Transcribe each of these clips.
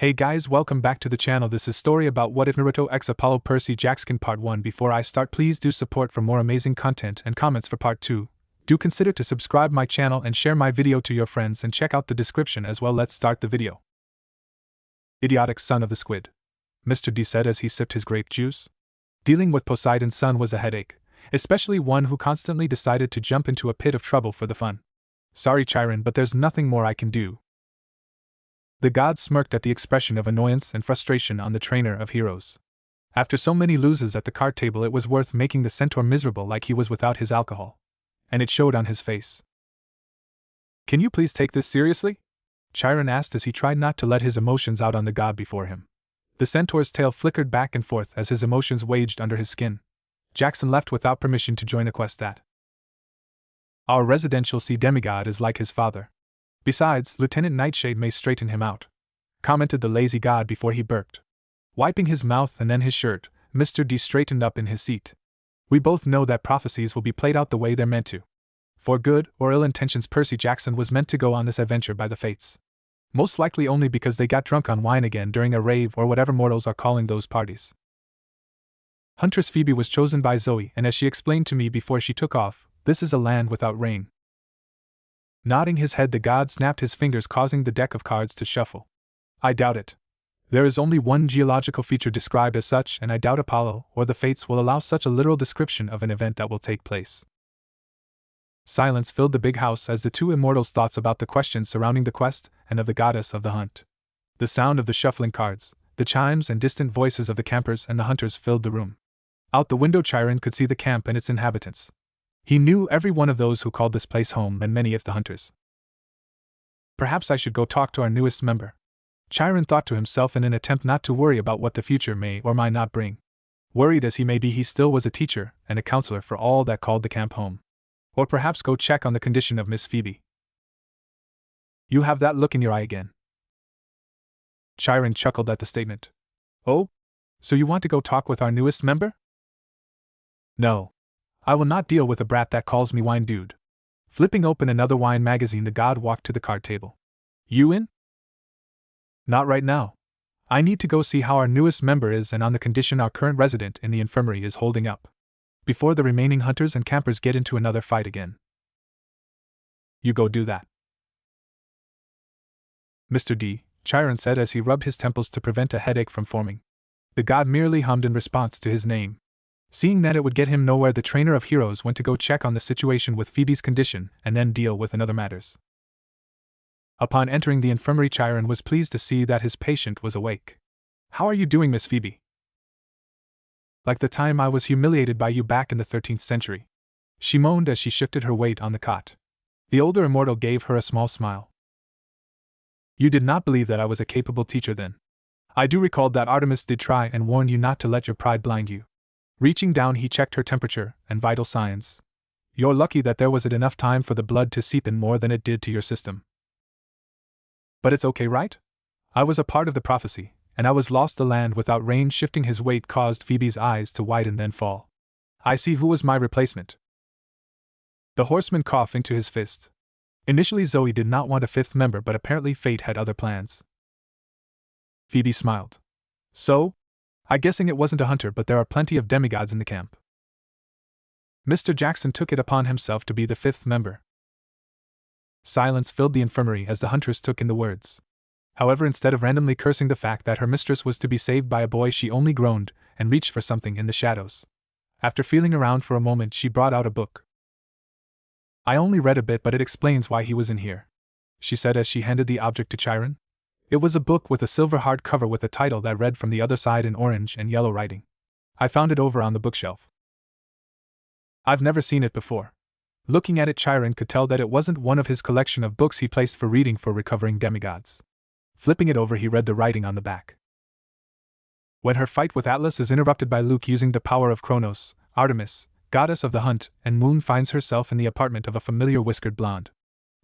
Hey guys, welcome back to the channel. This is story about What If Naruto x Apollo Percy Jackson Part 1. Before I start, please do support for more amazing content and comments for Part 2. Do consider to subscribe my channel and share my video to your friends and check out the description as well. Let's start the video. Idiotic son of the squid, Mr. D said as he sipped his grape juice. Dealing with Poseidon's son was a headache, especially one who constantly decided to jump into a pit of trouble for the fun. Sorry Chiron, but there's nothing more I can do. The god smirked at the expression of annoyance and frustration on the trainer of heroes. After so many losses at the card table, it was worth making the centaur miserable like he was without his alcohol. And it showed on his face. Can you please take this seriously? Chiron asked as he tried not to let his emotions out on the god before him. The centaur's tail flickered back and forth as his emotions waged under his skin. Jackson left without permission to join a quest that our residential sea demigod is like his father. Besides, Lieutenant Nightshade may straighten him out, commented the lazy god before he burped. Wiping his mouth and then his shirt, Mr. D straightened up in his seat. We both know that prophecies will be played out the way they're meant to. For good or ill intentions, Percy Jackson was meant to go on this adventure by the fates. Most likely only because they got drunk on wine again during a rave or whatever mortals are calling those parties. Huntress Phoebe was chosen by Zoe, and as she explained to me before she took off, this is a land without rain. Nodding his head, the god snapped his fingers, causing the deck of cards to shuffle. I doubt it. There is only one geological feature described as such, and I doubt Apollo or the fates will allow such a literal description of an event that will take place. Silence filled the big house as the two immortals' thoughts about the questions surrounding the quest and of the goddess of the hunt. The sound of the shuffling cards, the chimes and distant voices of the campers and the hunters filled the room. Out the window, Chiron could see the camp and its inhabitants. He knew every one of those who called this place home and many of the hunters. Perhaps I should go talk to our newest member, Chiron thought to himself in an attempt not to worry about what the future may or might not bring. Worried as he may be, he still was a teacher and a counselor for all that called the camp home. Or perhaps go check on the condition of Miss Phoebe. You have that look in your eye again. Chiron chuckled at the statement. Oh? So you want to go talk with our newest member? No. I will not deal with a brat that calls me wine dude. Flipping open another wine magazine, the god walked to the card table. You in? Not right now. I need to go see how our newest member is and on the condition our current resident in the infirmary is holding up, before the remaining hunters and campers get into another fight again. You go do that. Mr. D, Chiron said as he rubbed his temples to prevent a headache from forming. The god merely hummed in response to his name. Seeing that it would get him nowhere, the trainer of heroes went to go check on the situation with Phoebe's condition and then deal with another matters. Upon entering the infirmary, Chiron was pleased to see that his patient was awake. How are you doing, Miss Phoebe? Like the time I was humiliated by you back in the 13th century. She moaned as she shifted her weight on the cot. The older immortal gave her a small smile. You did not believe that I was a capable teacher then. I do recall that Artemis did try and warn you not to let your pride blind you. Reaching down, he checked her temperature and vital signs. You're lucky that there wasn't enough time for the blood to seep in more than it did to your system. But it's okay, right? I was a part of the prophecy, and I was lost the land without rain. Shifting his weight caused Phoebe's eyes to widen then fall. I see who was my replacement. The horseman coughed into his fist. Initially Zoe did not want a fifth member, but apparently fate had other plans. Phoebe smiled. So? I'm guessing it wasn't a hunter, but there are plenty of demigods in the camp. Mr. Jackson took it upon himself to be the fifth member. Silence filled the infirmary as the huntress took in the words. However, instead of randomly cursing the fact that her mistress was to be saved by a boy, she only groaned and reached for something in the shadows. After feeling around for a moment, she brought out a book. I only read a bit, but it explains why he was in here, she said as she handed the object to Chiron. It was a book with a silver hardcover with a title that read from the other side in orange and yellow writing. I found it over on the bookshelf. I've never seen it before. Looking at it, Chiron could tell that it wasn't one of his collection of books he placed for reading for recovering demigods. Flipping it over, he read the writing on the back. When her fight with Atlas is interrupted by Luke using the power of Kronos, Artemis, goddess of the hunt and moon, finds herself in the apartment of a familiar whiskered blonde.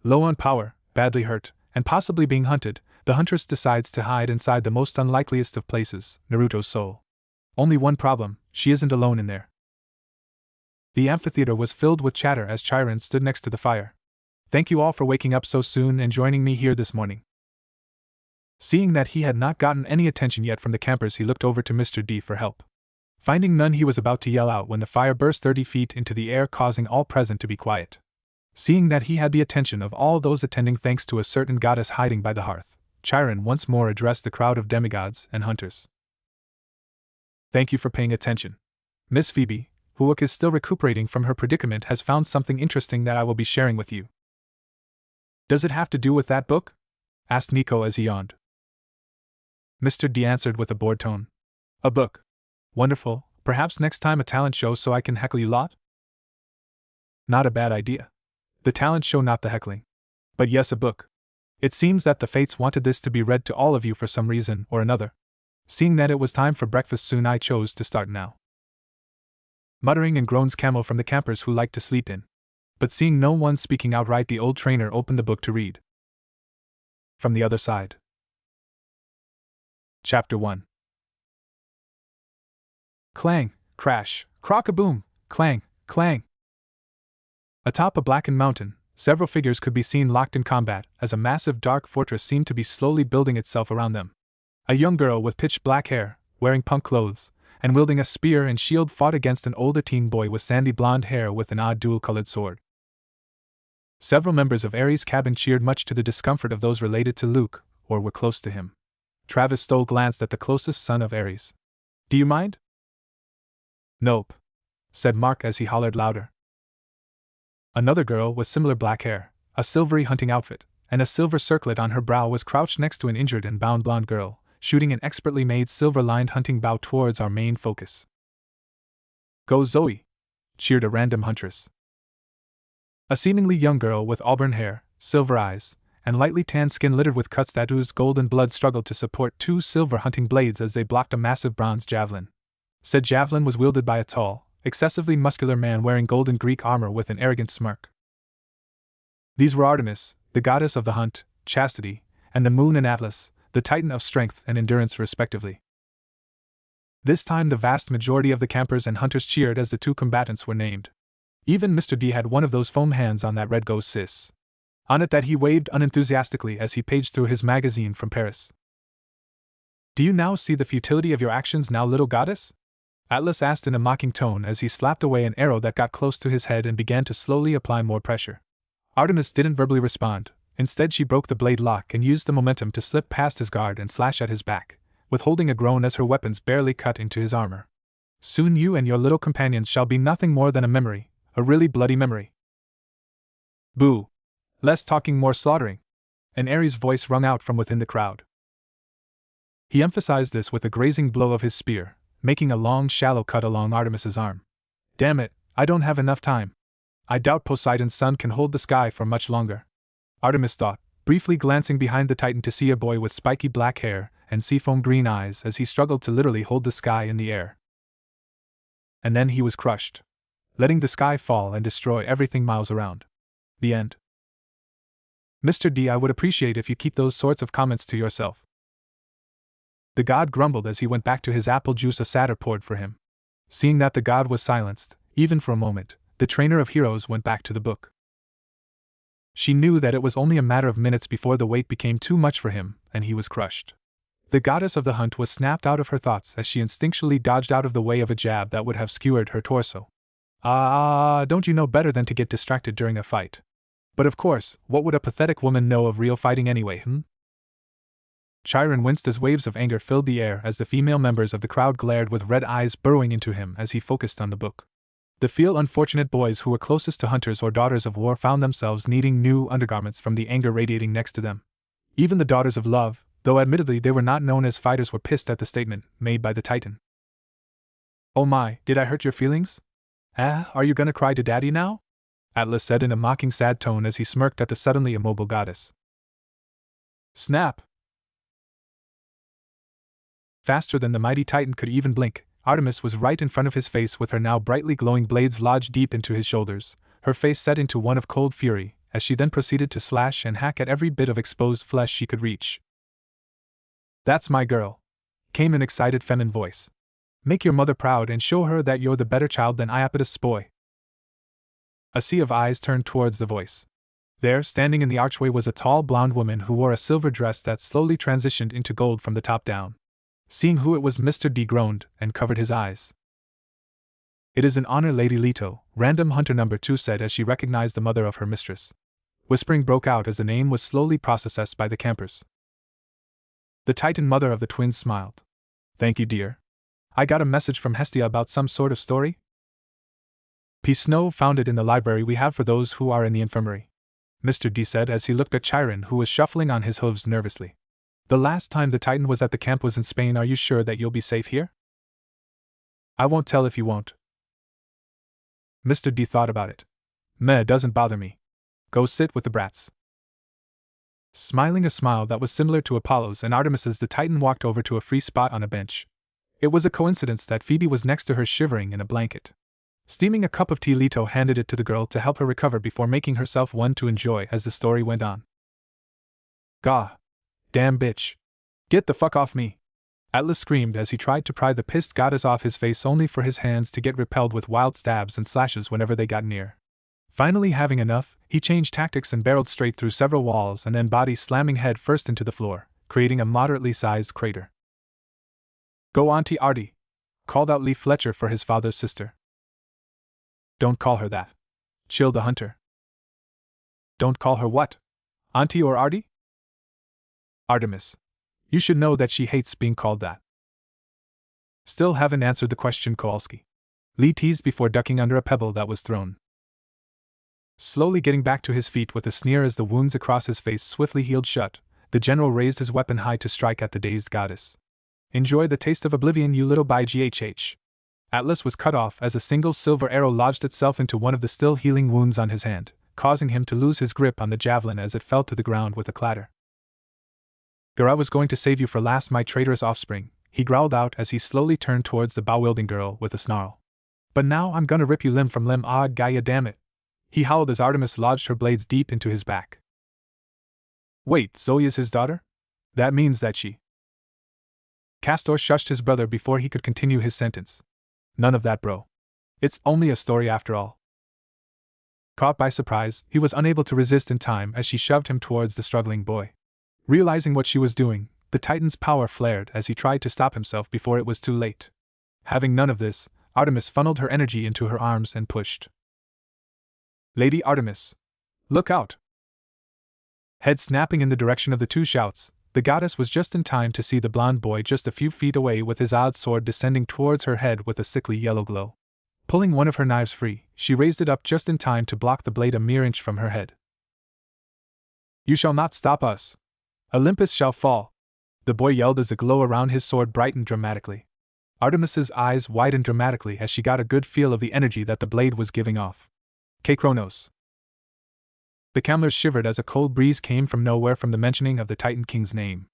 Low on power, badly hurt, and possibly being hunted, the huntress decides to hide inside the most unlikeliest of places, Naruto's soul. Only one problem, she isn't alone in there. The amphitheater was filled with chatter as Chiron stood next to the fire. Thank you all for waking up so soon and joining me here this morning. Seeing that he had not gotten any attention yet from the campers, he looked over to Mr. D for help. Finding none, he was about to yell out when the fire burst 30 feet into the air, causing all present to be quiet. Seeing that he had the attention of all those attending thanks to a certain goddess hiding by the hearth, Chiron once more addressed the crowd of demigods and hunters. Thank you for paying attention. Miss Phoebe, who is still recuperating from her predicament, has found something interesting that I will be sharing with you. Does it have to do with that book? Asked Nico as he yawned. Mr. D answered with a bored tone. A book. Wonderful, perhaps next time a talent show so I can heckle you lot? Not a bad idea. The talent show, not the heckling. But yes, a book. It seems that the fates wanted this to be read to all of you for some reason or another. Seeing that it was time for breakfast soon, I chose to start now. Muttering and groans came from the campers who liked to sleep in. But seeing no one speaking outright, the old trainer opened the book to read. From the other side. Chapter 1. Clang, crash, crock-a-boom, clang, clang. Atop a blackened mountain, several figures could be seen locked in combat, as a massive dark fortress seemed to be slowly building itself around them. A young girl with pitch black hair, wearing punk clothes, and wielding a spear and shield fought against an older teen boy with sandy blonde hair with an odd dual-colored sword. Several members of Ares' cabin cheered, much to the discomfort of those related to Luke, or were close to him. Travis Stoll glanced at the closest son of Ares. Do you mind? Nope, said Mark as he hollered louder. Another girl with similar black hair, a silvery hunting outfit, and a silver circlet on her brow was crouched next to an injured and bound blonde girl, shooting an expertly made silver-lined hunting bow towards our main focus. Go Zoe! Cheered a random huntress. A seemingly young girl with auburn hair, silver eyes, and lightly tanned skin littered with cuts that oozed golden blood struggled to support two silver hunting blades as they blocked a massive bronze javelin. Said javelin was wielded by a tall, excessively muscular man wearing golden Greek armor with an arrogant smirk. These were Artemis, the goddess of the hunt, chastity, and the moon, and Atlas, the titan of strength and endurance respectively. This time the vast majority of the campers and hunters cheered as the two combatants were named. Even Mr. D had one of those foam hands on that red Go Sis. On it that he waved unenthusiastically as he paged through his magazine from Paris. Do you now see the futility of your actions now, little goddess? Atlas asked in a mocking tone as he slapped away an arrow that got close to his head and began to slowly apply more pressure. Artemis didn't verbally respond. Instead, she broke the blade lock and used the momentum to slip past his guard and slash at his back, withholding a groan as her weapons barely cut into his armor. Soon you and your little companions shall be nothing more than a memory, a really bloody memory. Boo! Less talking, more slaughtering. An Ares voice rung out from within the crowd. He emphasized this with a grazing blow of his spear, making a long, shallow cut along Artemis's arm. Damn it, I don't have enough time. I doubt Poseidon's son can hold the sky for much longer. Artemis thought, briefly glancing behind the Titan to see a boy with spiky black hair and seafoam green eyes as he struggled to literally hold the sky in the air. And then he was crushed, letting the sky fall and destroy everything miles around. The end. Mr. D, I would appreciate if you keep those sorts of comments to yourself. The god grumbled as he went back to his apple juice. A satyr poured for him. Seeing that the god was silenced, even for a moment, the trainer of heroes went back to the book. She knew that it was only a matter of minutes before the weight became too much for him, and he was crushed. The goddess of the hunt was snapped out of her thoughts as she instinctually dodged out of the way of a jab that would have skewered her torso. Don't you know better than to get distracted during a fight? But of course, what would a pathetic woman know of real fighting anyway, Chiron winced as waves of anger filled the air as the female members of the crowd glared with red eyes burrowing into him as he focused on the book. The few unfortunate boys who were closest to hunters or daughters of war found themselves needing new undergarments from the anger radiating next to them. Even the daughters of love, though admittedly they were not known as fighters, were pissed at the statement made by the Titan. Oh my, did I hurt your feelings? Are you gonna cry to daddy now? Atlas said in a mocking sad tone as he smirked at the suddenly immobile goddess. Snap! Faster than the mighty Titan could even blink, Artemis was right in front of his face with her now brightly glowing blades lodged deep into his shoulders, her face set into one of cold fury, as she then proceeded to slash and hack at every bit of exposed flesh she could reach. That's my girl, came an excited feminine voice. Make your mother proud and show her that you're the better child than Iapetus' boy. A sea of eyes turned towards the voice. There, standing in the archway, was a tall blonde woman who wore a silver dress that slowly transitioned into gold from the top down. Seeing who it was, Mr. D groaned and covered his eyes. "It is an honor, Lady Leto," Random Hunter number 2 said as she recognized the mother of her mistress. Whispering broke out as the name was slowly processed by the campers. The Titan mother of the twins smiled. "Thank you, dear. I got a message from Hestia about some sort of story?" "P. Snow found it in the library we have for those who are in the infirmary," Mr. D said as he looked at Chiron, who was shuffling on his hooves nervously. "The last time the Titan was at the camp was in Spain. Are you sure that you'll be safe here?" "I won't tell if you won't." Mr. D thought about it. "Meh, doesn't bother me. Go sit with the brats." Smiling a smile that was similar to Apollo's and Artemis's, the Titan walked over to a free spot on a bench. It was a coincidence that Phoebe was next to her, shivering in a blanket. Steaming a cup of tea, Leto handed it to the girl to help her recover before making herself one to enjoy as the story went on. "Gah! Damn bitch! Get the fuck off me!" Atlas screamed as he tried to pry the pissed goddess off his face, only for his hands to get repelled with wild stabs and slashes whenever they got near. Finally having enough, he changed tactics and barreled straight through several walls and then body slamming head first into the floor, creating a moderately sized crater. "Go Auntie Artie!" called out Lee Fletcher for his father's sister. "Don't call her that," chilled the hunter. "Don't call her what? Auntie or Artie?" "Artemis. You should know that she hates being called that." "Still haven't answered the question, Kowalski," Lee teased before ducking under a pebble that was thrown. Slowly getting back to his feet with a sneer as the wounds across his face swiftly healed shut, the general raised his weapon high to strike at the dazed goddess. "Enjoy the taste of oblivion, you little by GHH. Atlas was cut off as a single silver arrow lodged itself into one of the still healing wounds on his hand, causing him to lose his grip on the javelin as it fell to the ground with a clatter. "Girl, I was going to save you for last, my traitorous offspring," he growled out as he slowly turned towards the bow-wielding girl with a snarl. "But now I'm gonna rip you limb from limb, odd Gaia, damn it," he howled as Artemis lodged her blades deep into his back. "Wait, Zoe is his daughter? That means that she..." Castor shushed his brother before he could continue his sentence. "None of that, bro. It's only a story after all." Caught by surprise, he was unable to resist in time as she shoved him towards the struggling boy. Realizing what she was doing, the Titan's power flared as he tried to stop himself before it was too late. Having none of this, Artemis funneled her energy into her arms and pushed. "Lady Artemis! Look out!" Head snapping in the direction of the two shouts, the goddess was just in time to see the blonde boy just a few feet away with his odd sword descending towards her head with a sickly yellow glow. Pulling one of her knives free, she raised it up just in time to block the blade a mere inch from her head. "You shall not stop us! Olympus shall fall!" the boy yelled as the glow around his sword brightened dramatically. Artemis's eyes widened dramatically as she got a good feel of the energy that the blade was giving off. "K. Kronos." The camlers shivered as a cold breeze came from nowhere from the mentioning of the Titan King's name.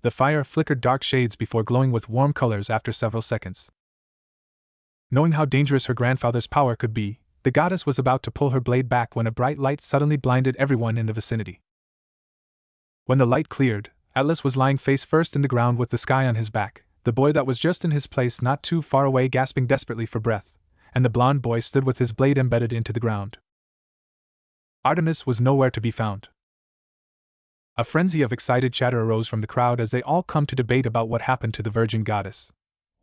The fire flickered dark shades before glowing with warm colors after several seconds. Knowing how dangerous her grandfather's power could be, the goddess was about to pull her blade back when a bright light suddenly blinded everyone in the vicinity. When the light cleared, Atlas was lying face first in the ground with the sky on his back, the boy that was just in his place not too far away gasping desperately for breath, and the blonde boy stood with his blade embedded into the ground. Artemis was nowhere to be found. A frenzy of excited chatter arose from the crowd as they all come to debate about what happened to the virgin goddess.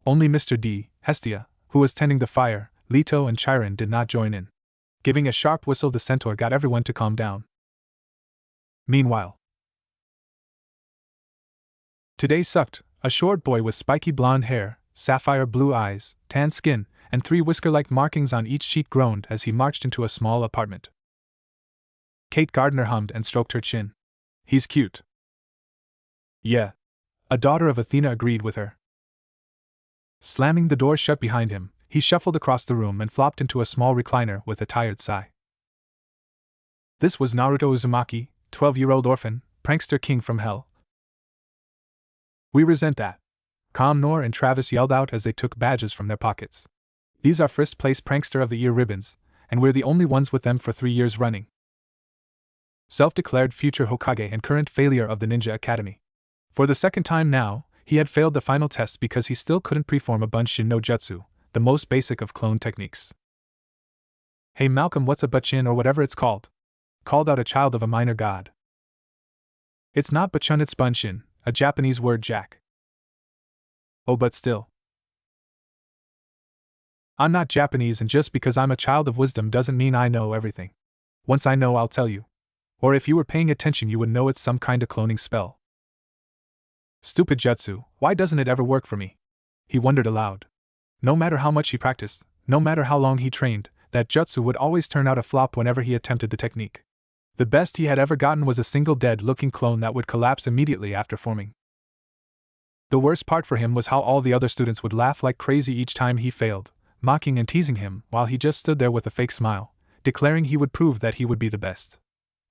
Only Mr. D, Hestia, who was tending the fire, Leto and Chiron did not join in. Giving a sharp whistle, the centaur got everyone to calm down. Meanwhile, today sucked, a short boy with spiky blonde hair, sapphire blue eyes, tan skin, and 3 whisker-like markings on each cheek groaned as he marched into a small apartment. Kate Gardner hummed and stroked her chin. "He's cute." "Yeah." A daughter of Athena agreed with her. Slamming the door shut behind him, he shuffled across the room and flopped into a small recliner with a tired sigh. This was Naruto Uzumaki, 12-year-old orphan, prankster king from hell. "We resent that," Comnor and Travis yelled out as they took badges from their pockets. "These are first place prankster of the year ribbons, and we're the only ones with them for 3 years running." Self-declared future Hokage and current failure of the Ninja Academy. For the second time now, he had failed the final test because he still couldn't preform a Bunshin no Jutsu, the most basic of clone techniques. "Hey Malcolm, what's a Bunshin or whatever it's called?" called out a child of a minor god. It's not Bachun, it's Bunshin, a Japanese word, Jack. Oh, but still. I'm not Japanese, and just because I'm a child of wisdom doesn't mean I know everything. Once I know, I'll tell you. Or if you were paying attention, you would know it's some kind of cloning spell. Stupid jutsu, why doesn't it ever work for me? He wondered aloud. No matter how much he practiced, no matter how long he trained, that jutsu would always turn out a flop whenever he attempted the technique. The best he had ever gotten was a single dead-looking clone that would collapse immediately after forming. The worst part for him was how all the other students would laugh like crazy each time he failed, mocking and teasing him while he just stood there with a fake smile, declaring he would prove that he would be the best.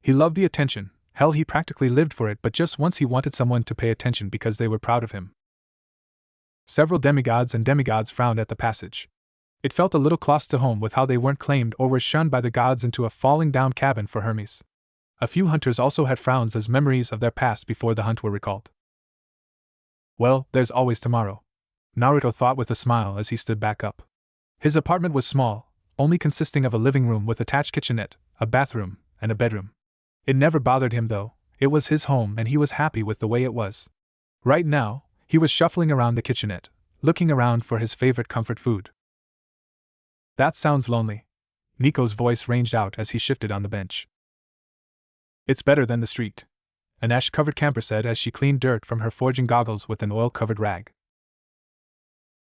He loved the attention, hell, he practically lived for it, but just once he wanted someone to pay attention because they were proud of him. Several demigods and demigods frowned at the passage. It felt a little close to home with how they weren't claimed or were shunned by the gods into a falling-down cabin for Hermes. A few hunters also had frowns as memories of their past before the hunt were recalled. Well, there's always tomorrow, Naruto thought with a smile as he stood back up. His apartment was small, only consisting of a living room with attached kitchenette, a bathroom, and a bedroom. It never bothered him though, it was his home and he was happy with the way it was. Right now, he was shuffling around the kitchenette, looking around for his favorite comfort food. That sounds lonely. Nico's voice ranged out as he shifted on the bench. It's better than the street, an ash-covered camper said as she cleaned dirt from her forging goggles with an oil-covered rag.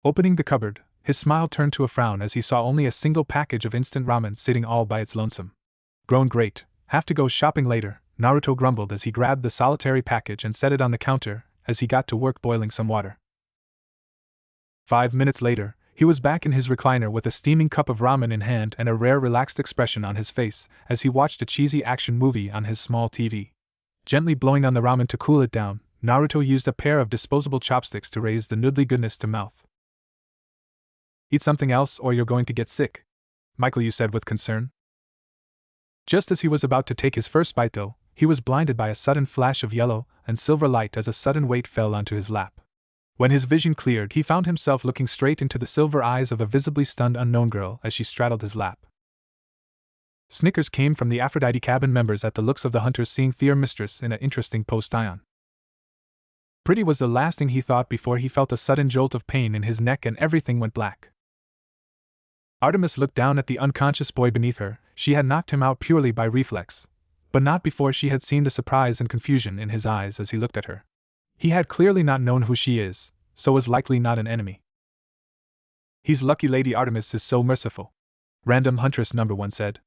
Opening the cupboard, his smile turned to a frown as he saw only a single package of instant ramen sitting all by its lonesome. Grown great, have to go shopping later, Naruto grumbled as he grabbed the solitary package and set it on the counter as he got to work boiling some water. 5 minutes later, he was back in his recliner with a steaming cup of ramen in hand and a rare relaxed expression on his face as he watched a cheesy action movie on his small TV. Gently blowing on the ramen to cool it down, Naruto used a pair of disposable chopsticks to raise the noodly goodness to mouth. Eat something else or you're going to get sick, Michael said with concern. Just as he was about to take his first bite though, he was blinded by a sudden flash of yellow and silver light as a sudden weight fell onto his lap. When his vision cleared, he found himself looking straight into the silver eyes of a visibly stunned unknown girl as she straddled his lap. Snickers came from the Aphrodite cabin members at the looks of the hunters seeing their mistress in an interesting post-ion. Pretty was the last thing he thought before he felt a sudden jolt of pain in his neck and everything went black. Artemis looked down at the unconscious boy beneath her. She had knocked him out purely by reflex, but not before she had seen the surprise and confusion in his eyes as he looked at her. He had clearly not known who she is, so was likely not an enemy. He's lucky Lady Artemis is so merciful, Random Huntress number 1 said.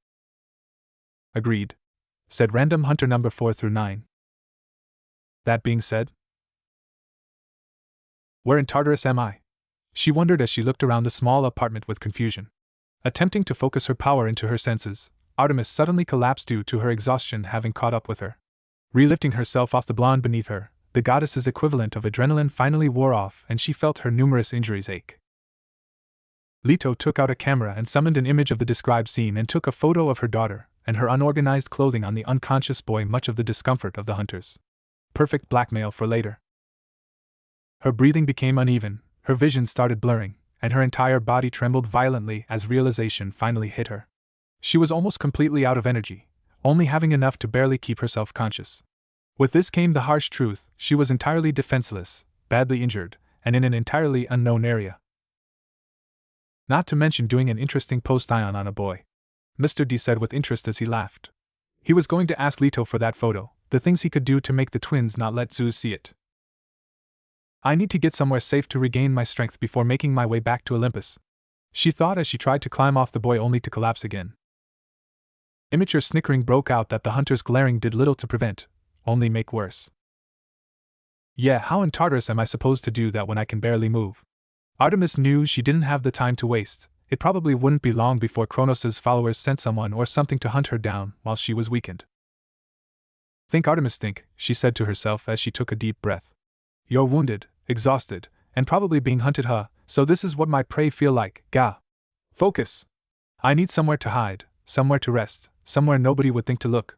Agreed, said Random Hunter number 4 through 9. That being said, where in Tartarus am I? She wondered as she looked around the small apartment with confusion. Attempting to focus her power into her senses, Artemis suddenly collapsed due to her exhaustion having caught up with her. Relifting herself off the blonde beneath her, the goddess's equivalent of adrenaline finally wore off and she felt her numerous injuries ache. Leto took out a camera and summoned an image of the described scene and took a photo of her daughter and her unorganized clothing on the unconscious boy, much of the discomfort of the hunters. Perfect blackmail for later. Her breathing became uneven, her vision started blurring, and her entire body trembled violently as realization finally hit her. She was almost completely out of energy, only having enough to barely keep herself conscious. With this came the harsh truth: she was entirely defenseless, badly injured, and in an entirely unknown area. Not to mention doing an interesting post-ion on a boy, Mr. D said with interest as he laughed. He was going to ask Leto for that photo, the things he could do to make the twins not let Zeus see it. I need to get somewhere safe to regain my strength before making my way back to Olympus, she thought as she tried to climb off the boy only to collapse again. Immature snickering broke out that the hunter's glaring did little to prevent, only make worse. Yeah, how in Tartarus am I supposed to do that when I can barely move? Artemis knew she didn't have the time to waste. It probably wouldn't be long before Kronos' followers sent someone or something to hunt her down while she was weakened. Think Artemis, think, she said to herself as she took a deep breath. You're wounded, exhausted, and probably being hunted, huh? So this is what my prey feel like, gah. Focus! I need somewhere to hide, somewhere to rest, somewhere nobody would think to look.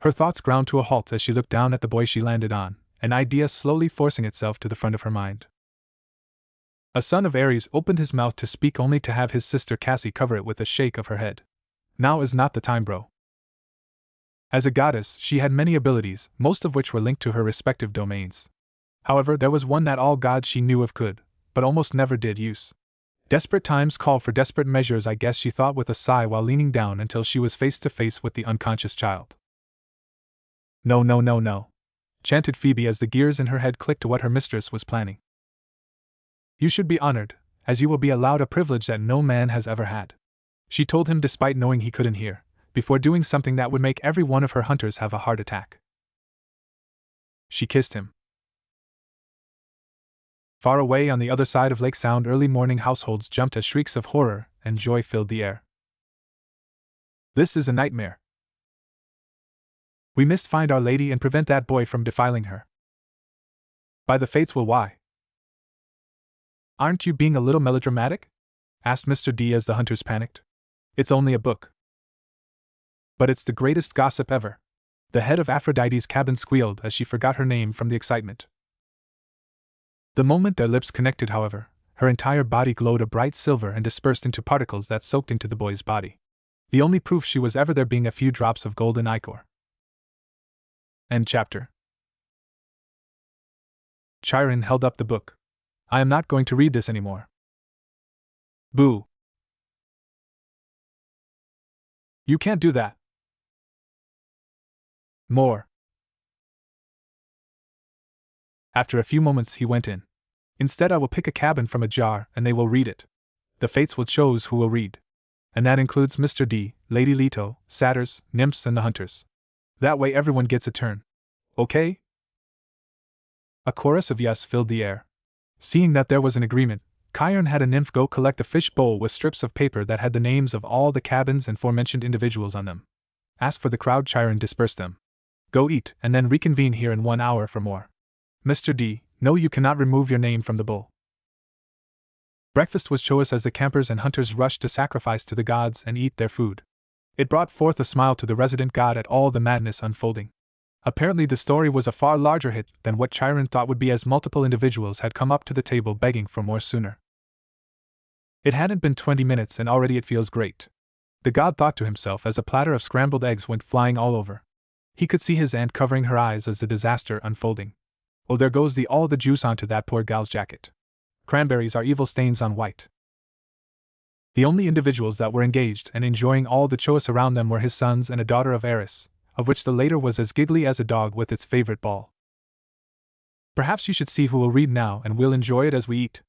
Her thoughts ground to a halt as she looked down at the boy she landed on, an idea slowly forcing itself to the front of her mind. A son of Ares opened his mouth to speak only to have his sister Cassie cover it with a shake of her head. Now is not the time, bro. As a goddess, she had many abilities, most of which were linked to her respective domains. However, there was one that all gods she knew of could, but almost never did use. Desperate times call for desperate measures, I guess, she thought with a sigh while leaning down until she was face to face with the unconscious child. No, no, no, no, chanted Phoebe as the gears in her head clicked to what her mistress was planning. You should be honored, as you will be allowed a privilege that no man has ever had. She told him despite knowing he couldn't hear, before doing something that would make every one of her hunters have a heart attack. She kissed him. Far away on the other side of Lake Sound, early morning households jumped as shrieks of horror and joy filled the air. This is a nightmare. We must find Our Lady and prevent that boy from defiling her. By the fates, will why? Aren't you being a little melodramatic? Asked Mr. D as the hunters panicked. It's only a book. But it's the greatest gossip ever. The head of Aphrodite's cabin squealed as she forgot her name from the excitement. The moment their lips connected, however, her entire body glowed a bright silver and dispersed into particles that soaked into the boy's body. The only proof she was ever there being a few drops of golden ichor. End chapter. Chiron held up the book. I am not going to read this anymore. Boo. You can't do that. More. After a few moments he went in. Instead, I will pick a cabin from a jar and they will read it. The fates will choose who will read. And that includes Mr. D, Lady Leto, satyrs, nymphs and the hunters. That way everyone gets a turn. Okay? A chorus of yes filled the air. Seeing that there was an agreement, Chiron had a nymph go collect a fish bowl with strips of paper that had the names of all the cabins and aforementioned individuals on them. Ask for the crowd, Chiron dispersed them. Go eat, and then reconvene here in 1 hour for more. Mr. D, no, you cannot remove your name from the bowl. Breakfast was chosen as the campers and hunters rushed to sacrifice to the gods and eat their food. It brought forth a smile to the resident god at all the madness unfolding. Apparently the story was a far larger hit than what Chiron thought would be, as multiple individuals had come up to the table begging for more sooner. It hadn't been 20 minutes and already it feels great. The god thought to himself as a platter of scrambled eggs went flying all over. He could see his aunt covering her eyes as the disaster unfolding. Oh, there goes all the juice onto that poor gal's jacket. Cranberries are evil stains on white. The only individuals that were engaged and enjoying all the choice around them were his sons and a daughter of Eris, of which the later was as giggly as a dog with its favorite ball. Perhaps you should see who will read now and we'll enjoy it as we eat,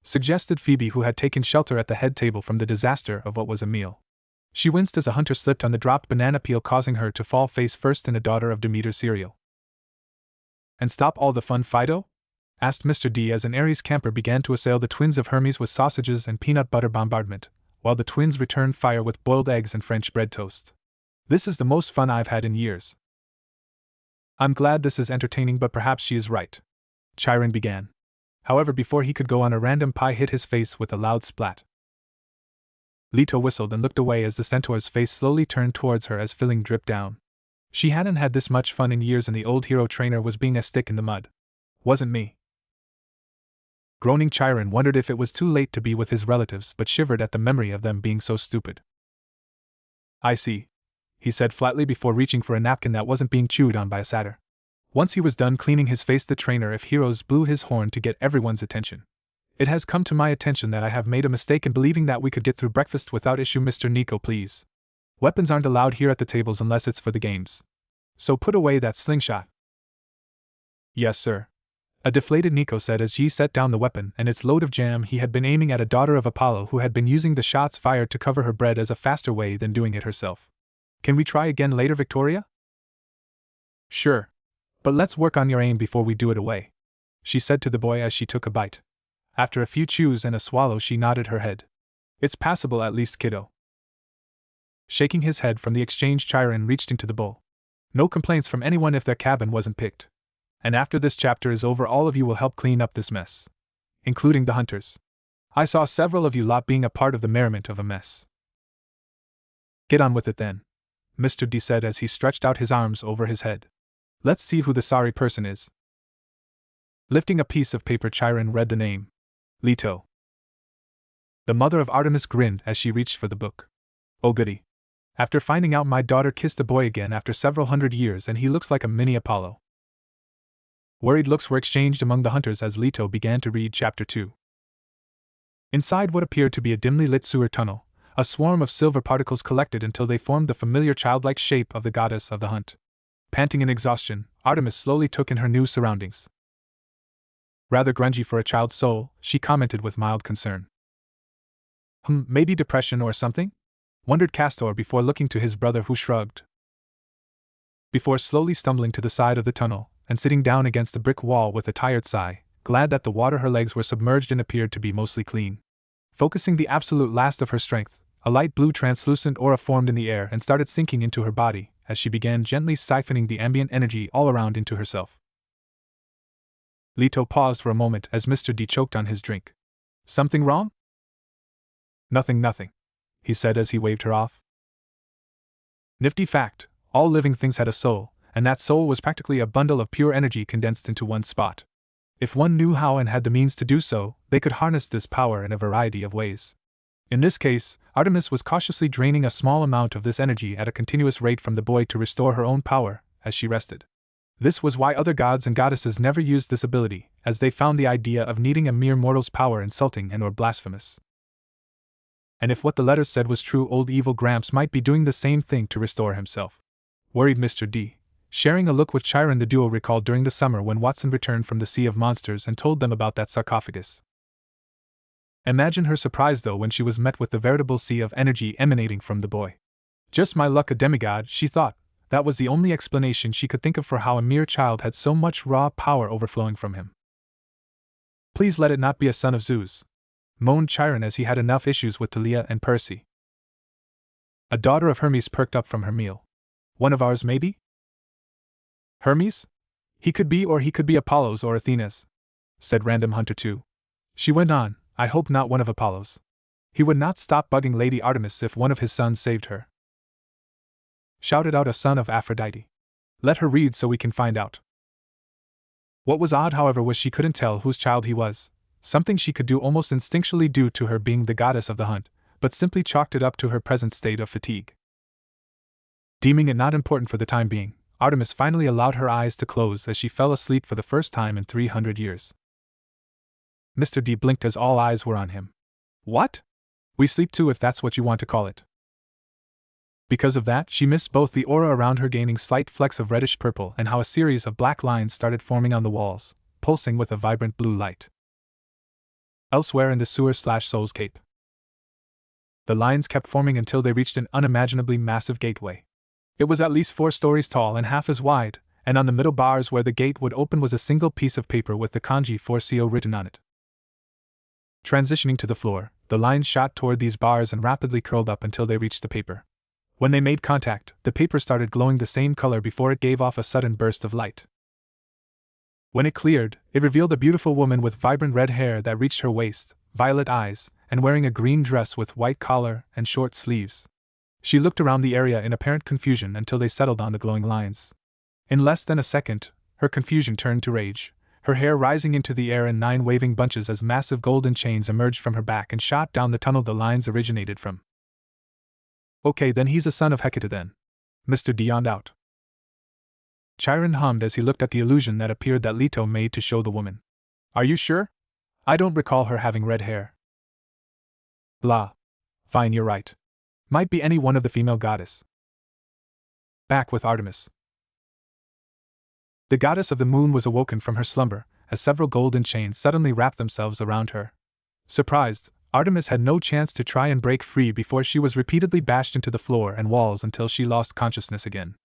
suggested Phoebe, who had taken shelter at the head table from the disaster of what was a meal. She winced as a hunter slipped on the dropped banana peel, causing her to fall face first in a daughter of Demeter's cereal. And stop all the fun, Fido? Asked Mr. D as an Aries camper began to assail the twins of Hermes with sausages and peanut butter bombardment, while the twins returned fire with boiled eggs and French bread toast. This is the most fun I've had in years. I'm glad this is entertaining, but perhaps she is right, Chiron began. However, before he could go on, a random pie hit his face with a loud splat. Leto whistled and looked away as the centaur's face slowly turned towards her as filling dripped down. She hadn't had this much fun in years, and the old hero trainer was being a stick in the mud. Wasn't me. Groaning, Chiron wondered if it was too late to be with his relatives, but shivered at the memory of them being so stupid. I see, he said flatly before reaching for a napkin that wasn't being chewed on by a satyr. Once he was done cleaning his face, the trainer of heroes blew his horn to get everyone's attention. It has come to my attention that I have made a mistake in believing that we could get through breakfast without issue. Mr. Nico, please. Weapons aren't allowed here at the tables unless it's for the games. So put away that slingshot. Yes, sir. A deflated Nico said as G set down the weapon and its load of jam. He had been aiming at a daughter of Apollo who had been using the shots fired to cover her bread as a faster way than doing it herself. Can we try again later, Victoria? Sure. But let's work on your aim before we do it away, she said to the boy as she took a bite. After a few chews and a swallow, she nodded her head. It's passable at least, kiddo. Shaking his head from the exchange, Chiron reached into the bowl. No complaints from anyone if their cabin wasn't picked. And after this chapter is over, all of you will help clean up this mess, including the hunters. I saw several of you lot being a part of the merriment of a mess. Get on with it then, Mr. D said as he stretched out his arms over his head. Let's see who the sorry person is. Lifting a piece of paper, Chiron read the name. Leto. The mother of Artemis grinned as she reached for the book. Oh goody. After finding out my daughter kissed a boy again after several hundred years and he looks like a mini Apollo. Worried looks were exchanged among the hunters as Leto began to read Chapter 2. Inside what appeared to be a dimly lit sewer tunnel, a swarm of silver particles collected until they formed the familiar childlike shape of the goddess of the hunt. Panting in exhaustion, Artemis slowly took in her new surroundings. Rather grungy for a child's soul, she commented with mild concern. Maybe depression or something? Wondered Castor before looking to his brother, who shrugged. Before slowly stumbling to the side of the tunnel and sitting down against the brick wall with a tired sigh, glad that the water her legs were submerged in appeared to be mostly clean. Focusing the absolute last of her strength, a light blue translucent aura formed in the air and started sinking into her body as she began gently siphoning the ambient energy all around into herself. Leto paused for a moment as Mr. D choked on his drink. Something wrong? Nothing, he said as he waved her off. Nifty fact, all living things had a soul, and that soul was practically a bundle of pure energy condensed into one spot. If one knew how and had the means to do so, they could harness this power in a variety of ways. In this case, Artemis was cautiously draining a small amount of this energy at a continuous rate from the boy to restore her own power as she rested. This was why other gods and goddesses never used this ability, as they found the idea of needing a mere mortal's power insulting and or blasphemous. And if what the letters said was true, old evil Gramps might be doing the same thing to restore himself. Worried Mr. D, sharing a look with Chiron, the duo recalled during the summer when Watson returned from the Sea of Monsters and told them about that sarcophagus. Imagine her surprise though when she was met with the veritable sea of energy emanating from the boy. Just my luck, a demigod, she thought. That was the only explanation she could think of for how a mere child had so much raw power overflowing from him. Please let it not be a son of Zeus, moaned Chiron as he had enough issues with Talia and Percy. A daughter of Hermes perked up from her meal. One of ours, maybe? Hermes? He could be, or he could be Apollo's or Athena's, said Random Hunter 2. She went on, I hope not one of Apollo's. He would not stop bugging Lady Artemis if one of his sons saved her. Shouted out a son of Aphrodite. Let her read so we can find out. What was odd, however, was she couldn't tell whose child he was, something she could do almost instinctually due to her being the goddess of the hunt, but simply chalked it up to her present state of fatigue. Deeming it not important for the time being, Artemis finally allowed her eyes to close as she fell asleep for the first time in 300 years. Mr. D blinked as all eyes were on him. What? We sleep too, if that's what you want to call it. Because of that, she missed both the aura around her gaining slight flecks of reddish purple and how a series of black lines started forming on the walls, pulsing with a vibrant blue light. Elsewhere in the sewer/soul's cape, the lines kept forming until they reached an unimaginably massive gateway. It was at least 4 stories tall and half as wide, and on the middle bars where the gate would open was a single piece of paper with the kanji 4CO written on it. Transitioning to the floor, the lines shot toward these bars and rapidly curled up until they reached the paper. When they made contact, the paper started glowing the same color before it gave off a sudden burst of light. When it cleared, it revealed a beautiful woman with vibrant red hair that reached her waist, violet eyes, and wearing a green dress with white collar and short sleeves. She looked around the area in apparent confusion until they settled on the glowing lines. In less than a second, her confusion turned to rage, her hair rising into the air in 9 waving bunches as massive golden chains emerged from her back and shot down the tunnel the lines originated from. Okay, then he's a son of Hecate then. Mr. D yawned out. Chiron hummed as he looked at the illusion that appeared that Leto made to show the woman. Are you sure? I don't recall her having red hair. Blah. Fine, you're right. Might be any one of the female goddess. Back with Artemis. The goddess of the moon was awoken from her slumber, as several golden chains suddenly wrapped themselves around her. Surprised, Artemis had no chance to try and break free before she was repeatedly bashed into the floor and walls until she lost consciousness again.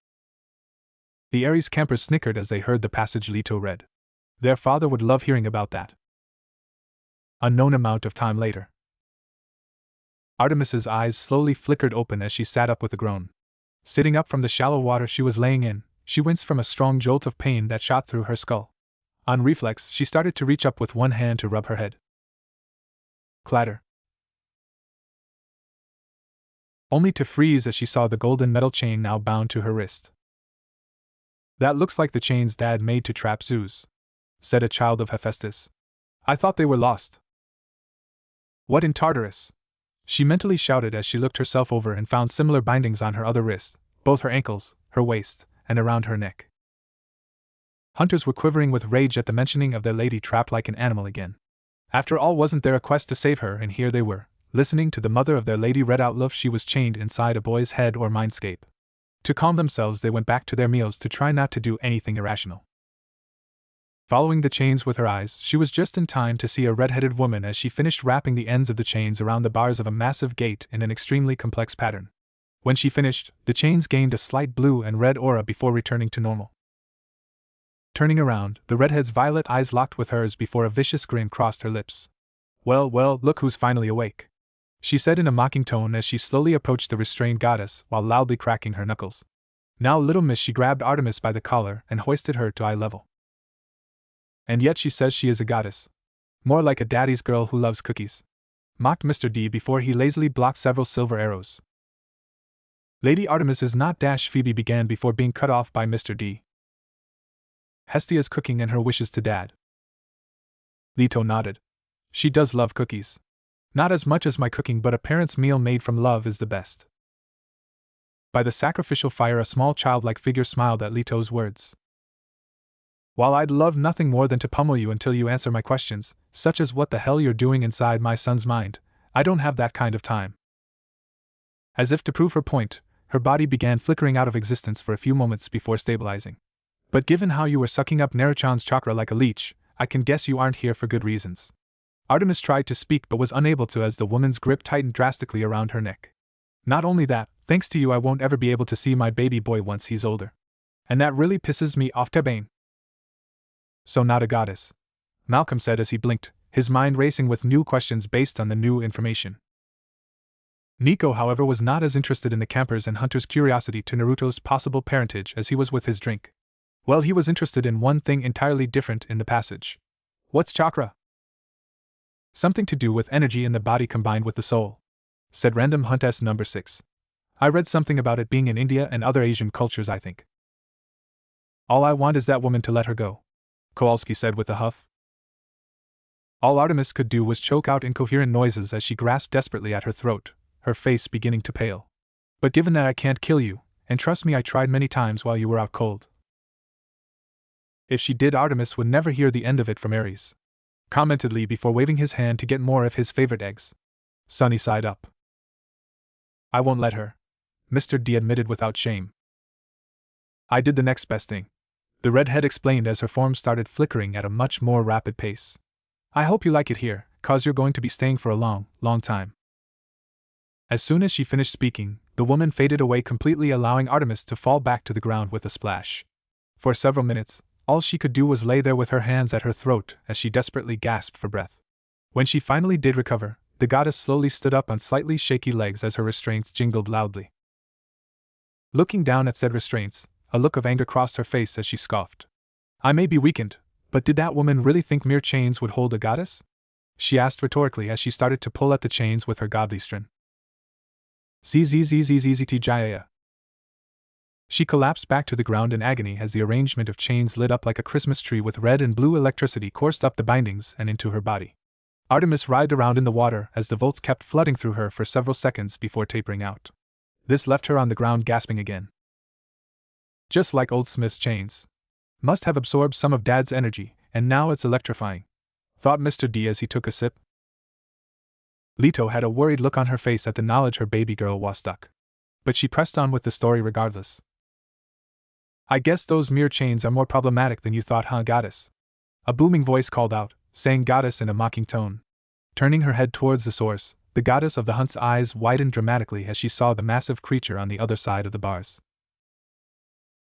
The Ares campers snickered as they heard the passage Leto read. Their father would love hearing about that. Unknown amount of time later. Artemis's eyes slowly flickered open as she sat up with a groan. Sitting up from the shallow water she was laying in, she winced from a strong jolt of pain that shot through her skull. On reflex, she started to reach up with one hand to rub her head. Clatter. Only to freeze as she saw the golden metal chain now bound to her wrist. That looks like the chains Dad made to trap Zeus, said a child of Hephaestus. I thought they were lost. What in Tartarus? She mentally shouted as she looked herself over and found similar bindings on her other wrist, both her ankles, her waist, and around her neck. Hunters were quivering with rage at the mentioning of their lady trapped like an animal again. After all, wasn't there a quest to save her, and here they were, listening to the mother of their lady read out love she was chained inside a boy's head or mindscape. To calm themselves, they went back to their meals to try not to do anything irrational. Following the chains with her eyes, she was just in time to see a red-headed woman as she finished wrapping the ends of the chains around the bars of a massive gate in an extremely complex pattern. When she finished, the chains gained a slight blue and red aura before returning to normal. Turning around, the redhead's violet eyes locked with hers before a vicious grin crossed her lips. Well, look who's finally awake," she said in a mocking tone as she slowly approached the restrained goddess while loudly cracking her knuckles. "Now, little miss," she grabbed Artemis by the collar and hoisted her to eye level. "And yet she says she is a goddess. More like a daddy's girl who loves cookies," mocked Mr. D before he lazily blocked several silver arrows. "Lady Artemis is not," Phoebe began before being cut off by Mr. D. "Hestia's cooking and her wishes to Dad." Leto nodded. "She does love cookies. Not as much as my cooking, but a parent's meal made from love is the best." By the sacrificial fire, a small childlike figure smiled at Leto's words. "While I'd love nothing more than to pummel you until you answer my questions, such as what the hell you're doing inside my son's mind, I don't have that kind of time." As if to prove her point, her body began flickering out of existence for a few moments before stabilizing. "But given how you were sucking up Naruchan's chakra like a leech, I can guess you aren't here for good reasons." Artemis tried to speak but was unable to as the woman's grip tightened drastically around her neck. "Not only that, thanks to you I won't ever be able to see my baby boy once he's older. And that really pisses me off, Tabane." "So not a goddess," Malcolm said as he blinked, his mind racing with new questions based on the new information. Nico, however, was not as interested in the campers' and hunters' curiosity to Naruto's possible parentage as he was with his drink. Well, he was interested in one thing entirely different in the passage. "What's chakra?" "Something to do with energy in the body combined with the soul," said Random Hunt S number 6. "I read something about it being in India and other Asian cultures, I think." "All I want is that woman to let her go," Kowalski said with a huff. All Artemis could do was choke out incoherent noises as she grasped desperately at her throat, her face beginning to pale. "But given that I can't kill you, and trust me I tried many times while you were out cold." If she did, Artemis would never hear the end of it from Ares, commented Lee before waving his hand to get more of his favorite eggs. Sunny sighed up. "I won't let her," Mr. D admitted without shame. "I did the next best thing," the redhead explained as her form started flickering at a much more rapid pace. "I hope you like it here, 'cause you're going to be staying for a long, long time." As soon as she finished speaking, the woman faded away completely, allowing Artemis to fall back to the ground with a splash. For several minutes, all she could do was lay there with her hands at her throat as she desperately gasped for breath. When she finally did recover, the goddess slowly stood up on slightly shaky legs as her restraints jingled loudly. Looking down at said restraints, a look of anger crossed her face as she scoffed. "I may be weakened, but did that woman really think mere chains would hold a goddess?" she asked rhetorically as she started to pull at the chains with her godly strength. Zzzzzzzzzzjaya. She collapsed back to the ground in agony as the arrangement of chains lit up like a Christmas tree with red and blue electricity coursed up the bindings and into her body. Artemis writhed around in the water as the volts kept flooding through her for several seconds before tapering out. This left her on the ground gasping again. "Just like old Smith's chains. Must have absorbed some of Dad's energy, and now it's electrifying," thought Mr. D as he took a sip. Leto had a worried look on her face at the knowledge her baby girl was stuck. But she pressed on with the story regardless. "I guess those mere chains are more problematic than you thought, huh, goddess?" A booming voice called out, saying goddess in a mocking tone. Turning her head towards the source, the goddess of the hunt's eyes widened dramatically as she saw the massive creature on the other side of the bars.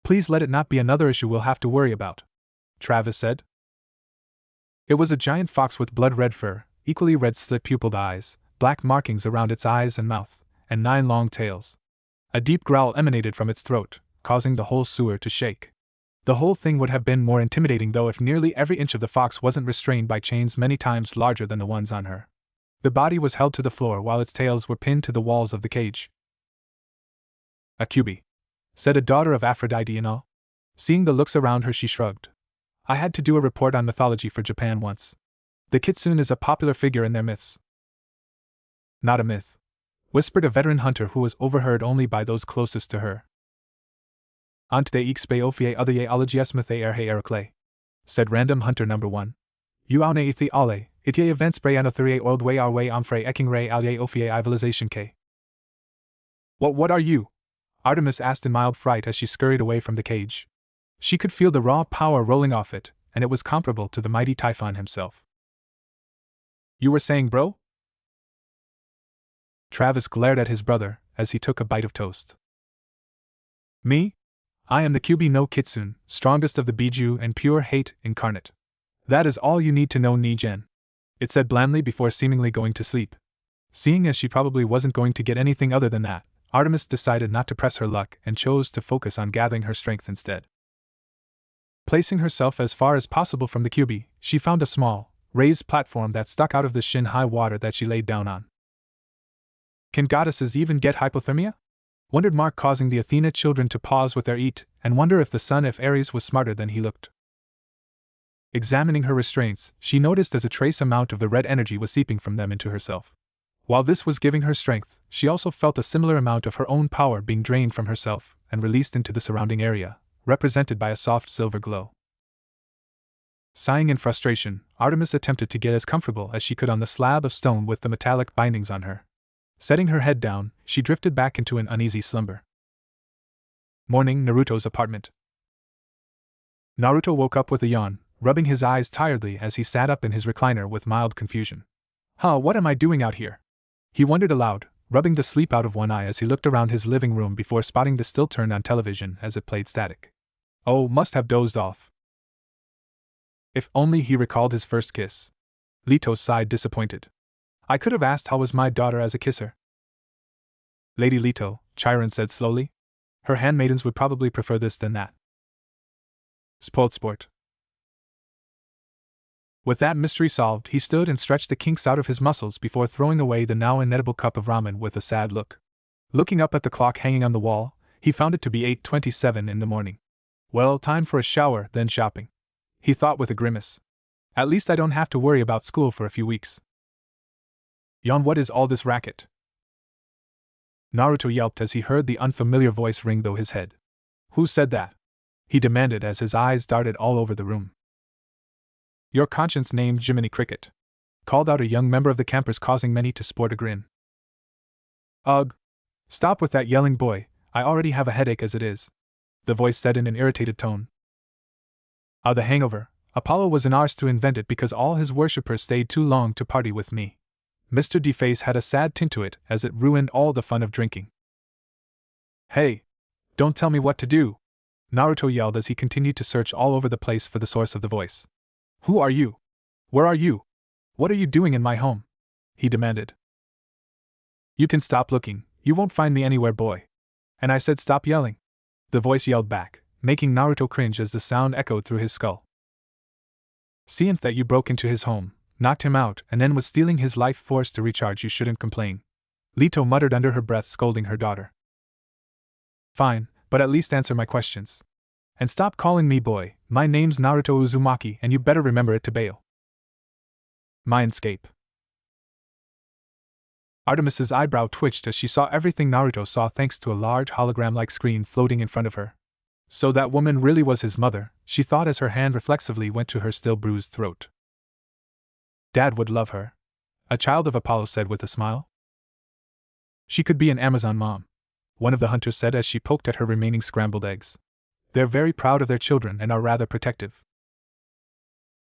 "Please let it not be another issue we'll have to worry about," Travis said. It was a giant fox with blood-red fur, equally red slit-pupilled eyes, black markings around its eyes and mouth, and 9 long tails. A deep growl emanated from its throat, causing the whole sewer to shake. The whole thing would have been more intimidating though if nearly every inch of the fox wasn't restrained by chains many times larger than the ones on her. The body was held to the floor while its tails were pinned to the walls of the cage. "A cutie," said a daughter of Aphrodite in awe. Seeing the looks around her, she shrugged. "I had to do a report on mythology for Japan once. The kitsune is a popular figure in their myths." Not a myth, whispered a veteran hunter who was overheard only by those closest to her. Ante xpe ofie other ologiesmith erhe eroclay, said random hunter number 1. You aune ithi ale, it ye events bre anothere old way our way amfre eking re alye ofie ivilization k. What are you? Artemis asked in mild fright as she scurried away from the cage. She could feel the raw power rolling off it, and it was comparable to the mighty Typhon himself. You were saying, bro? Travis glared at his brother as he took a bite of toast. Me? I am the Kyubi no Kitsune, strongest of the Biju and pure hate incarnate. That is all you need to know, Nijen. It said blandly before seemingly going to sleep. Seeing as she probably wasn't going to get anything other than that, Artemis decided not to press her luck and chose to focus on gathering her strength instead. Placing herself as far as possible from the Kyubi, she found a small, raised platform that stuck out of the shin-high water that she laid down on. Can goddesses even get hypothermia? Wondered Mark, causing the Athena children to pause with their eat and wonder if the sun if Ares was smarter than he looked. Examining her restraints, she noticed as a trace amount of the red energy was seeping from them into herself. While this was giving her strength, she also felt a similar amount of her own power being drained from herself and released into the surrounding area, represented by a soft silver glow. Sighing in frustration, Artemis attempted to get as comfortable as she could on the slab of stone with the metallic bindings on her. Setting her head down, she drifted back into an uneasy slumber. Morning, Naruto's apartment. Naruto woke up with a yawn, rubbing his eyes tiredly as he sat up in his recliner with mild confusion. What am I doing out here? He wondered aloud, rubbing the sleep out of one eye as he looked around his living room before spotting the still turned on television as it played static. Oh, must have dozed off. If only he recalled his first kiss. Leto sighed disappointed. I could have asked how was my daughter as a kisser. Lady Leto, Chiron said slowly. Her handmaidens would probably prefer this than that. Spoiled sport. With that mystery solved, he stood and stretched the kinks out of his muscles before throwing away the now inedible cup of ramen with a sad look. Looking up at the clock hanging on the wall, he found it to be 8:27 in the morning. Well, time for a shower, then shopping. He thought with a grimace. At least I don't have to worry about school for a few weeks. Yon, what is all this racket? Naruto yelped as he heard the unfamiliar voice ring through his head. Who said that? He demanded as his eyes darted all over the room. Your conscience named Jiminy Cricket, called out a young member of the campers, causing many to sport a grin. Ugh! Stop with that yelling, boy, I already have a headache as it is, the voice said in an irritated tone. The hangover. Apollo was an arse to invent it because all his worshippers stayed too long to party with me. Mr. D-Face had a sad tint to it as it ruined all the fun of drinking. Hey! Don't tell me what to do! Naruto yelled as he continued to search all over the place for the source of the voice. Who are you? Where are you? What are you doing in my home? He demanded. You can stop looking, you won't find me anywhere, boy. And I said stop yelling. The voice yelled back, making Naruto cringe as the sound echoed through his skull. Seeing that you broke into his home, knocked him out, and then was stealing his life force to recharge, you shouldn't complain. Leto muttered under her breath, scolding her daughter. Fine, but at least answer my questions. And stop calling me boy, my name's Naruto Uzumaki and you better remember it to bail. Mindscape. Artemis's eyebrow twitched as she saw everything Naruto saw thanks to a large hologram-like screen floating in front of her. So that woman really was his mother, she thought as her hand reflexively went to her still bruised throat. Dad would love her, a child of Apollo said with a smile. She could be an Amazon mom, one of the hunters said as she poked at her remaining scrambled eggs. They're very proud of their children and are rather protective.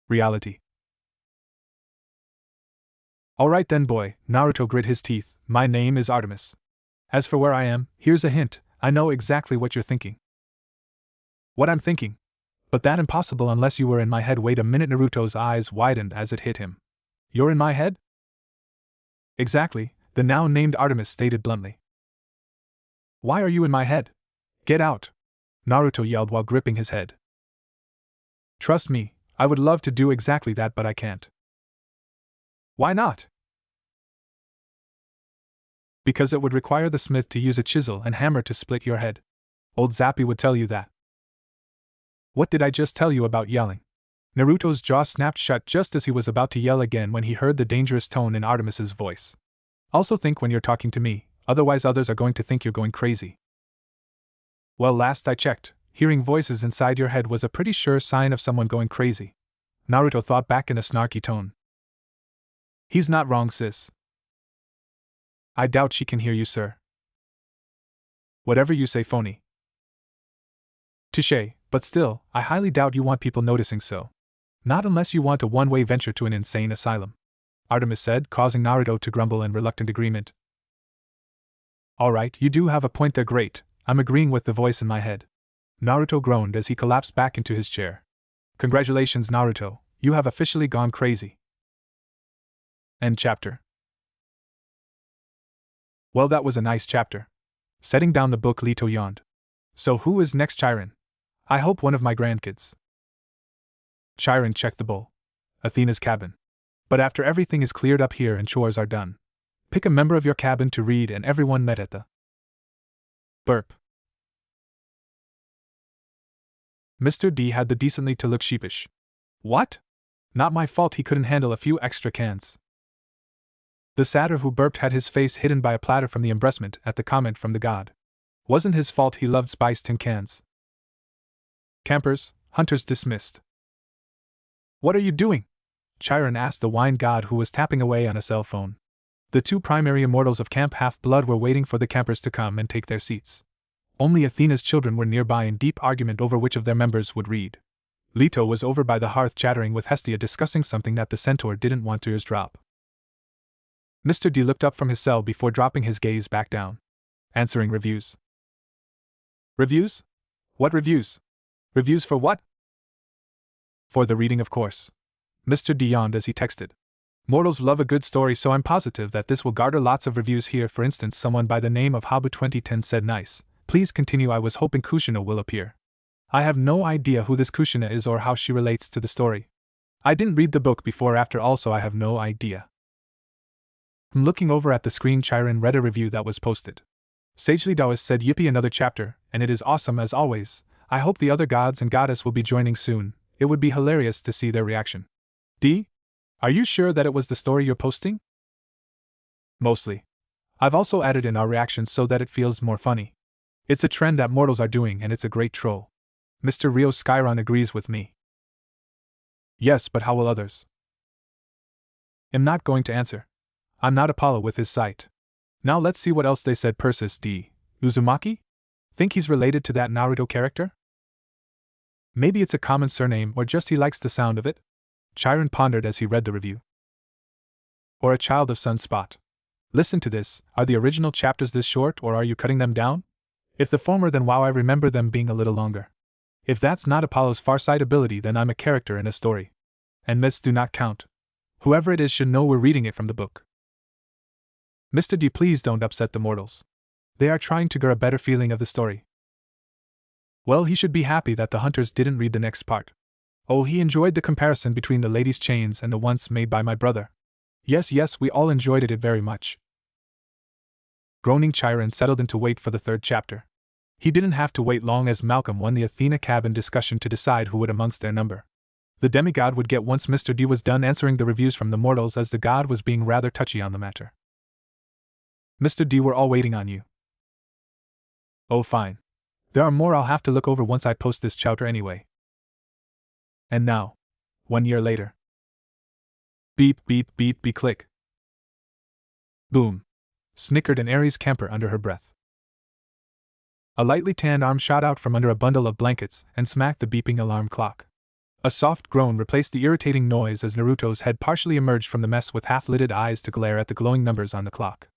Reality. Alright then, boy, Naruto grit his teeth, my name is Artemis. As for where I am, here's a hint, I know exactly what you're thinking. What I'm thinking? But that impossible unless you were in my head. Wait a minute, Naruto's eyes widened as it hit him. You're in my head? Exactly, the now named Artemis stated bluntly. Why are you in my head? Get out! Naruto yelled while gripping his head. Trust me, I would love to do exactly that, but I can't. Why not? Because it would require the smith to use a chisel and hammer to split your head. Old Zappy would tell you that. What did I just tell you about yelling? Naruto's jaw snapped shut just as he was about to yell again when he heard the dangerous tone in Artemis's voice. Also think when you're talking to me, otherwise others are going to think you're going crazy. Well, last I checked, hearing voices inside your head was a pretty sure sign of someone going crazy. Naruto thought back in a snarky tone. He's not wrong, sis. I doubt she can hear you, sir. Whatever you say, phony. Touché, but still, I highly doubt you want people noticing so. Not unless you want a one-way venture to an insane asylum, Artemis said, causing Naruto to grumble in reluctant agreement. Alright, you do have a point there, great, I'm agreeing with the voice in my head. Naruto groaned as he collapsed back into his chair. Congratulations, Naruto, you have officially gone crazy. End chapter. Well, that was a nice chapter. Setting down the book, Leto yawned. So who is next, Chiron? I hope one of my grandkids. Chiron checked the bowl. Athena's cabin. But after everything is cleared up here and chores are done, pick a member of your cabin to read, and everyone met at the burp. Mr. D had the decency to look sheepish. What? Not my fault he couldn't handle a few extra cans. The satyr who burped had his face hidden by a platter from the embracement at the comment from the god. Wasn't his fault he loved spiced tin cans. Campers, hunters dismissed. What are you doing? Chiron asked the wine god who was tapping away on a cell phone. The two primary immortals of Camp Half-Blood were waiting for the campers to come and take their seats. Only Athena's children were nearby in deep argument over which of their members would read. Leto was over by the hearth chattering with Hestia, discussing something that the centaur didn't want to eavesdrop. Mr. D looked up from his cell before dropping his gaze back down. Answering reviews. Reviews? What reviews? Reviews for what? For the reading, of course. Mr. D yawned as he texted. Mortals love a good story, so I'm positive that this will garner lots of reviews here. For instance, someone by the name of Habu2010 said, nice. Please continue. I was hoping Kushina will appear. I have no idea who this Kushina is or how she relates to the story. I didn't read the book before, after all, so I have no idea. Looking over at the screen, Chiron read a review that was posted. Sagely Taoist said, yippee, another chapter, and it is awesome as always. I hope the other gods and goddess will be joining soon. It would be hilarious to see their reaction. D? Are you sure that it was the story you're posting? Mostly. I've also added in our reactions so that it feels more funny. It's a trend that mortals are doing, and it's a great troll. Mr. Rio Skyron agrees with me. Yes, but how will others? I'm not going to answer. I'm not Apollo with his sight. Now let's see what else they said. Persis D. Uzumaki? Think he's related to that Naruto character? Maybe it's a common surname, or just he likes the sound of it? Chiron pondered as he read the review. Or a child of Sunspot. Listen to this, are the original chapters this short, or are you cutting them down? If the former, then wow, I remember them being a little longer. If that's not Apollo's farsight ability, then I'm a character in a story. And myths do not count. Whoever it is should know we're reading it from the book. Mr. D, please don't upset the mortals. They are trying to get a better feeling of the story. Well, he should be happy that the hunters didn't read the next part. Oh, he enjoyed the comparison between the lady's chains and the ones made by my brother. Yes, we all enjoyed it very much. Groaning, Chiron settled in to wait for the third chapter. He didn't have to wait long, as Malcolm won the Athena cabin discussion to decide who would amongst their number. The demigod would get once Mr. D was done answering the reviews from the mortals, as the god was being rather touchy on the matter. Mr. D, we're all waiting on you. Oh, fine. There are more I'll have to look over once I post this chapter anyway. And now, 1 year later. Beep, beep, beep, beep, click. Boom. Snickered an Aries camper under her breath. A lightly tanned arm shot out from under a bundle of blankets and smacked the beeping alarm clock. A soft groan replaced the irritating noise as Naruto's head partially emerged from the mess with half-lidded eyes to glare at the glowing numbers on the clock.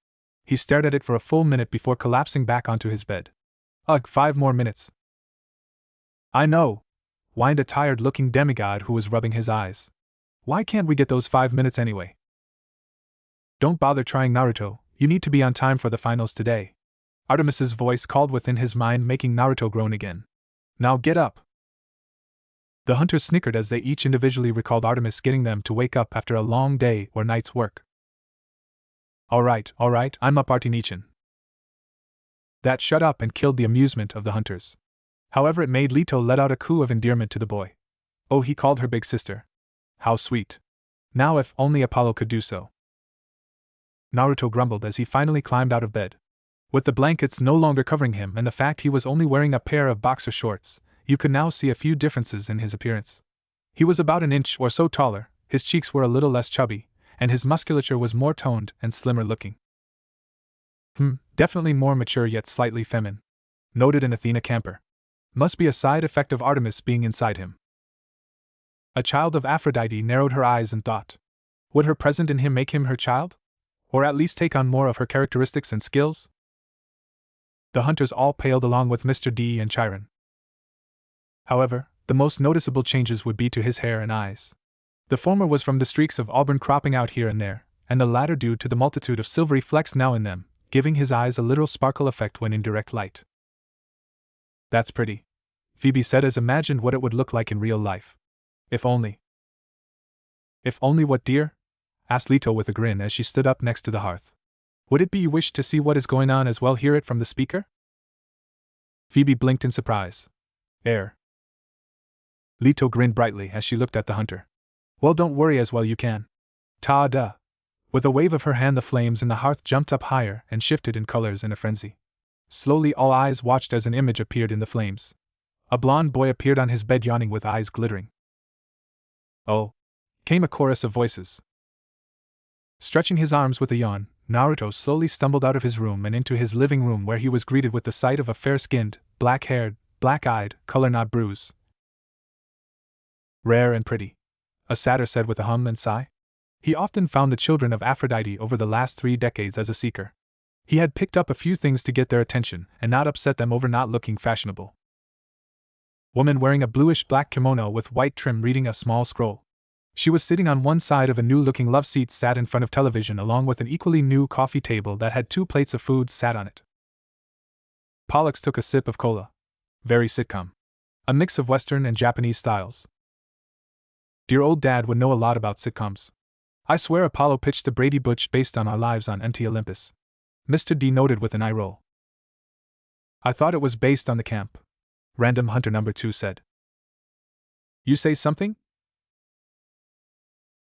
He stared at it for a full minute before collapsing back onto his bed. Ugh, 5 more minutes. I know, whined a tired-looking demigod who was rubbing his eyes. Why can't we get those 5 minutes anyway? Don't bother trying, Naruto, you need to be on time for the finals today. Artemis's voice called within his mind, making Naruto groan again. Now get up. The hunters snickered as they each individually recalled Artemis getting them to wake up after a long day or night's work. Alright, I'm up, Artinichan. That shut up and killed the amusement of the hunters. However, it made Leto let out a coo of endearment to the boy. Oh, he called her big sister. How sweet. Now if only Apollo could do so. Naruto grumbled as he finally climbed out of bed. With the blankets no longer covering him and the fact he was only wearing a pair of boxer shorts, you could now see a few differences in his appearance. He was about an inch or so taller, his cheeks were a little less chubby, and his musculature was more toned and slimmer looking. Definitely more mature yet slightly feminine, noted an Athena camper. Must be a side effect of Artemis being inside him. A child of Aphrodite narrowed her eyes and thought. Would her present in him make him her child? Or at least take on more of her characteristics and skills? The hunters all paled along with Mr. D and Chiron. However, the most noticeable changes would be to his hair and eyes. The former was from the streaks of auburn cropping out here and there, and the latter due to the multitude of silvery flecks now in them, giving his eyes a literal sparkle effect when in direct light. That's pretty, Phoebe said as imagined what it would look like in real life. If only. If only what, dear? Asked Leto with a grin as she stood up next to the hearth. Would it be you wish to see what is going on as well hear it from the speaker? Phoebe blinked in surprise. Leto grinned brightly as she looked at the hunter. Well, don't worry as well you can. Ta-da! With a wave of her hand the flames in the hearth jumped up higher and shifted in colors in a frenzy. Slowly all eyes watched as an image appeared in the flames. A blond boy appeared on his bed yawning with eyes glittering. Oh! Came a chorus of voices. Stretching his arms with a yawn, Naruto slowly stumbled out of his room and into his living room where he was greeted with the sight of a fair-skinned, black-haired, black-eyed, color-not bruise. Rare and pretty, a satyr said with a hum and sigh. He often found the children of Aphrodite over the last 3 decades as a seeker. He had picked up a few things to get their attention and not upset them over not looking fashionable. Woman wearing a bluish-black kimono with white trim reading a small scroll. She was sitting on one side of a new-looking love seat sat in front of television along with an equally new coffee table that had 2 plates of food sat on it. Pollux took a sip of cola. Very sitcom. A mix of Western and Japanese styles. Dear old dad would know a lot about sitcoms. I swear Apollo pitched the Brady Bunch based on our lives on NT Olympus. Mr. D noted with an eye roll. I thought it was based on the camp. Random Hunter number 2 said. You say something?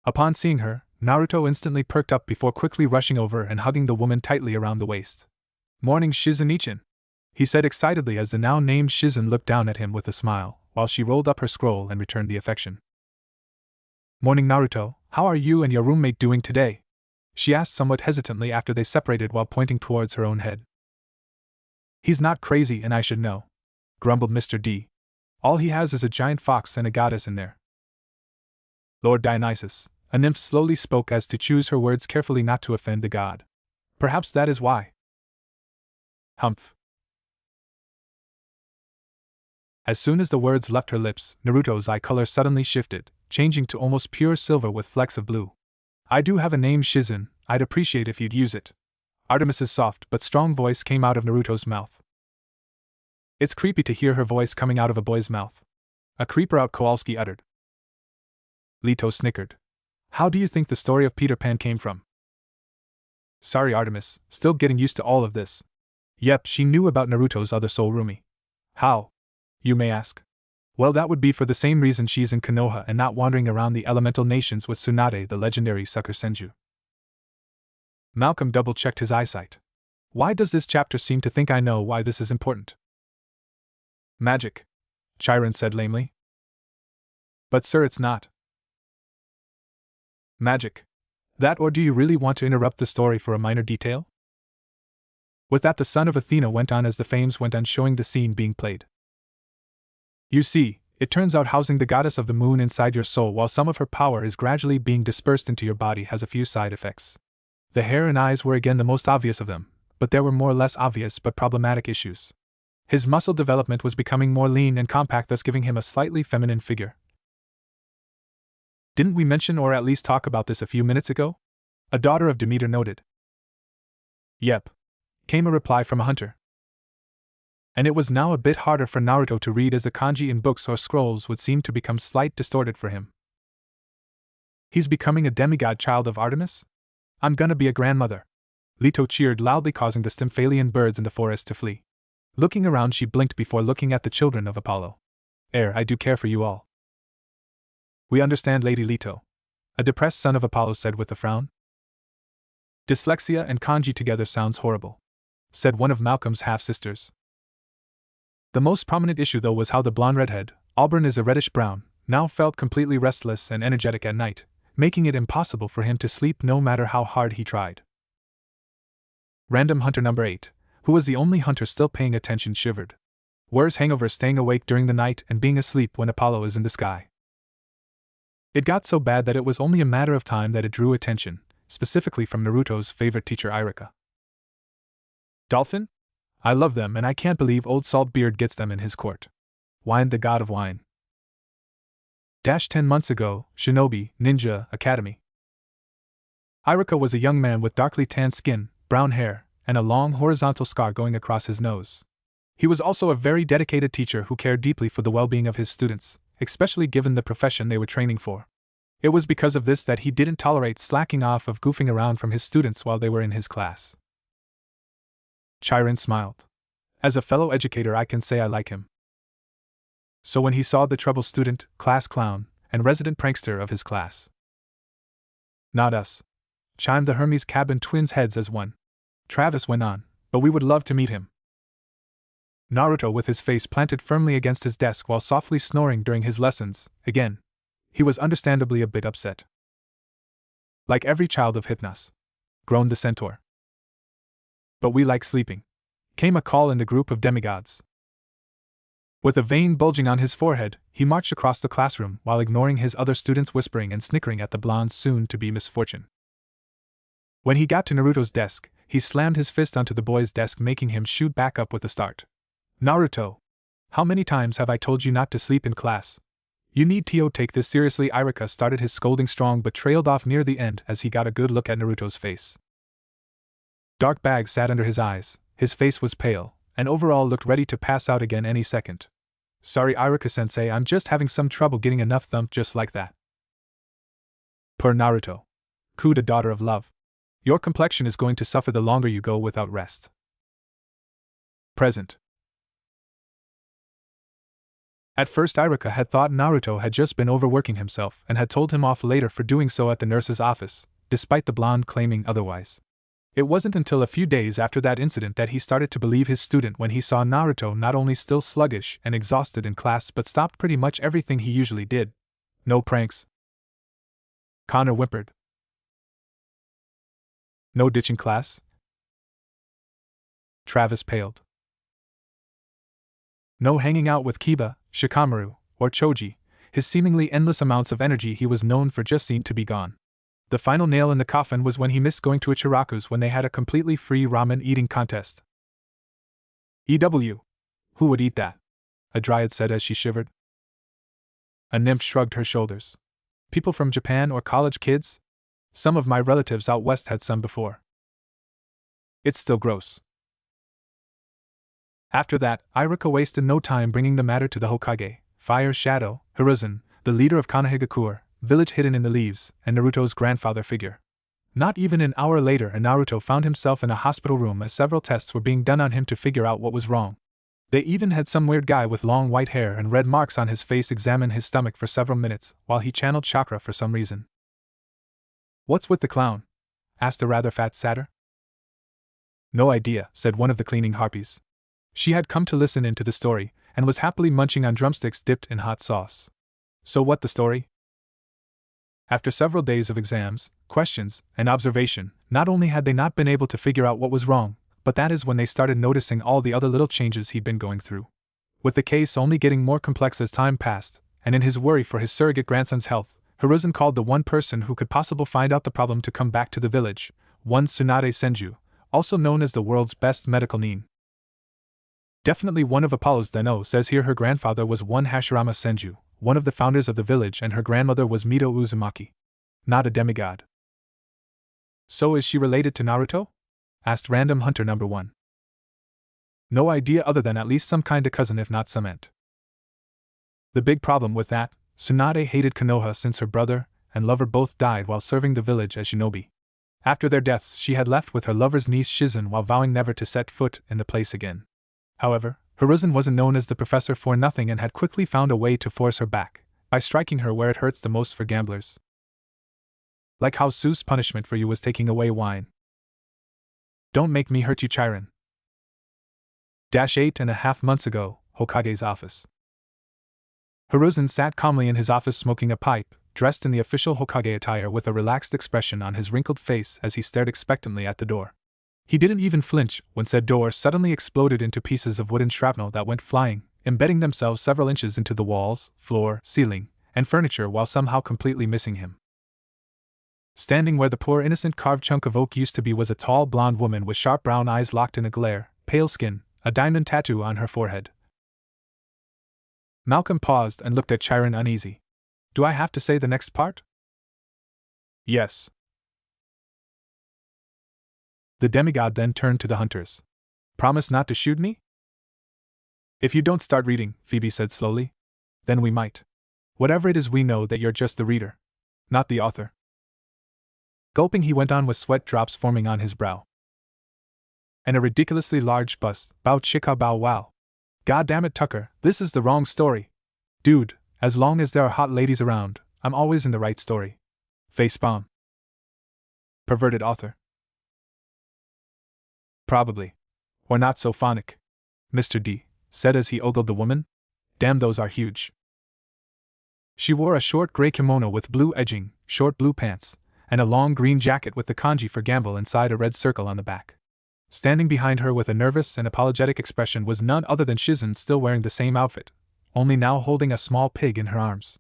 Upon seeing her, Naruto instantly perked up before quickly rushing over and hugging the woman tightly around the waist. Morning Shizen-ichan, he said excitedly as the now named Shizen looked down at him with a smile, while she rolled up her scroll and returned the affection. Morning Naruto, how are you and your roommate doing today? She asked somewhat hesitantly after they separated while pointing towards her own head. He's not crazy and I should know, grumbled Mr. D. All he has is a giant fox and a goddess in there. Lord Dionysus, a nymph slowly spoke as to choose her words carefully not to offend the god. Perhaps that is why. Humph. As soon as the words left her lips, Naruto's eye color suddenly shifted, changing to almost pure silver with flecks of blue. I do have a name Shizen, I'd appreciate if you'd use it. Artemis's soft but strong voice came out of Naruto's mouth. It's creepy to hear her voice coming out of a boy's mouth. A creeper out Kowalski uttered. Leto snickered. How do you think the story of Peter Pan came from? Sorry Artemis, still getting used to all of this. Yep, she knew about Naruto's other soul roomie. How? You may ask. Well, that would be for the same reason she's in Konoha and not wandering around the elemental nations with Tsunade, the legendary sucker Senju. Malcolm double-checked his eyesight. Why does this chapter seem to think I know why this is important? Magic, Chiron said lamely. But sir, it's not. Magic. That, or do you really want to interrupt the story for a minor detail? With that the son of Athena went on as the flames went on showing the scene being played. You see, it turns out housing the goddess of the moon inside your soul while some of her power is gradually being dispersed into your body has a few side effects. The hair and eyes were again the most obvious of them, but there were more less obvious but problematic issues. His muscle development was becoming more lean and compact, thus giving him a slightly feminine figure. Didn't we mention or at least talk about this a few minutes ago? A daughter of Demeter noted. Yep, came a reply from a hunter. And it was now a bit harder for Naruto to read as the kanji in books or scrolls would seem to become slight distorted for him. He's becoming a demigod child of Artemis? I'm gonna be a grandmother. Leto cheered loudly, causing the Stymphalian birds in the forest to flee. Looking around, she blinked before looking at the children of Apollo. I do care for you all. We understand, Lady Leto, a depressed son of Apollo said with a frown. Dyslexia and kanji together sounds horrible, said one of Malcolm's half-sisters. The most prominent issue though was how the blonde redhead, Auburn is a reddish-brown, now felt completely restless and energetic at night, making it impossible for him to sleep no matter how hard he tried. Random hunter number 8, who was the only hunter still paying attention, shivered. Worse hangover staying awake during the night and being asleep when Apollo is in the sky. It got so bad that it was only a matter of time that it drew attention, specifically from Naruto's favorite teacher Irika. Dolphin? I love them and I can't believe old Saltbeard gets them in his court. Whined the god of wine. 10 months ago, Shinobi, Ninja, Academy. Irika was a young man with darkly tanned skin, brown hair, and a long horizontal scar going across his nose. He was also a very dedicated teacher who cared deeply for the well-being of his students, especially given the profession they were training for. It was because of this that he didn't tolerate slacking off of goofing around from his students while they were in his class. Chiron smiled. As a fellow educator, I can say I like him. So when he saw the trouble student, class clown, and resident prankster of his class. Not us, chimed the Hermes cabin twins' heads as one. Travis went on, but we would love to meet him. Naruto, with his face planted firmly against his desk while softly snoring during his lessons, again. He was understandably a bit upset. Like every child of Hypnos, groaned the centaur. But we like sleeping, came a call in the group of demigods. With a vein bulging on his forehead, he marched across the classroom while ignoring his other students whispering and snickering at the blonde's soon-to-be misfortune. When he got to Naruto's desk, he slammed his fist onto the boy's desk, making him shoot back up with a start. Naruto! How many times have I told you not to sleep in class? You need to take this seriously. Irika started his scolding strong but trailed off near the end as he got a good look at Naruto's face. Dark bags sat under his eyes, his face was pale, and overall looked ready to pass out again any second. Sorry Irika-sensei, I'm just having some trouble getting enough thump just like that. Per Naruto. Cooed a daughter of love. Your complexion is going to suffer the longer you go without rest. Present. At first Irika had thought Naruto had just been overworking himself and had told him off later for doing so at the nurse's office, despite the blonde claiming otherwise. It wasn't until a few days after that incident that he started to believe his student when he saw Naruto not only still sluggish and exhausted in class but stopped pretty much everything he usually did. No pranks. Connor whimpered. No ditching class? Travis paled. No hanging out with Kiba, Shikamaru, or Choji. His seemingly endless amounts of energy he was known for just seemed to be gone. The final nail in the coffin was when he missed going to Ichiraku's when they had a completely free ramen eating contest. EW. Who would eat that? A dryad said as she shivered. A nymph shrugged her shoulders. People from Japan or college kids? Some of my relatives out west had some before. It's still gross. After that, Irika wasted no time bringing the matter to the Hokage, Fire Shadow, Hiruzen, the leader of Konohagakure, village hidden in the leaves, and Naruto's grandfather figure. Not even an hour later, and Naruto found himself in a hospital room as several tests were being done on him to figure out what was wrong. They even had some weird guy with long white hair and red marks on his face examine his stomach for several minutes while he channeled chakra for some reason. What's with the clown? Asked a rather fat satyr. No idea, said one of the cleaning harpies. She had come to listen in to the story, and was happily munching on drumsticks dipped in hot sauce. So what the story? After several days of exams, questions, and observation, not only had they not been able to figure out what was wrong, but that is when they started noticing all the other little changes he'd been going through. With the case only getting more complex as time passed, and in his worry for his surrogate grandson's health, Hiruzen called the one person who could possibly find out the problem to come back to the village, one Tsunade Senju, also known as the world's best medical nin. Definitely one of Apollo's Deno says here her grandfather was one Hashirama Senju, one of the founders of the village, and her grandmother was Mito Uzumaki. Not a demigod. So is she related to Naruto? Asked random hunter number 1. No idea other than at least some kind of cousin if not some aunt. The big problem with that, Tsunade hated Konoha since her brother and lover both died while serving the village as shinobi. After their deaths she had left with her lover's niece Shizen while vowing never to set foot in the place again. However, Hiruzen wasn't known as the professor for nothing and had quickly found a way to force her back, by striking her where it hurts the most for gamblers. Like how Sue's punishment for you was taking away wine. Don't make me hurt you, Chiron. 8.5 months ago, Hokage's office. Hiruzen sat calmly in his office smoking a pipe, dressed in the official Hokage attire with a relaxed expression on his wrinkled face as he stared expectantly at the door. He didn't even flinch when said door suddenly exploded into pieces of wooden shrapnel that went flying, embedding themselves several inches into the walls, floor, ceiling, and furniture while somehow completely missing him. Standing where the poor innocent carved chunk of oak used to be was a tall blonde woman with sharp brown eyes locked in a glare, pale skin, a diamond tattoo on her forehead. Malcolm paused and looked at Chiron uneasy. Do I have to say the next part? Yes. The demigod then turned to the hunters. Promise not to shoot me? If you don't start reading, Phoebe said slowly, then we might. Whatever it is, we know that you're just the reader, not the author. Gulping, he went on with sweat drops forming on his brow. And a ridiculously large bust, bow chicka bow wow. God damn it, Tucker, this is the wrong story. Dude, as long as there are hot ladies around, I'm always in the right story. Facepalm. Perverted author. Probably. Or not so phonic. Mr. D said as he ogled the woman. Damn, those are huge. She wore a short gray kimono with blue edging, short blue pants, and a long green jacket with the kanji for gamble inside a red circle on the back. Standing behind her with a nervous and apologetic expression was none other than Shizen, still wearing the same outfit, only now holding a small pig in her arms.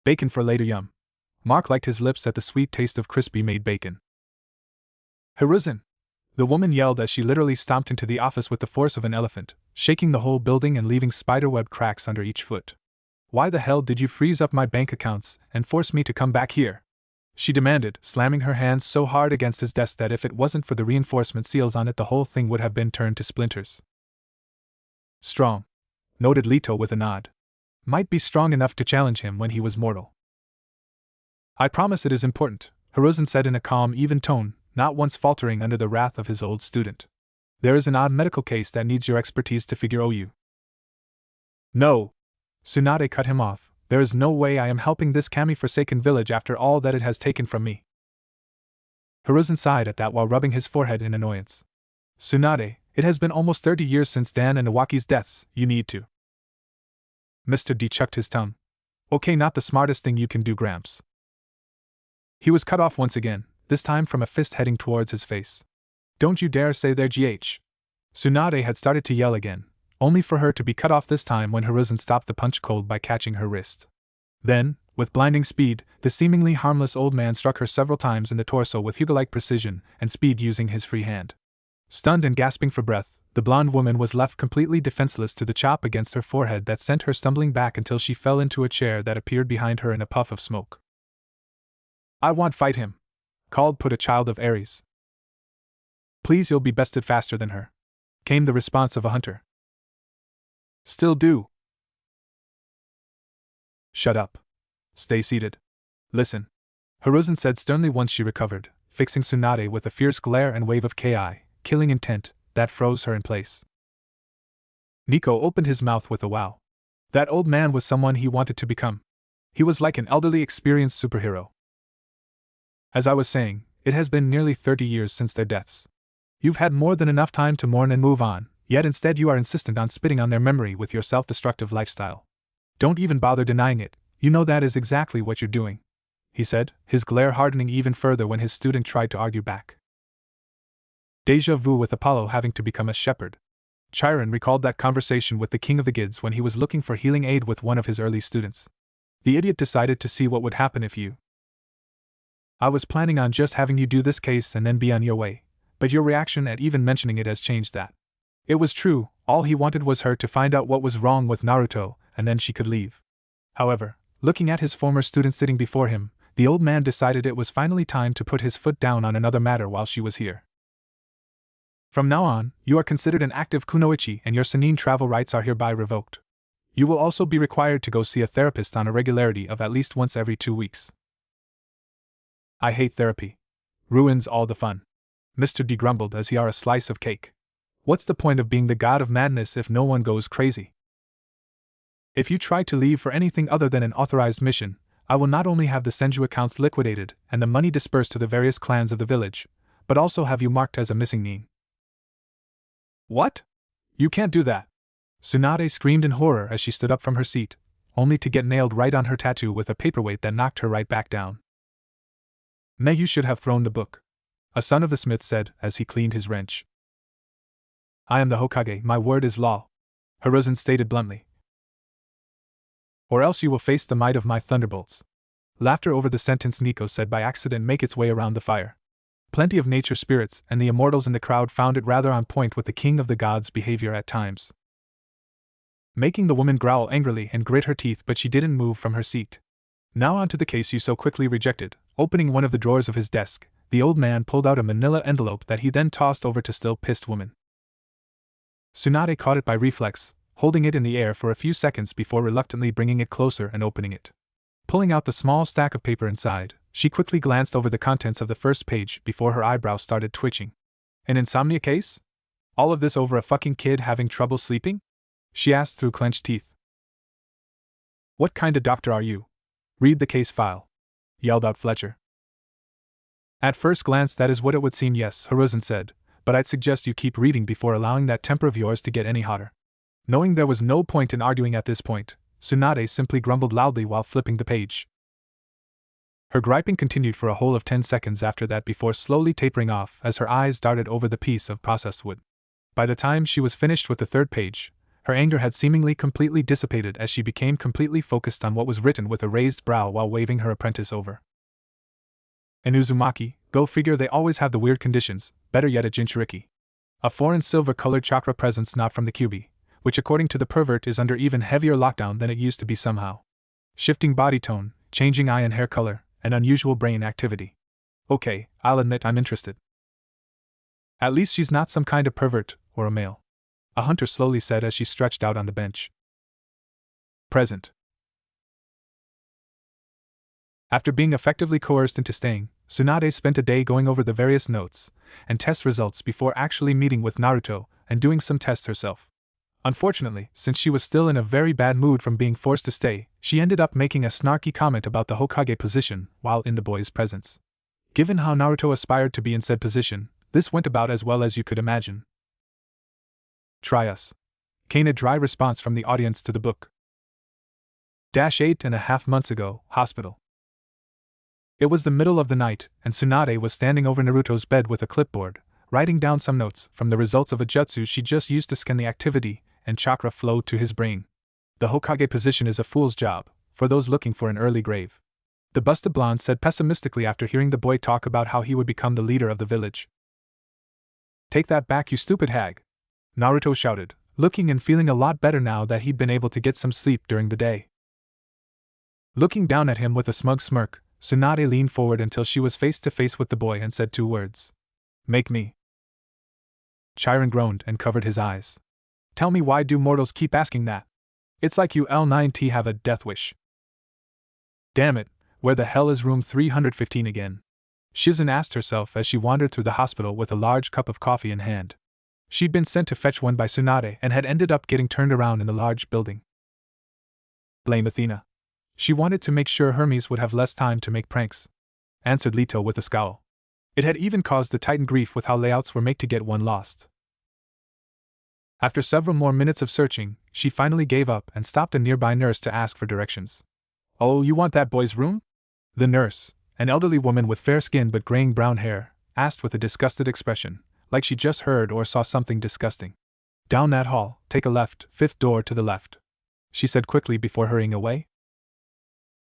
Bacon for later, yum. Mark licked his lips at the sweet taste of crispy made bacon. Hiruzen! The woman yelled as she literally stomped into the office with the force of an elephant, shaking the whole building and leaving spiderweb cracks under each foot. Why the hell did you freeze up my bank accounts and force me to come back here? She demanded, slamming her hands so hard against his desk that if it wasn't for the reinforcement seals on it, the whole thing would have been turned to splinters. Strong, noted Leto with a nod. Might be strong enough to challenge him when he was mortal. I promise it is important, Hiruzen said in a calm, even tone, not once faltering under the wrath of his old student. There is an odd medical case that needs your expertise to figure OU. No! Tsunade cut him off. There is no way I am helping this kami-forsaken village after all that it has taken from me. Hiruzen sighed at that while rubbing his forehead in annoyance. Tsunade, it has been almost 30 years since Dan and Iwaki's deaths, you need to. Mr. D chucked his tongue. Okay, not the smartest thing you can do, Gramps. He was cut off once again, this time from a fist heading towards his face. Don't you dare say there, GH. Tsunade had started to yell again, only for her to be cut off this time when Hiruzen stopped the punch cold by catching her wrist. Then, with blinding speed, the seemingly harmless old man struck her several times in the torso with Hyuga-like precision and speed using his free hand. Stunned and gasping for breath, the blonde woman was left completely defenseless to the chop against her forehead that sent her stumbling back until she fell into a chair that appeared behind her in a puff of smoke. I want fight him, called Put a child of Ares. Please, you'll be bested faster than her, came the response of a hunter. Still do. Shut up. Stay seated. Listen, Hiruzen said sternly once she recovered, fixing Tsunade with a fierce glare and wave of killing intent, that froze her in place. Nico opened his mouth with a wow. That old man was someone he wanted to become. He was like an elderly, experienced superhero. As I was saying, it has been nearly 30 years since their deaths. You've had more than enough time to mourn and move on, yet instead you are insistent on spitting on their memory with your self-destructive lifestyle. Don't even bother denying it, you know that is exactly what you're doing, he said, his glare hardening even further when his student tried to argue back. Deja vu with Apollo having to become a shepherd. Chiron recalled that conversation with the king of the Gids when he was looking for healing aid with one of his early students. The idiot decided to see what would happen if you... I was planning on just having you do this case and then be on your way, but your reaction at even mentioning it has changed that. It was true, all he wanted was her to find out what was wrong with Naruto, and then she could leave. However, looking at his former student sitting before him, the old man decided it was finally time to put his foot down on another matter while she was here. From now on, you are considered an active kunoichi and your Sannin travel rights are hereby revoked. You will also be required to go see a therapist on a regularity of at least once every 2 weeks. I hate therapy. Ruins all the fun. Mr. D grumbled as he ate a slice of cake. What's the point of being the god of madness if no one goes crazy? If you try to leave for anything other than an authorized mission, I will not only have the Senju accounts liquidated and the money dispersed to the various clans of the village, but also have you marked as a missing nin. What? You can't do that! Tsunade screamed in horror as she stood up from her seat, only to get nailed right on her tattoo with a paperweight that knocked her right back down. "May you should have thrown the book," a son of the smith said as he cleaned his wrench. "I am the Hokage, my word is law," Hiruzen stated bluntly. "Or else you will face the might of my thunderbolts." Laughter over the sentence Nico said by accident make its way around the fire. Plenty of nature spirits and the immortals in the crowd found it rather on point with the king of the gods' behavior at times, making the woman growl angrily and grit her teeth, but she didn't move from her seat. "Now on to the case you so quickly rejected." Opening one of the drawers of his desk, the old man pulled out a manila envelope that he then tossed over to still pissed woman. Tsunade caught it by reflex, holding it in the air for a few seconds before reluctantly bringing it closer and opening it. Pulling out the small stack of paper inside, she quickly glanced over the contents of the first page before her eyebrows started twitching. "An insomnia case? All of this over a fucking kid having trouble sleeping?" she asked through clenched teeth. "What kind of doctor are you? Read the case file," yelled out Fletcher. "At first glance that is what it would seem, yes," Hiruzen said, "but I'd suggest you keep reading before allowing that temper of yours to get any hotter." Knowing there was no point in arguing at this point, Tsunade simply grumbled loudly while flipping the page. Her griping continued for a whole of 10 seconds after that before slowly tapering off as her eyes darted over the piece of processed wood. By the time she was finished with the third page, her anger had seemingly completely dissipated as she became completely focused on what was written with a raised brow while waving her apprentice over. "In Uzumaki, go figure, they always have the weird conditions, better yet at Jinchuriki. A foreign silver-colored chakra presence not from the Kyuubi, which according to the pervert is under even heavier lockdown than it used to be somehow. Shifting body tone, changing eye and hair color, and unusual brain activity. Okay, I'll admit I'm interested." "At least she's not some kind of pervert, or a male," a hunter slowly said as she stretched out on the bench. Present. After being effectively coerced into staying, Tsunade spent a day going over the various notes and test results before actually meeting with Naruto and doing some tests herself. Unfortunately, since she was still in a very bad mood from being forced to stay, she ended up making a snarky comment about the Hokage position while in the boy's presence. Given how Naruto aspired to be in said position, this went about as well as you could imagine. "Try us," came a dry response from the audience to the book. 8.5 months ago, hospital. It was the middle of the night, and Tsunade was standing over Naruto's bed with a clipboard, writing down some notes from the results of a jutsu she just used to scan the activity and chakra flow to his brain. "The Hokage position is a fool's job, for those looking for an early grave," the busted blonde said pessimistically after hearing the boy talk about how he would become the leader of the village. "Take that back, you stupid hag," Naruto shouted, looking and feeling a lot better now that he'd been able to get some sleep during the day. Looking down at him with a smug smirk, Tsunade leaned forward until she was face to face with the boy and said 2 words. "Make me." Chiron groaned and covered his eyes. "Tell me, why do mortals keep asking that? It's like you L9T have a death wish." "Damn it, where the hell is room 315 again?" Shizen asked herself as she wandered through the hospital with a large cup of coffee in hand. She'd been sent to fetch one by Tsunade and had ended up getting turned around in the large building. "Blame Athena. She wanted to make sure Hermes would have less time to make pranks," answered Leto with a scowl. It had even caused the Titan grief with how layouts were made to get one lost. After several more minutes of searching, she finally gave up and stopped a nearby nurse to ask for directions. "Oh, you want that boy's room?" The nurse, an elderly woman with fair skin but graying brown hair, asked with a disgusted expression, like she just heard or saw something disgusting. "Down that hall, take a left, 5th door to the left," she said quickly before hurrying away.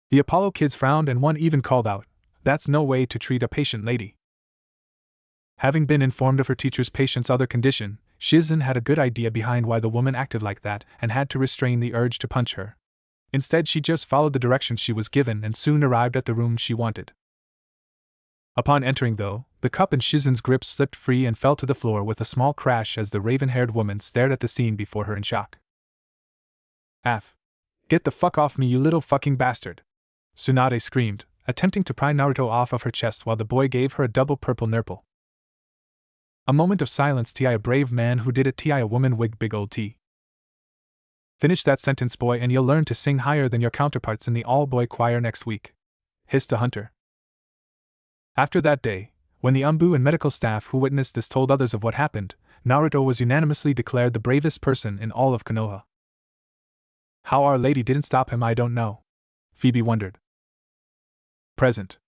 The Apollo kids frowned and one even called out, "That's no way to treat a patient lady." Having been informed of her teacher's patient's other condition, Shizen had a good idea behind why the woman acted like that and had to restrain the urge to punch her. Instead, she just followed the directions she was given and soon arrived at the room she wanted. Upon entering, though, the cup in Shizen's grip slipped free and fell to the floor with a small crash as the raven-haired woman stared at the scene before her in shock. "Af. Get the fuck off me, you little fucking bastard!" Tsunade screamed, attempting to pry Naruto off of her chest while the boy gave her a double purple nurple. A moment of silence. "Ti a brave man who did it, ti a woman wig big old T." "Finish that sentence, boy, and you'll learn to sing higher than your counterparts in the all-boy choir next week," hissed a hunter. After that day, When the Umbu and medical staff who witnessed this told others of what happened, Naruto was unanimously declared the bravest person in all of Konoha. How Our Lady didn't stop him, I don't know, Phoebe wondered. Present.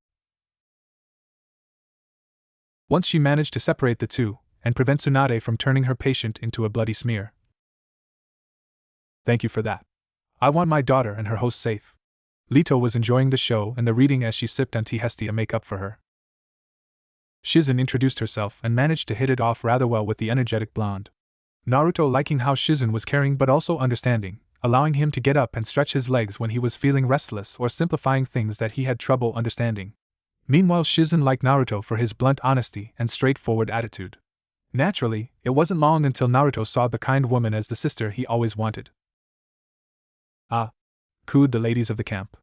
Once she managed to separate the two, and prevent Tsunade from turning her patient into a bloody smear. Thank you for that. I want my daughter and her host safe. Leto was enjoying the show and the reading as she sipped on tea Hestia to make up for her. Shizen introduced herself and managed to hit it off rather well with the energetic blonde. Naruto liking how Shizen was caring but also understanding, allowing him to get up and stretch his legs when he was feeling restless or simplifying things that he had trouble understanding. Meanwhile, Shizen liked Naruto for his blunt honesty and straightforward attitude. Naturally, it wasn't long until Naruto saw the kind woman as the sister he always wanted. Ah, cooed the ladies of the camp.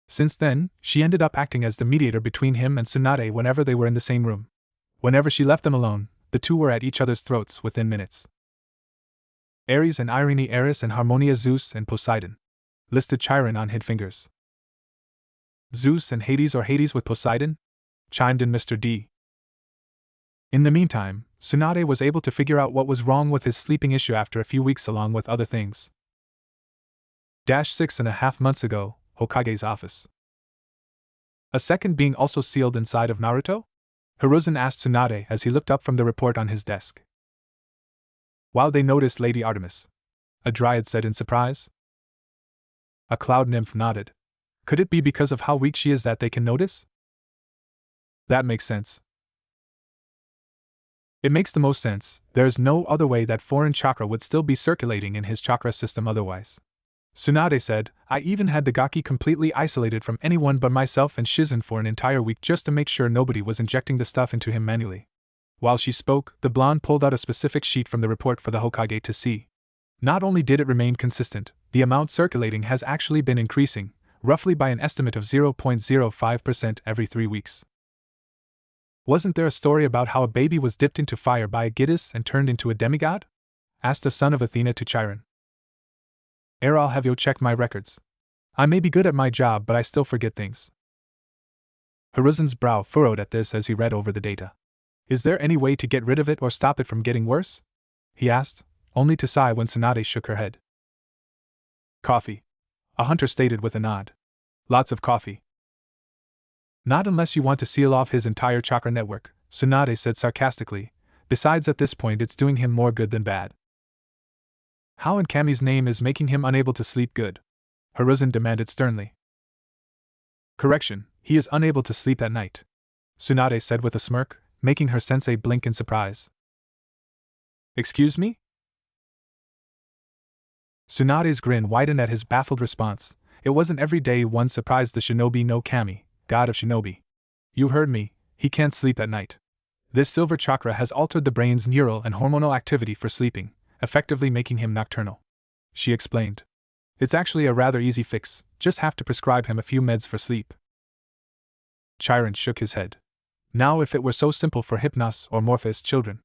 Since then, she ended up acting as the mediator between him and Tsunade whenever they were in the same room. Whenever she left them alone, the two were at each other's throats within minutes. Ares and Irene, Eris and Harmonia, Zeus and Poseidon, listed Chiron on hid fingers. Zeus and Hades, or Hades with Poseidon? Chimed in Mr. D. In the meantime, Tsunade was able to figure out what was wrong with his sleeping issue after a few weeks along with other things. 6.5 months ago, Hokage's office. A second being also sealed inside of Naruto? Hiruzen asked Tsunade as he looked up from the report on his desk. While they noticed Lady Artemis, a dryad said in surprise. A cloud nymph nodded. Could it be because of how weak she is that they can notice? That makes sense. It makes the most sense. There is no other way that foreign chakra would still be circulating in his chakra system otherwise. Tsunade said, I even had the Gaki completely isolated from anyone but myself and Shizen for an entire week just to make sure nobody was injecting the stuff into him manually. While she spoke, the blonde pulled out a specific sheet from the report for the Hokage to see. Not only did it remain consistent, the amount circulating has actually been increasing, roughly by an estimate of 0.05% every 3 weeks. Wasn't there a story about how a baby was dipped into fire by a Giddis and turned into a demigod? Asked the son of Athena to Chiron. I'll have you check my records. I may be good at my job, but I still forget things. Hiruzen's brow furrowed at this as he read over the data. Is there any way to get rid of it or stop it from getting worse? He asked, only to sigh when Tsunade shook her head. Coffee. A hunter stated with a nod. Lots of coffee. Not unless you want to seal off his entire chakra network, Tsunade said sarcastically. Besides, at this point it's doing him more good than bad. How in Kami's name is making him unable to sleep good? Hiruzen demanded sternly. Correction, he is unable to sleep at night, Tsunade said with a smirk, making her sensei blink in surprise. Excuse me? Tsunade's grin widened at his baffled response. It wasn't every day one surprised the shinobi no Kami, god of shinobi. You heard me, he can't sleep at night. This silver chakra has altered the brain's neural and hormonal activity for sleeping, effectively making him nocturnal. She explained. It's actually a rather easy fix, just have to prescribe him a few meds for sleep. Chiron shook his head. Now if it were so simple for Hypnos or Morpheus children.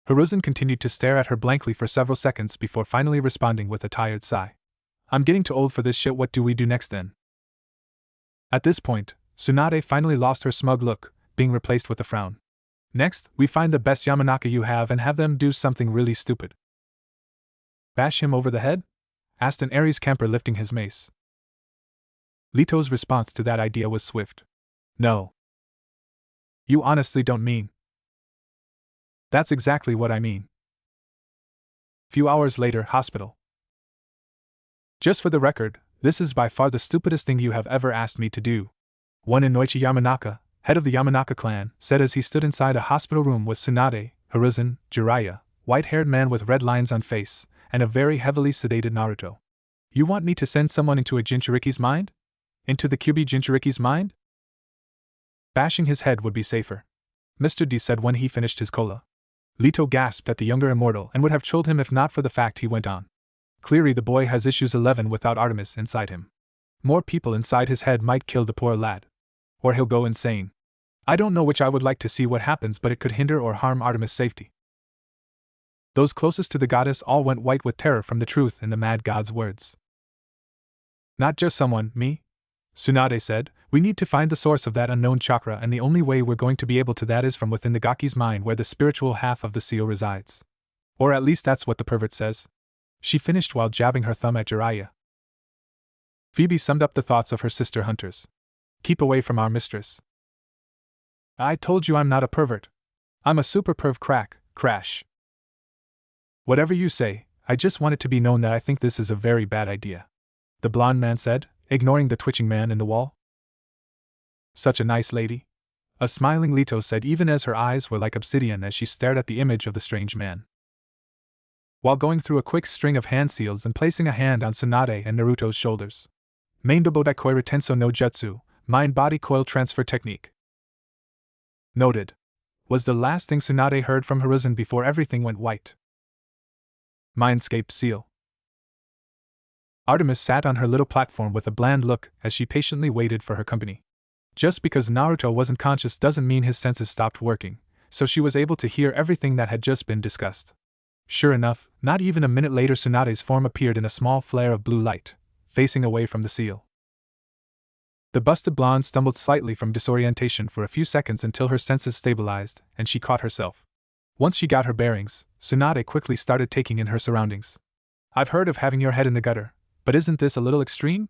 Hiruzen continued to stare at her blankly for several seconds before finally responding with a tired sigh. I'm getting too old for this shit, what do we do next then? At this point, Tsunade finally lost her smug look, being replaced with a frown. Next, we find the best Yamanaka you have and have them do something really stupid. Bash him over the head? Asked an Ares camper lifting his mace. Leto's response to that idea was swift. No. You honestly don't mean? That's exactly what I mean. Few hours later, hospital. Just for the record, this is by far the stupidest thing you have ever asked me to do. One Inoichi Yamanaka, head of the Yamanaka clan, said as he stood inside a hospital room with Tsunade, Hiruzen, Jiraiya, white-haired man with red lines on face, and a very heavily sedated Naruto. You want me to send someone into a Jinchuriki's mind? Into the Kyuubi Jinchuriki's mind? Bashing his head would be safer, Mr. D said when he finished his cola. Leto gasped at the younger immortal and would have trolled him if not for the fact he went on. Clearly the boy has issues 11 without Artemis inside him. More people inside his head might kill the poor lad. Or he'll go insane. I don't know which. I would like to see what happens, but it could hinder or harm Artemis' safety. Those closest to the goddess all went white with terror from the truth in the mad god's words. Not just someone, me? Tsunade said, We need to find the source of that unknown chakra, and the only way we're going to be able to that is from within the Gaki's mind, where the spiritual half of the seal resides. Or at least that's what the pervert says. She finished while jabbing her thumb at Jiraiya. Phoebe summed up the thoughts of her sister hunters. Keep away from our mistress. I told you I'm not a pervert. I'm a super perv crash. Whatever you say, I just want it to be known that I think this is a very bad idea. The blonde man said, ignoring the twitching man in the wall. Such a nice lady. A smiling Leto said, even as her eyes were like obsidian as she stared at the image of the strange man. While going through a quick string of hand seals and placing a hand on Tsunade and Naruto's shoulders. Main Dobodai Retenso no Jutsu, mind-body coil transfer technique. Noted. Was the last thing Tsunade heard from Hiruzen before everything went white. Mindscape seal. Artemis sat on her little platform with a bland look as she patiently waited for her company. Just because Naruto wasn't conscious doesn't mean his senses stopped working, so she was able to hear everything that had just been discussed. Sure enough, not even a minute later Tsunade's form appeared in a small flare of blue light, facing away from the seal. The busted blonde stumbled slightly from disorientation for a few seconds until her senses stabilized, and she caught herself. Once she got her bearings, Tsunade quickly started taking in her surroundings. I've heard of having your head in the gutter, but isn't this a little extreme?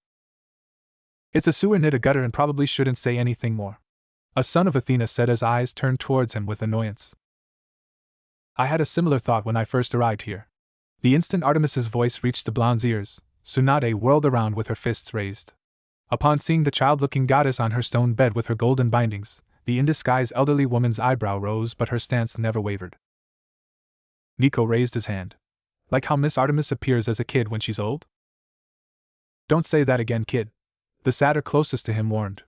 It's a sewer, knit a gutter, and probably shouldn't say anything more. A son of Athena said as eyes turned towards him with annoyance. I had a similar thought when I first arrived here. The instant Artemis's voice reached the blonde's ears, Tsunade whirled around with her fists raised. Upon seeing the child-looking goddess on her stone bed with her golden bindings, the in-disguise elderly woman's eyebrow rose, but her stance never wavered. Nico raised his hand. Like how Miss Artemis appears as a kid when she's old? Don't say that again, kid. The satyr closest to him warned.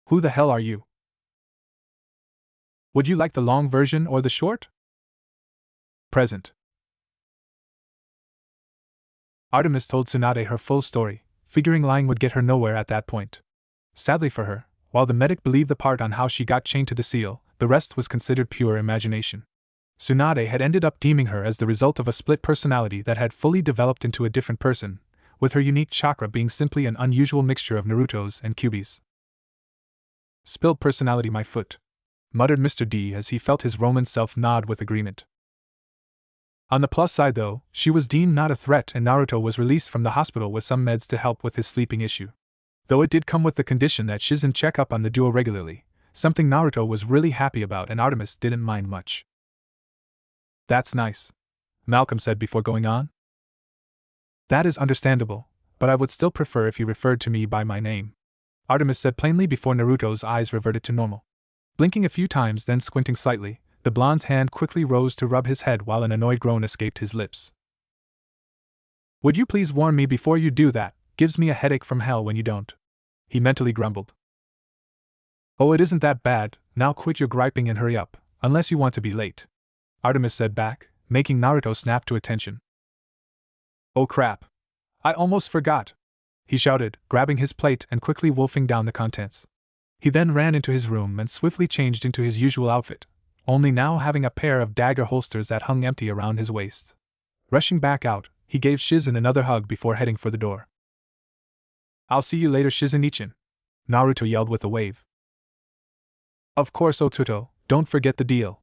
Who the hell are you? Would you like the long version or the short? Present. Artemis told Tsunade her full story, figuring lying would get her nowhere at that point. Sadly for her, while the medic believed the part on how she got chained to the seal, the rest was considered pure imagination. Tsunade had ended up deeming her as the result of a split personality that had fully developed into a different person, with her unique chakra being simply an unusual mixture of Naruto's and Kyuubi's. Spilled personality, my foot, muttered Mr. D as he felt his Roman self nod with agreement. On the plus side though, she was deemed not a threat and Naruto was released from the hospital with some meds to help with his sleeping issue. Though it did come with the condition that Shizen check up on the duo regularly, something Naruto was really happy about and Artemis didn't mind much. That's nice, Malcolm said before going on. That is understandable, but I would still prefer if you referred to me by my name, Artemis said plainly before Naruto's eyes reverted to normal. Blinking a few times then squinting slightly, the blonde's hand quickly rose to rub his head while an annoyed groan escaped his lips. Would you please warn me before you do that? Gives me a headache from hell when you don't, he mentally grumbled. Oh, it isn't that bad, now quit your griping and hurry up, unless you want to be late, Artemis said back, making Naruto snap to attention. Oh crap. I almost forgot, he shouted, grabbing his plate and quickly wolfing down the contents. He then ran into his room and swiftly changed into his usual outfit, only now having a pair of dagger holsters that hung empty around his waist. Rushing back out, he gave Shizen another hug before heading for the door. I'll see you later, Shizen-ichin, Naruto yelled with a wave. Of course, Otuto, don't forget the deal,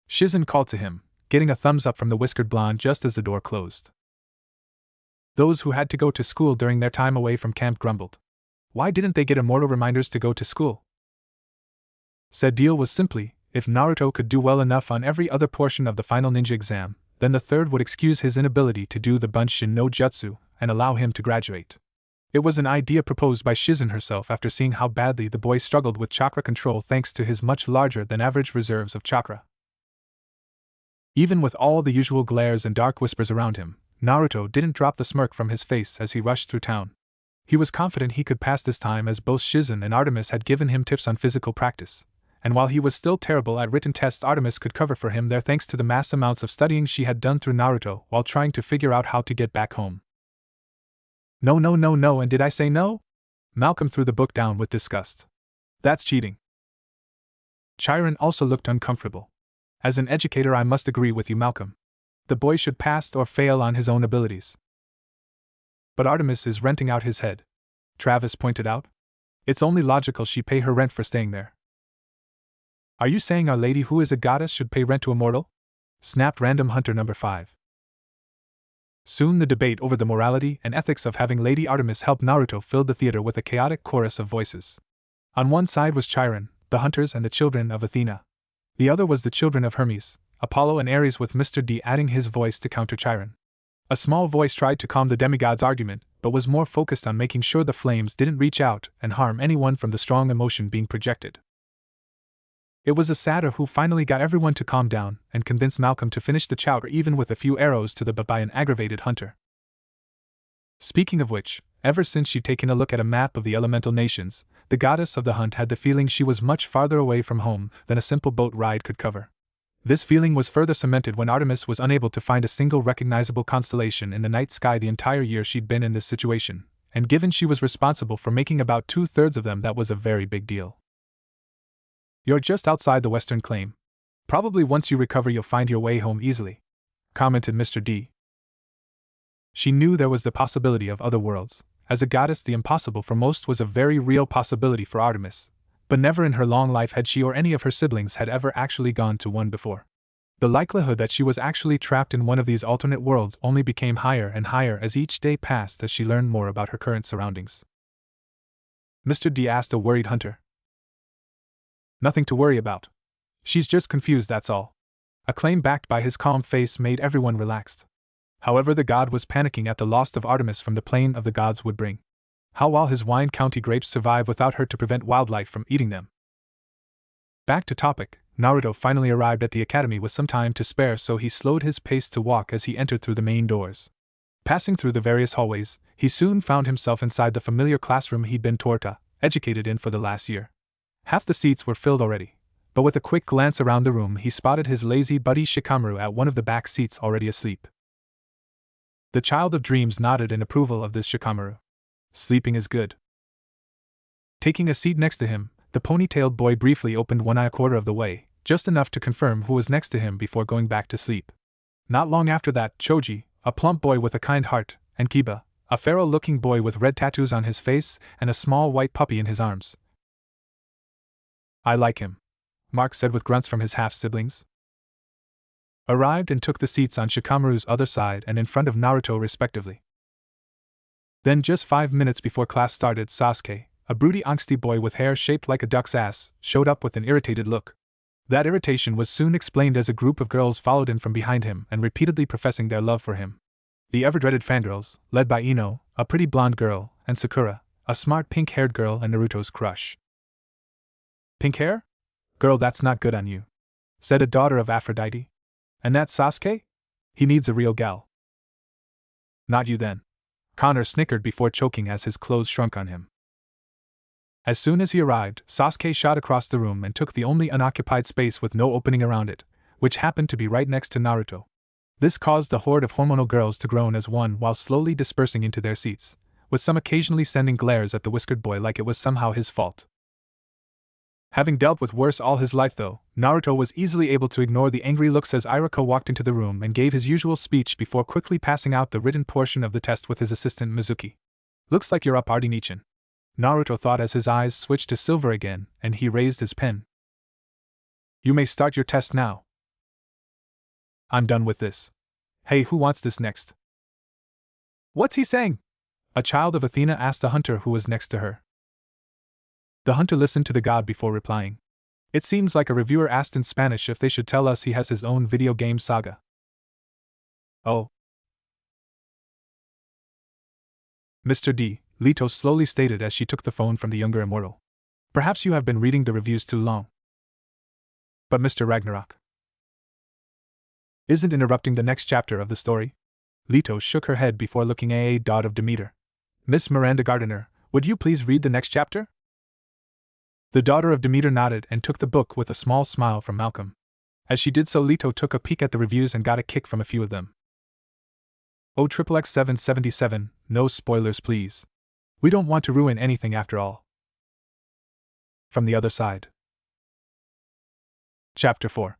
Shizen called to him, getting a thumbs up from the whiskered blonde just as the door closed. Those who had to go to school during their time away from camp grumbled. Why didn't they get immortal reminders to go to school? Said deal was simply, if Naruto could do well enough on every other portion of the final ninja exam, then the third would excuse his inability to do the Bunshin no Jutsu and allow him to graduate. It was an idea proposed by Shizen herself after seeing how badly the boy struggled with chakra control thanks to his much larger than average reserves of chakra. Even with all the usual glares and dark whispers around him, Naruto didn't drop the smirk from his face as he rushed through town. He was confident he could pass this time as both Shizen and Artemis had given him tips on physical practice, and while he was still terrible at written tests, Artemis could cover for him there thanks to the mass amounts of studying she had done through Naruto while trying to figure out how to get back home. No, and did I say no? Malcolm threw the book down with disgust. That's cheating. Chiron also looked uncomfortable. As an educator, I must agree with you, Malcolm. The boy should pass or fail on his own abilities. But Artemis is renting out his head, Travis pointed out. It's only logical she pay her rent for staying there. Are you saying Our Lady, who is a goddess, should pay rent to a mortal? Snapped Random Hunter number 5. Soon the debate over the morality and ethics of having Lady Artemis help Naruto filled the theater with a chaotic chorus of voices. On one side was Chiron, the hunters and the children of Athena. The other was the children of Hermes, Apollo and Ares, with Mr. D adding his voice to counter Chiron. A small voice tried to calm the demigod's argument, but was more focused on making sure the flames didn't reach out and harm anyone from the strong emotion being projected. It was a satyr who finally got everyone to calm down and convinced Malcolm to finish the chowder even with a few arrows to the butt by an aggravated hunter. Speaking of which, ever since she'd taken a look at a map of the elemental nations, the goddess of the hunt had the feeling she was much farther away from home than a simple boat ride could cover. This feeling was further cemented when Artemis was unable to find a single recognizable constellation in the night sky the entire year she'd been in this situation, and given she was responsible for making about 2/3 of them, that was a very big deal. You're just outside the western claim. Probably once you recover you'll find your way home easily, commented Mr. D. She knew there was the possibility of other worlds. As a goddess, the impossible for most was a very real possibility for Artemis, but never in her long life had she or any of her siblings had ever actually gone to one before. The likelihood that she was actually trapped in one of these alternate worlds only became higher and higher as each day passed as she learned more about her current surroundings. Mr. D asked a worried hunter. Nothing to worry about. She's just confused, that's all. A claim backed by his calm face made everyone relaxed. However, the god was panicking at the loss of Artemis from the plane of the gods would bring. How will his Wine County grapes survive without her to prevent wildlife from eating them? Back to topic, Naruto finally arrived at the academy with some time to spare, so he slowed his pace to walk as he entered through the main doors. Passing through the various hallways, he soon found himself inside the familiar classroom he'd been educated in for the last year. Half the seats were filled already, but with a quick glance around the room he spotted his lazy buddy Shikamaru at one of the back seats already asleep. The child of dreams nodded in approval of this Shikamaru. Sleeping is good. Taking a seat next to him, the ponytailed boy briefly opened one eye a quarter of the way, just enough to confirm who was next to him before going back to sleep. Not long after that, Choji, a plump boy with a kind heart, and Kiba, a feral-looking boy with red tattoos on his face and a small white puppy in his arms. I like him, Mark said with grunts from his half-siblings. Arrived and took the seats on Shikamaru's other side and in front of Naruto respectively. Then just 5 minutes before class started, Sasuke, a broody angsty boy with hair shaped like a duck's ass, showed up with an irritated look. That irritation was soon explained as a group of girls followed in from behind him and repeatedly professing their love for him. The ever-dreaded fangirls, led by Ino, a pretty blonde girl, and Sakura, a smart pink-haired girl and Naruto's crush. Pink hair? Girl, that's not good on you, said a daughter of Aphrodite. And that Sasuke? He needs a real gal. Not you then. Connor snickered before choking as his clothes shrunk on him. As soon as he arrived, Sasuke shot across the room and took the only unoccupied space with no opening around it, which happened to be right next to Naruto. This caused the horde of hormonal girls to groan as one while slowly dispersing into their seats, with some occasionally sending glares at the whiskered boy like it was somehow his fault. Having dealt with worse all his life though, Naruto was easily able to ignore the angry looks as Iruka walked into the room and gave his usual speech before quickly passing out the written portion of the test with his assistant Mizuki. Looks like you're up, Artie-nichan, Naruto thought as his eyes switched to silver again and he raised his pen. You may start your test now. I'm done with this. Hey, who wants this next? What's he saying? A child of Athena asked a hunter who was next to her. The hunter listened to the god before replying. It seems like a reviewer asked in Spanish if they should tell us he has his own video game saga. Oh. Mr. D, Leto slowly stated as she took the phone from the younger immortal. Perhaps you have been reading the reviews too long. But Mr. Ragnarok isn't interrupting the next chapter of the story. Leto shook her head before looking at a dot of Demeter. Miss Miranda Gardiner, would you please read the next chapter? The daughter of Demeter nodded and took the book with a small smile from Malcolm. As she did so, Leto took a peek at the reviews and got a kick from a few of them. Oh, XXX 777, no spoilers please. We don't want to ruin anything after all. From the other side. Chapter 4.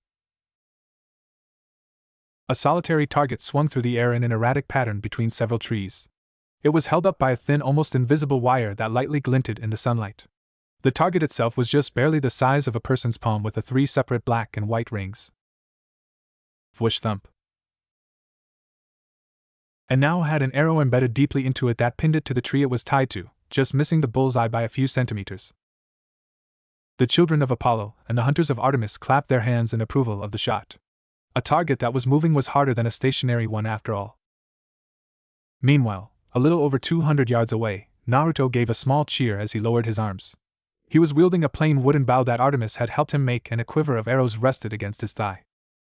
A solitary target swung through the air in an erratic pattern between several trees. It was held up by a thin, almost invisible wire that lightly glinted in the sunlight. The target itself was just barely the size of a person's palm with the 3 separate black and white rings. Whoosh thump. And now had an arrow embedded deeply into it that pinned it to the tree it was tied to, just missing the bullseye by a few centimeters. The children of Apollo and the hunters of Artemis clapped their hands in approval of the shot. A target that was moving was harder than a stationary one after all. Meanwhile, a little over 200 yards away, Naruto gave a small cheer as he lowered his arms. He was wielding a plain wooden bow that Artemis had helped him make, and a quiver of arrows rested against his thigh.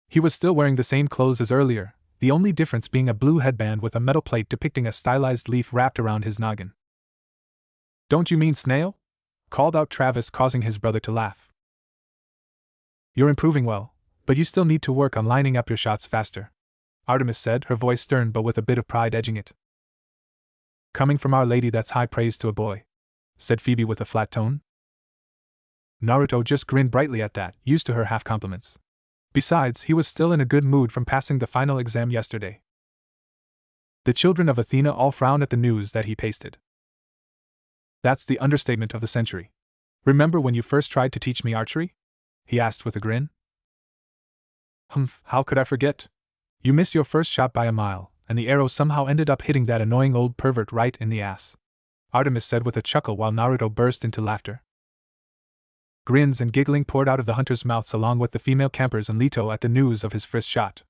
He was still wearing the same clothes as earlier, the only difference being a blue headband with a metal plate depicting a stylized leaf wrapped around his noggin. "Don't you mean snail?" called out Travis, causing his brother to laugh. "You're improving well, but you still need to work on lining up your shots faster," Artemis said, her voice stern but with a bit of pride edging it. "Coming from Our Lady, that's high praise to a boy," said Phoebe with a flat tone. Naruto just grinned brightly at that, used to her half-compliments. Besides, he was still in a good mood from passing the final exam yesterday. The children of Athena all frowned at the news that he pasted. "That's the understatement of the century. Remember when you first tried to teach me archery?" he asked with a grin. "Humph, how could I forget? You missed your first shot by a mile, and the arrow somehow ended up hitting that annoying old pervert right in the ass," Artemis said with a chuckle while Naruto burst into laughter. Grins and giggling poured out of the hunters' mouths along with the female campers and Leto at the news of his first shot.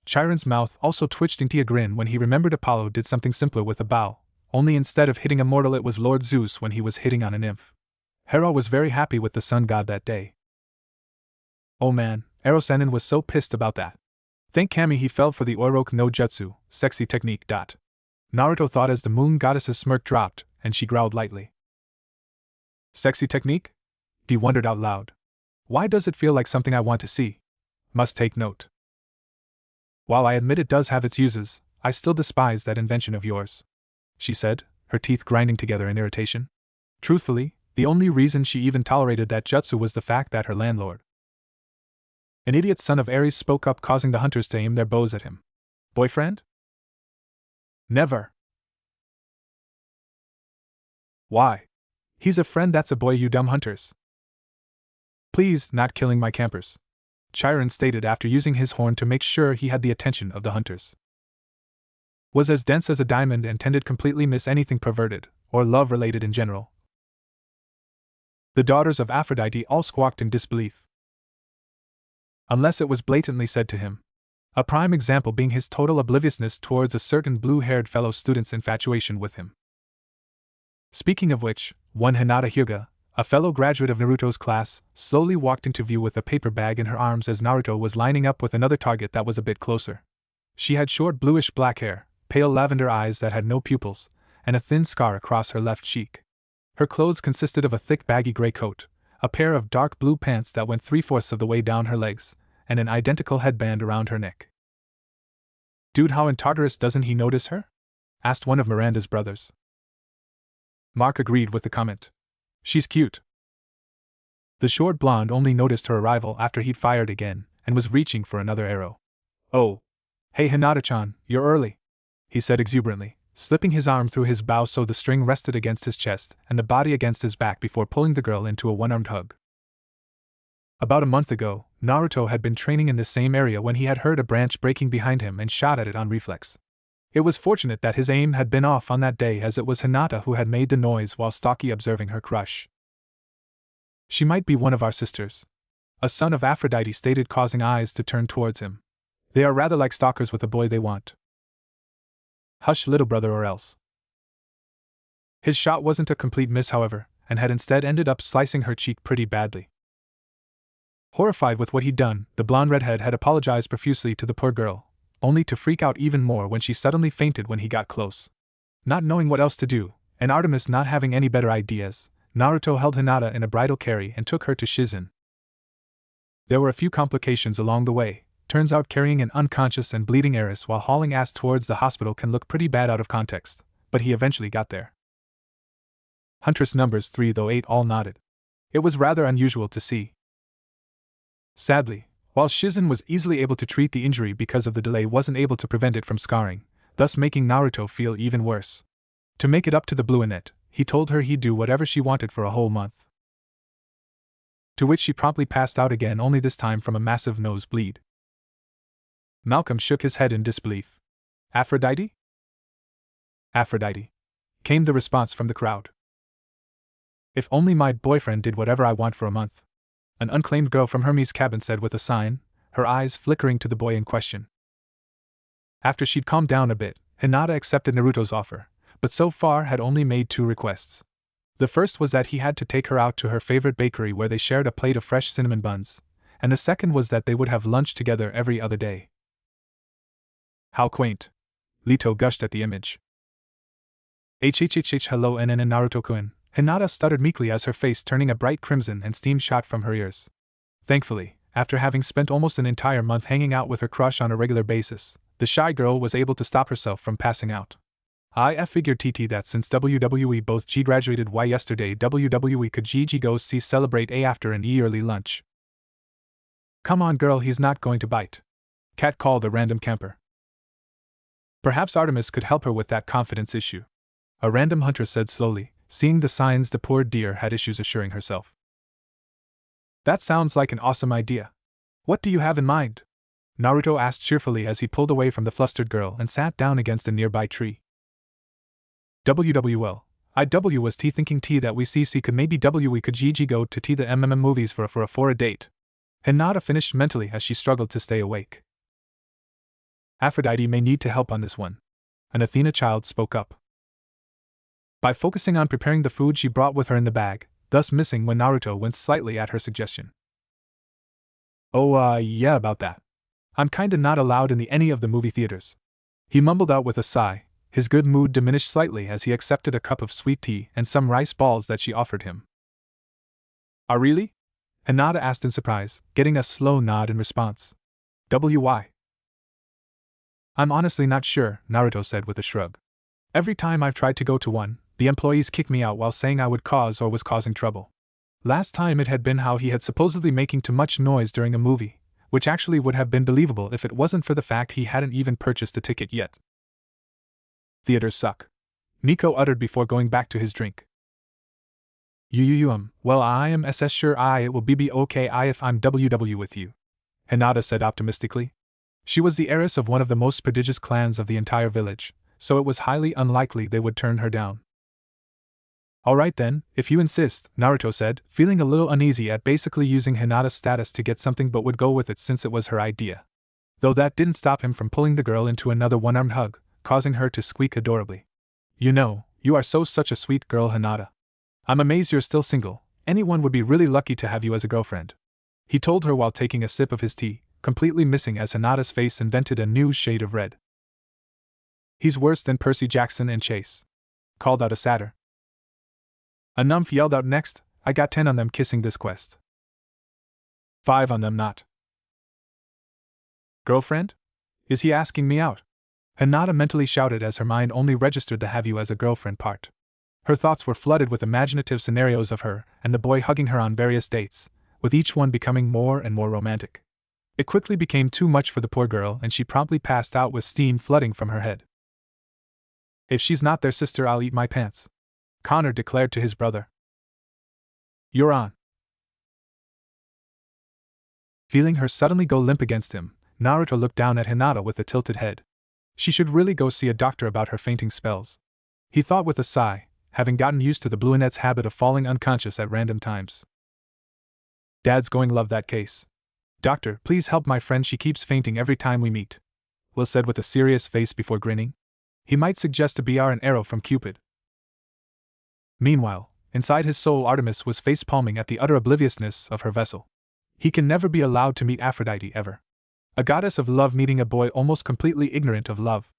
Chiron's mouth also twitched into a grin when he remembered Apollo did something simpler with a bow, only instead of hitting a mortal it was Lord Zeus when he was hitting on a nymph. Hera was very happy with the sun god that day. Oh man, Erosenin was so pissed about that. Thank Kami he fell for the Oroku no Jutsu, sexy technique. Naruto thought as the moon goddess's smirk dropped, and she growled lightly. Sexy technique? He wondered out loud. Why does it feel like something I want to see? Must take note. While I admit it does have its uses, I still despise that invention of yours, she said, her teeth grinding together in irritation. Truthfully, the only reason she even tolerated that jutsu was the fact that her landlord, an idiot son of Ares, spoke up, causing the hunters to aim their bows at him. Boyfriend? Never. Why? He's a friend, that's a boy, you dumb hunters. Please, not killing my campers, Chiron stated after using his horn to make sure he had the attention of the hunters. Was as dense as a diamond and tended completely miss anything perverted, or love-related in general. The daughters of Aphrodite all squawked in disbelief. Unless it was blatantly said to him. A prime example being his total obliviousness towards a certain blue-haired fellow student's infatuation with him. Speaking of which, one Hinata Hyuga, a fellow graduate of Naruto's class, slowly walked into view with a paper bag in her arms as Naruto was lining up with another target that was a bit closer. She had short bluish-black hair, pale lavender eyes that had no pupils, and a thin scar across her left cheek. Her clothes consisted of a thick baggy gray coat, a pair of dark blue pants that went 3/4 of the way down her legs, and an identical headband around her neck. "Dude, how in Tartarus doesn't he notice her?" asked one of Miranda's brothers. Mark agreed with the comment. "She's cute." The short blonde only noticed her arrival after he'd fired again, and was reaching for another arrow. "Oh. Hey Hinata-chan, you're early," he said exuberantly, slipping his arm through his bow so the string rested against his chest and the body against his back before pulling the girl into a one-armed hug. About a month ago, Naruto had been training in this same area when he had heard a branch breaking behind him and shot at it on reflex. It was fortunate that his aim had been off on that day, as it was Hinata who had made the noise while stocky observing her crush. "She might be one of our sisters," a son of Aphrodite stated, causing eyes to turn towards him. "They are rather like stalkers with a boy they want." "Hush, little brother, or else." His shot wasn't a complete miss, however, and had instead ended up slicing her cheek pretty badly. Horrified with what he'd done, the blonde redhead had apologized profusely to the poor girl, only to freak out even more when she suddenly fainted when he got close. Not knowing what else to do, and Artemis not having any better ideas, Naruto held Hinata in a bridal carry and took her to Shizen. There were a few complications along the way. Turns out carrying an unconscious and bleeding heiress while hauling ass towards the hospital can look pretty bad out of context, but he eventually got there. Huntress numbers 3-8 all nodded. It was rather unusual to see. Sadly, while Shizen was easily able to treat the injury because of the delay, wasn't able to prevent it from scarring, thus making Naruto feel even worse. To make it up to the Bluenet, he told her he'd do whatever she wanted for a whole month. to which she promptly passed out again, only this time from a massive nosebleed. Malcolm shook his head in disbelief. Aphrodite? Aphrodite, came the response from the crowd. If only my boyfriend did whatever I want for a month, an unclaimed girl from Hermes' cabin said with a sign, her eyes flickering to the boy in question. After she'd calmed down a bit, Hinata accepted Naruto's offer, but so far had only made 2 requests. The first was that he had to take her out to her favorite bakery where they shared a plate of fresh cinnamon buns, and the second was that they would have lunch together every other day. How quaint! Leto gushed at the image. Hello Naruto-kun, Hinata stuttered meekly as her face turning a bright crimson and steam shot from her ears. Thankfully, after having spent almost an entire month hanging out with her crush on a regular basis, the shy girl was able to stop herself from passing out. I figured TT that since WWE both G graduated Y yesterday, WWE could GG go see celebrate A after an early lunch. Come on girl, he's not going to bite. Cat called a random camper. Perhaps Artemis could help her with that confidence issue. A random huntress said slowly, seeing the signs the poor dear had issues assuring herself. That sounds like an awesome idea. What do you have in mind? Naruto asked cheerfully as he pulled away from the flustered girl and sat down against a nearby tree. WWL. IW was T thinking T that we CC could maybe we could GG go to T the MMM movies for a date. Hinata finished mentally as she struggled to stay awake. Aphrodite may need to help on this one. An Athena child spoke up. By focusing on preparing the food she brought with her in the bag, thus missing when Naruto winced slightly at her suggestion. Oh, yeah, about that. I'm kinda not allowed in any of the movie theaters. He mumbled out with a sigh, his good mood diminished slightly as he accepted a cup of sweet tea and some rice balls that she offered him. Ah, really? Hinata asked in surprise, getting a slow nod in response. Why? I'm honestly not sure, Naruto said with a shrug. Every time I've tried to go to one, the employees kick me out while saying I would cause or was causing trouble. Last time it had been how he had supposedly making too much noise during a movie, which actually would have been believable if it wasn't for the fact he hadn't even purchased a ticket yet. Theaters suck, Nico uttered before going back to his drink. Well I am SS sure it will be okay if I'm WW with you, Hinata said optimistically. She was the heiress of one of the most prodigious clans of the entire village, so it was highly unlikely they would turn her down. Alright then, if you insist, Naruto said, feeling a little uneasy at basically using Hinata's status to get something but would go with it since it was her idea. Though that didn't stop him from pulling the girl into another one-armed hug, causing her to squeak adorably. You are such a sweet girl, Hinata. I'm amazed you're still single, anyone would be really lucky to have you as a girlfriend. He told her while taking a sip of his tea, completely missing as Hinata's face invented a new shade of red. He's worse than Percy Jackson and Chase, called out a satyr. A nymph yelled out next, I got 10 on them kissing this quest. 5 on them not. Girlfriend? Is he asking me out? Hinata mentally shouted as her mind only registered the have you as a girlfriend part. Her thoughts were flooded with imaginative scenarios of her and the boy hugging her on various dates, with each one becoming more and more romantic. It quickly became too much for the poor girl and she promptly passed out with steam flooding from her head. If she's not their sister, I'll eat my pants, Connor declared to his brother. You're on. Feeling her suddenly go limp against him, Naruto looked down at Hinata with a tilted head. She should really go see a doctor about her fainting spells. He thought with a sigh, having gotten used to the brunette's habit of falling unconscious at random times. Dad's going to love that case. Doctor, please help my friend, she keeps fainting every time we meet, Will said with a serious face before grinning. He might suggest a BR an arrow from Cupid. Meanwhile, inside his soul Artemis was face-palming at the utter obliviousness of her vessel. He can never be allowed to meet Aphrodite ever. A goddess of love meeting a boy almost completely ignorant of love.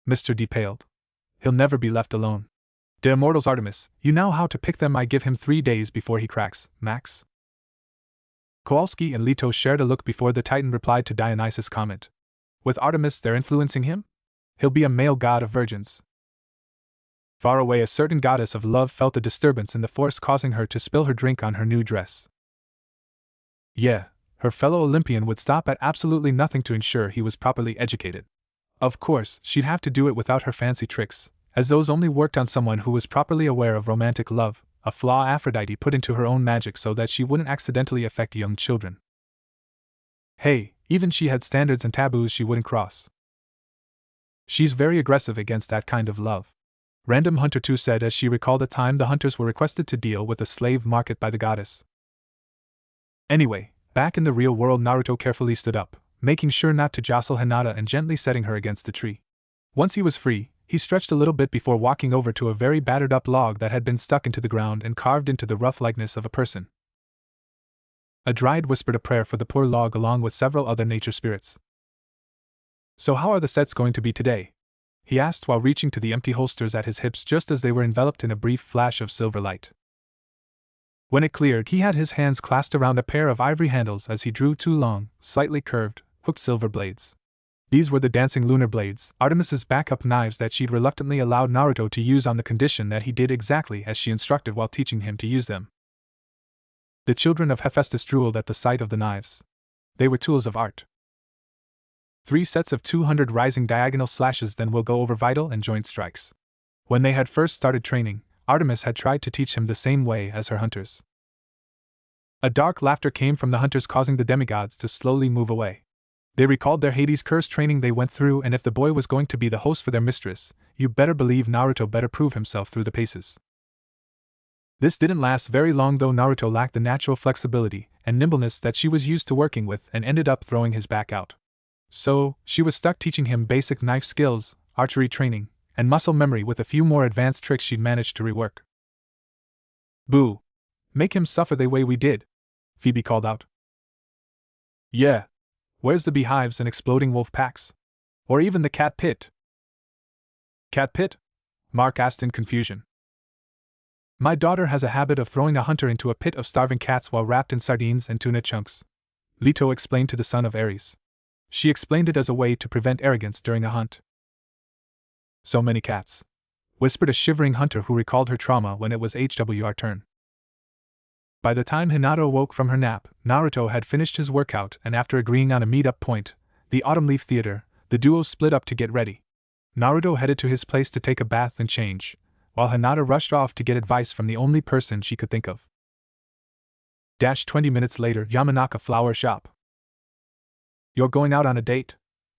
Mr. D paled. He'll never be left alone. De immortals Artemis, you know how to pick them, I give him 3 days before he cracks, max. Kowalski and Leto shared a look before the Titan replied to Dionysus' comment. With Artemis there influencing him? He'll be a male god of virgins. Far away a certain goddess of love felt a disturbance in the force causing her to spill her drink on her new dress. Yeah, her fellow Olympian would stop at absolutely nothing to ensure he was properly educated. Of course, she'd have to do it without her fancy tricks, as those only worked on someone who was properly aware of romantic love, a flaw Aphrodite put into her own magic so that she wouldn't accidentally affect young children. Hey, even she had standards and taboos she wouldn't cross. She's very aggressive against that kind of love. Random Hunter 2 said as she recalled a time the hunters were requested to deal with a slave market by the goddess. Anyway, back in the real world, Naruto carefully stood up, making sure not to jostle Hinata and gently setting her against the tree. Once he was free, he stretched a little bit before walking over to a very battered up log that had been stuck into the ground and carved into the rough likeness of a person. A dryad whispered a prayer for the poor log along with several other nature spirits. So how are the sets going to be today? He asked while reaching to the empty holsters at his hips just as they were enveloped in a brief flash of silver light. When it cleared, he had his hands clasped around a pair of ivory handles as he drew two long, slightly curved, hooked silver blades. These were the dancing lunar blades, Artemis's backup knives that she'd reluctantly allowed Naruto to use on the condition that he did exactly as she instructed while teaching him to use them. The children of Hephaestus drooled at the sight of the knives. They were tools of art. 3 sets of 200 rising diagonal slashes, then we'll go over vital and joint strikes. When they had first started training, Artemis had tried to teach him the same way as her hunters. A dark laughter came from the hunters, causing the demigods to slowly move away. They recalled their Hades curse training they went through, and if the boy was going to be the host for their mistress, you better believe Naruto better prove himself through the paces. This didn't last very long though. Naruto lacked the natural flexibility and nimbleness that she was used to working with and ended up throwing his back out. So, she was stuck teaching him basic knife skills, archery training, and muscle memory with a few more advanced tricks she'd managed to rework. Boo! Make him suffer the way we did, Phoebe called out. Yeah. Where's the beehives and exploding wolf packs? Or even the cat pit? Cat pit? Mark asked in confusion. My daughter has a habit of throwing a hunter into a pit of starving cats while wrapped in sardines and tuna chunks, Leto explained to the son of Ares. She explained it as a way to prevent arrogance during a hunt. So many cats, whispered a shivering hunter who recalled her trauma when it was HWR turn. By the time Hinata awoke from her nap, Naruto had finished his workout, and after agreeing on a meet-up point, the Autumn Leaf Theater, the duo split up to get ready. Naruto headed to his place to take a bath and change, while Hinata rushed off to get advice from the only person she could think of. 20 minutes later, Yamanaka Flower Shop. You're going out on a date?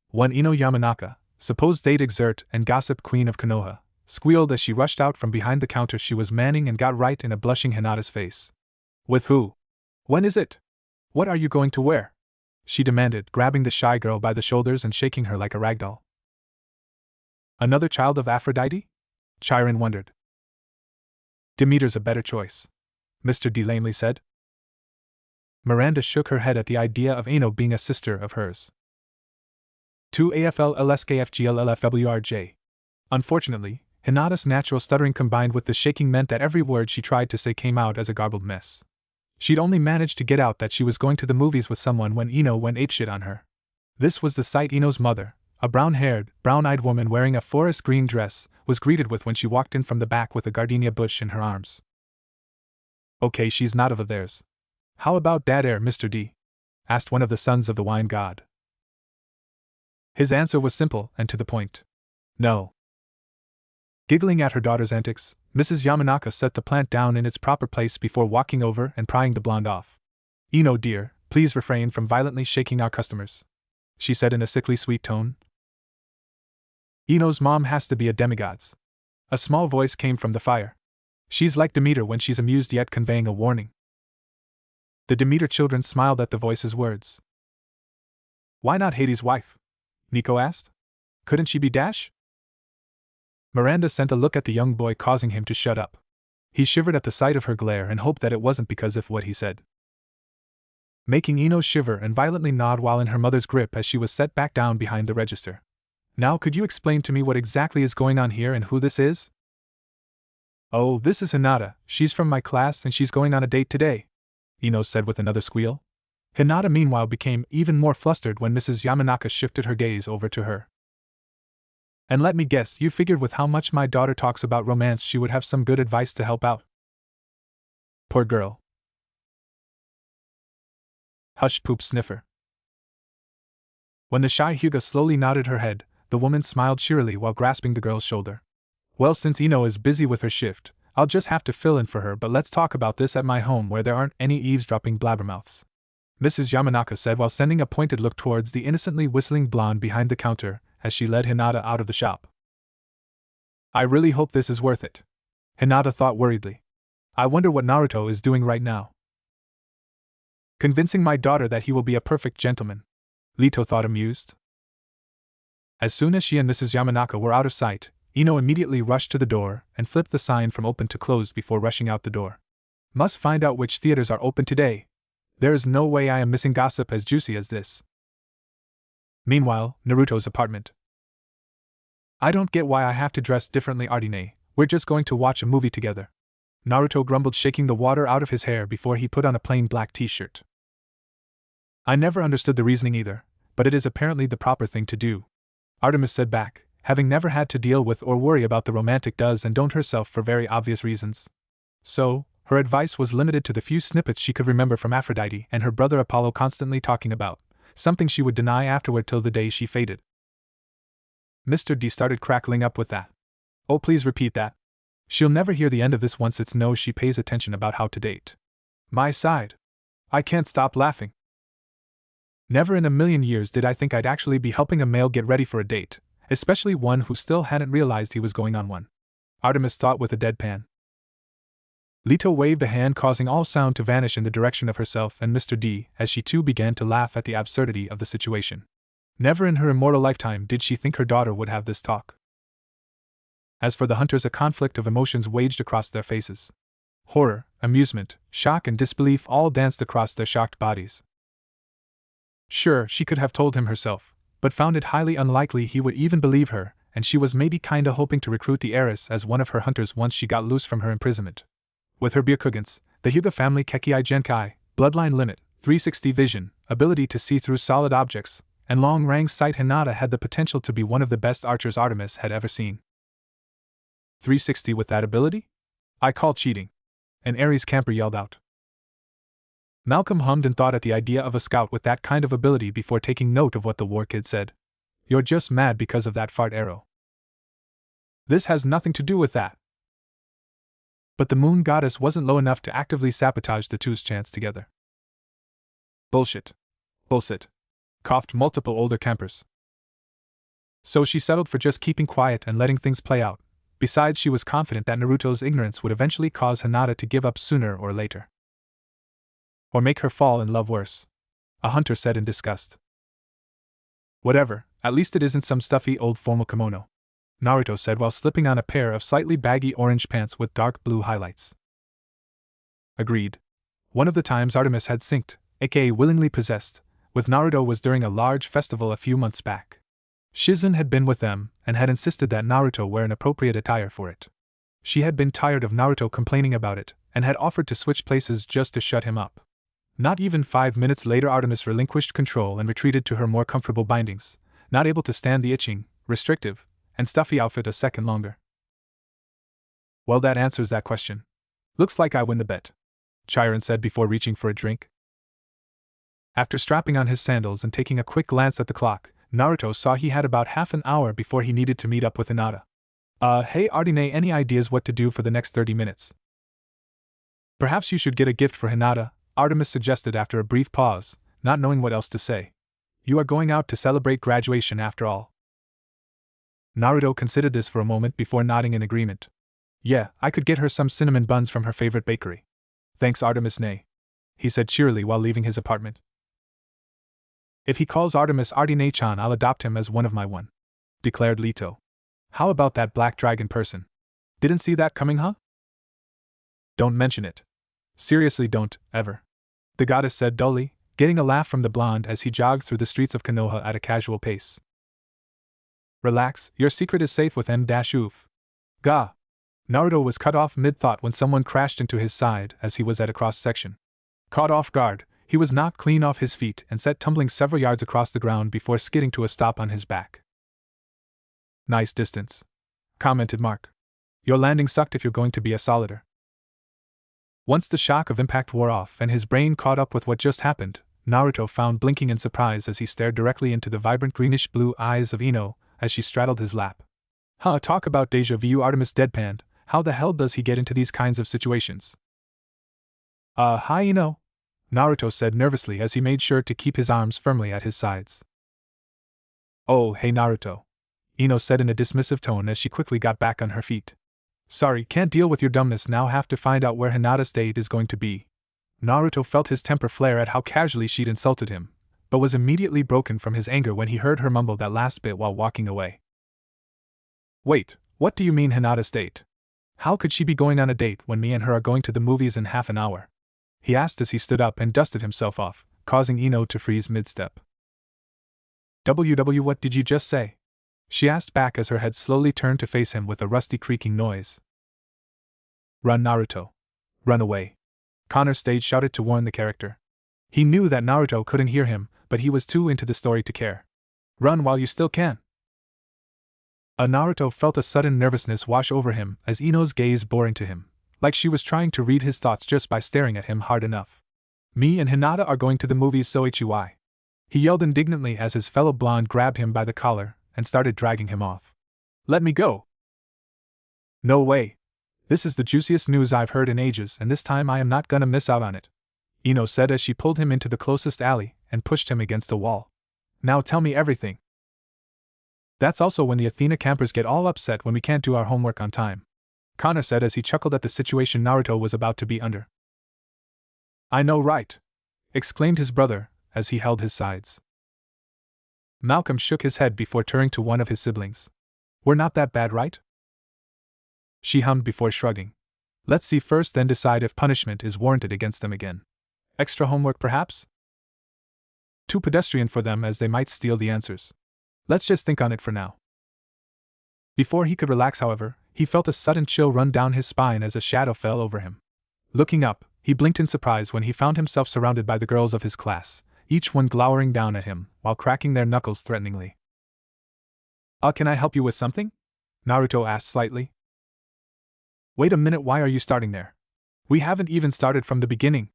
One Ino Yamanaka, supposed date exert and gossip queen of Konoha, squealed as she rushed out from behind the counter she was manning and got right in a blushing Hinata's face. With who? When is it? What are you going to wear? She demanded, grabbing the shy girl by the shoulders and shaking her like a ragdoll. Another child of Aphrodite? Chiron wondered. Demeter's a better choice, Mr. D lamely said. Miranda shook her head at the idea of Ino being a sister of hers. 2 AFL-LSKFGLLFWRJ. Unfortunately, Hinata's natural stuttering combined with the shaking meant that every word she tried to say came out as a garbled mess. She'd only managed to get out that she was going to the movies with someone when Ino went apeshit on her. This was the sight Ino's mother, a brown-haired, brown-eyed woman wearing a forest green dress, was greeted with when she walked in from the back with a gardenia bush in her arms. Okay, she's not of theirs. How about Dad Air, Mr. D? Asked one of the sons of the wine god. His answer was simple and to the point. No. Giggling at her daughter's antics, Mrs. Yamanaka set the plant down in its proper place before walking over and prying the blonde off. Ino dear, please refrain from violently shaking our customers, she said in a sickly sweet tone. Ino's mom has to be a demigod's. A small voice came from the fire. She's like Demeter when she's amused yet conveying a warning. The Demeter children smiled at the voice's words. Why not Hades' wife? Nico asked. Couldn't she be Dash? Miranda sent a look at the young boy, causing him to shut up. He shivered at the sight of her glare and hoped that it wasn't because of what he said. Making Ino shiver and violently nod while in her mother's grip as she was set back down behind the register. Now could you explain to me what exactly is going on here and who this is? Oh, this is Hinata, she's from my class and she's going on a date today, Ino said with another squeal. Hinata meanwhile became even more flustered when Mrs. Yamanaka shifted her gaze over to her. And let me guess, you figured with how much my daughter talks about romance she would have some good advice to help out. Poor girl. Hush, poop sniffer. When the shy Hyuga slowly nodded her head, the woman smiled cheerily while grasping the girl's shoulder. Well, since Ino is busy with her shift, I'll just have to fill in for her, but let's talk about this at my home where there aren't any eavesdropping blabbermouths," Mrs. Yamanaka said while sending a pointed look towards the innocently whistling blonde behind the counter as she led Hinata out of the shop. "I really hope this is worth it," Hinata thought worriedly. "I wonder what Naruto is doing right now." "Convincing my daughter that he will be a perfect gentleman," Leto thought amused. As soon as she and Mrs. Yamanaka were out of sight, Ino immediately rushed to the door and flipped the sign from open to closed before rushing out the door. "Must find out which theaters are open today. There is no way I am missing gossip as juicy as this." Meanwhile, Naruto's apartment. "I don't get why I have to dress differently, Ardine. We're just going to watch a movie together," Naruto grumbled, shaking the water out of his hair before he put on a plain black t-shirt. "I never understood the reasoning either, but it is apparently the proper thing to do," Artemis said back, having never had to deal with or worry about the romantic does and don't herself for very obvious reasons. So, her advice was limited to the few snippets she could remember from Aphrodite and her brother Apollo constantly talking about, something she would deny afterward till the day she faded. Mr. D started crackling up with that. "Oh, please repeat that. She'll never hear the end of this once it's known she pays attention about how to date." My side. I can't stop laughing. Never in a million years did I think I'd actually be helping a male get ready for a date, especially one who still hadn't realized he was going on one, Artemis thought with a deadpan. Leto waved a hand, causing all sound to vanish in the direction of herself and Mr. D, as she too began to laugh at the absurdity of the situation. Never in her immortal lifetime did she think her daughter would have this talk. As for the hunters, a conflict of emotions waged across their faces. Horror, amusement, shock, and disbelief all danced across their shocked bodies. Sure, she could have told him herself, but found it highly unlikely he would even believe her, and she was maybe kinda hoping to recruit the heiress as one of her hunters once she got loose from her imprisonment. With her Byakugans, the Hyuga family Kekkei Genkai, bloodline limit, 360 vision, ability to see through solid objects, and long range sight, Hinata had the potential to be one of the best archers Artemis had ever seen. 360 with that ability? I call cheating. An Ares camper yelled out. Malcolm hummed and thought at the idea of a scout with that kind of ability before taking note of what the war kid said. You're just mad because of that fart arrow. This has nothing to do with that. But the moon goddess wasn't low enough to actively sabotage the two's chance together. Bullshit. Bullshit. Coughed multiple older campers. So she settled for just keeping quiet and letting things play out. Besides, she was confident that Naruto's ignorance would eventually cause Hinata to give up sooner or later. Or make her fall in love worse, a hunter said in disgust. Whatever, at least it isn't some stuffy old formal kimono, Naruto said while slipping on a pair of slightly baggy orange pants with dark blue highlights. Agreed. One of the times Artemis had synced, aka willingly possessed, with Naruto was during a large festival a few months back. Shizen had been with them and had insisted that Naruto wear an appropriate attire for it. She had been tired of Naruto complaining about it and had offered to switch places just to shut him up. Not even 5 minutes later, Artemis relinquished control and retreated to her more comfortable bindings, not able to stand the itching, restrictive, and stuffy outfit a second longer. Well, that answers that question. Looks like I win the bet, Chiron said before reaching for a drink. After strapping on his sandals and taking a quick glance at the clock, Naruto saw he had about half an hour before he needed to meet up with Hinata. Hey Ardine, any ideas what to do for the next 30 minutes? Perhaps you should get a gift for Hinata, Artemis suggested after a brief pause, not knowing what else to say. You are going out to celebrate graduation after all. Naruto considered this for a moment before nodding in agreement. Yeah, I could get her some cinnamon buns from her favorite bakery. Thanks Artemis Nay, he said cheerily while leaving his apartment. If he calls Artemis Ardine-chan, I'll adopt him as one of my one, declared Leto. How about that black dragon person? Didn't see that coming, huh? Don't mention it. Seriously, don't, ever. The goddess said dully, getting a laugh from the blonde as he jogged through the streets of Konoha at a casual pace. Relax, your secret is safe with M-Oof. Gah! Naruto was cut off mid-thought when someone crashed into his side as he was at a cross-section. Caught off guard, he was knocked clean off his feet and set tumbling several yards across the ground before skidding to a stop on his back. Nice distance, commented Mark. Your landing sucked if you're going to be a solider. Once the shock of impact wore off and his brain caught up with what just happened, Naruto found blinking in surprise as he stared directly into the vibrant greenish-blue eyes of Ino as she straddled his lap. Talk about deja vu, Artemis deadpanned, How the hell does he get into these kinds of situations? Hi Ino, Naruto said nervously as he made sure to keep his arms firmly at his sides. Oh, hey Naruto, Ino said in a dismissive tone as she quickly got back on her feet. Sorry, can't deal with your dumbness now, have to find out where Hinata's date is going to be. Naruto felt his temper flare at how casually she'd insulted him, but was immediately broken from his anger when he heard her mumble that last bit while walking away. Wait, what do you mean Hinata's date? How could she be going on a date when me and her are going to the movies in half an hour? He asked as he stood up and dusted himself off, causing Ino to freeze mid-step. What did you just say? She asked back as her head slowly turned to face him with a rusty creaking noise. Run Naruto. Run away. Connor Stage shouted to warn the character. He knew that Naruto couldn't hear him, but he was too into the story to care. Run while you still can. Naruto felt a sudden nervousness wash over him as Ino's gaze bore into him, like she was trying to read his thoughts just by staring at him hard enough. Me and Hinata are going to the movies, so HUI. He yelled indignantly as his fellow blonde grabbed him by the collar and started dragging him off. Let me go! No way! This is the juiciest news I've heard in ages, and this time I am not gonna miss out on it, Ino said as she pulled him into the closest alley and pushed him against a wall. Now tell me everything. That's also when the Athena campers get all upset when we can't do our homework on time, Connor said as he chuckled at the situation Naruto was about to be under. I know, right? Exclaimed his brother as he held his sides. Malcolm shook his head before turning to one of his siblings. We're not that bad, right? She hummed before shrugging. Let's see first, then decide if punishment is warranted against them again. Extra homework, perhaps? Too pedestrian for them, as they might steal the answers. Let's just think on it for now. Before he could relax, however, he felt a sudden chill run down his spine as a shadow fell over him. Looking up, he blinked in surprise when he found himself surrounded by the girls of his class, each one glowering down at him while cracking their knuckles threateningly. Can I help you with something? Naruto asked slightly. Wait a minute, why are you starting there? We haven't even started from the beginning.